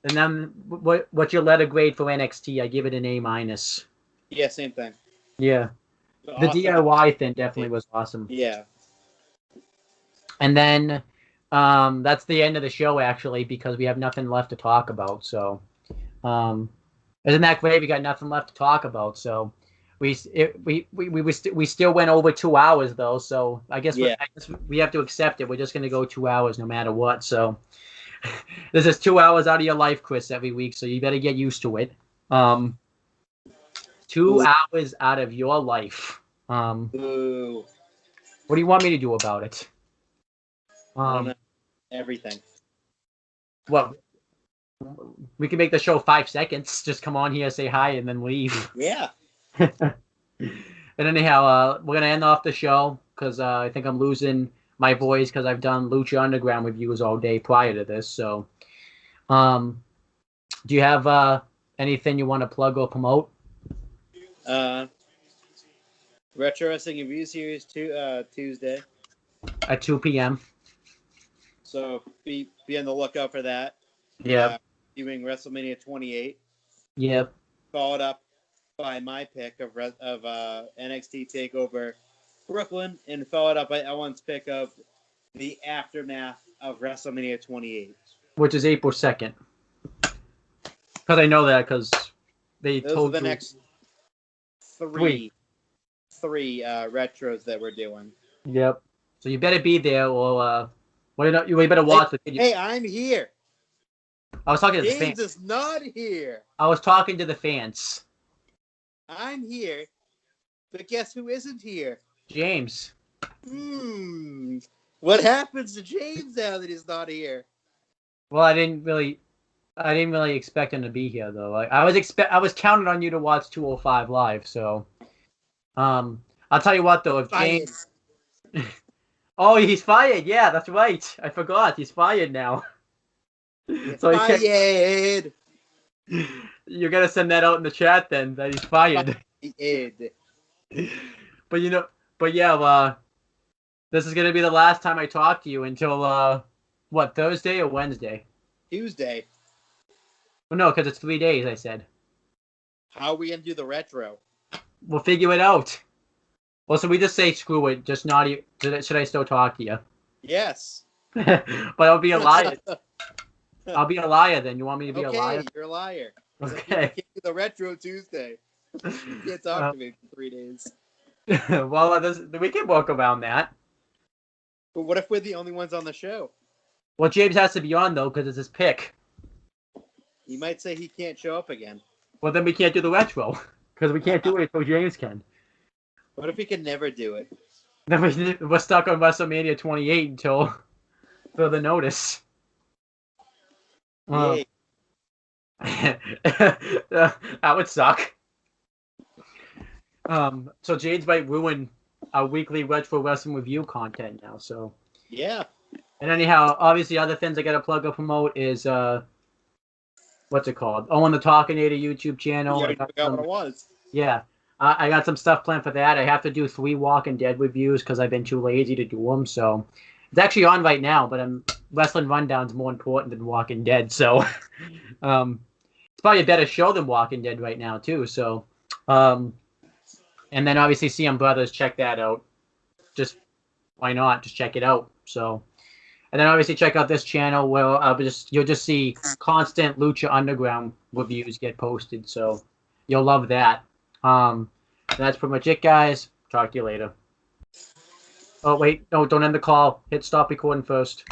then what's your letter grade for NXT? I give it an A minus. Yeah, same thing. Yeah. The Awesome. DIY thing definitely was awesome. Yeah. And then that's the end of the show actually because we have nothing left to talk about. So isn't that great? We got nothing left to talk about. So we still went over 2 hours though. So I guess we have to accept it. We're just gonna go 2 hours no matter what. So this is 2 hours out of your life, Chris, every week. So you better get used to it. 2 hours out of your life. Ooh. What do you want me to do about it? I don't know. Everything. Well, we can make the show 5 seconds. Just come on here, say hi, and then leave. Yeah. And anyhow, we're gonna end off the show because I think I'm losing my voice because I've done Lucha Underground reviews all day prior to this. So, do you have anything you want to plug or promote? Retro Wrestling Review Series Tuesday at 2 p.m. So be on the lookout for that. Yeah. Doing WrestleMania 28. Yep. Followed up by my pick of NXT Takeover Brooklyn, and followed up by Owen's pick of the aftermath of WrestleMania 28, which is April 2nd. Because I know that because they Those told are the me next three retros that we're doing. Yep. So you better be there, or you better watch the video. Hey, I'm here. I was talking to the James fans. is not here. I was talking to the fans. I'm here, but guess who isn't here? James. What happens to James now that he's not here? Well, I didn't really expect him to be here though. I was counting on you to watch 205 live. So, I'll tell you what though, if James. Oh, he's fired. Yeah, that's right. I forgot. He's fired now. So fired. You're gonna send that out in the chat then that he's fired. But yeah, this is gonna be the last time I talk to you until Thursday or Wednesday? Tuesday. Well, no, because it's 3 days. I said. How are we gonna do the retro? We'll figure it out. Well, so we just say screw it. Just not. Should I still talk to you? Yes. But I'll be a liar. I'll be a liar then. You want me to be a liar? Okay, you're a liar. Okay. You can't do the retro Tuesday. You can't talk to me for 3 days. Well, we can work around that. But what if we're the only ones on the show? Well, James has to be on though because it's his pick. He might say he can't show up again. Well, then we can't do the retro because we can't do it until James can. What if he can never do it? Then we're stuck on WrestleMania 28 until further notice. That would suck. So James might ruin our weekly retro wrestling review content now. So yeah. And anyhow, obviously, other things I got to plug or promote is what's it called? Owen the Talkinator YouTube channel. I forgot what it was. Yeah. I got some stuff planned for that. I have to do 3 Walking Dead reviews because I've been too lazy to do them. So it's actually on right now, but Wrestling Rundown's more important than Walking Dead. So it's probably a better show than Walking Dead right now, too. So, and then obviously CM Brothers, check that out. Just, why not? Just check it out. So, and then obviously check out this channel where you'll just see constant Lucha Underground reviews get posted. So you'll love that. That's pretty much it, guys. Talk to you later. Oh, wait. No, don't end the call. Hit stop recording first.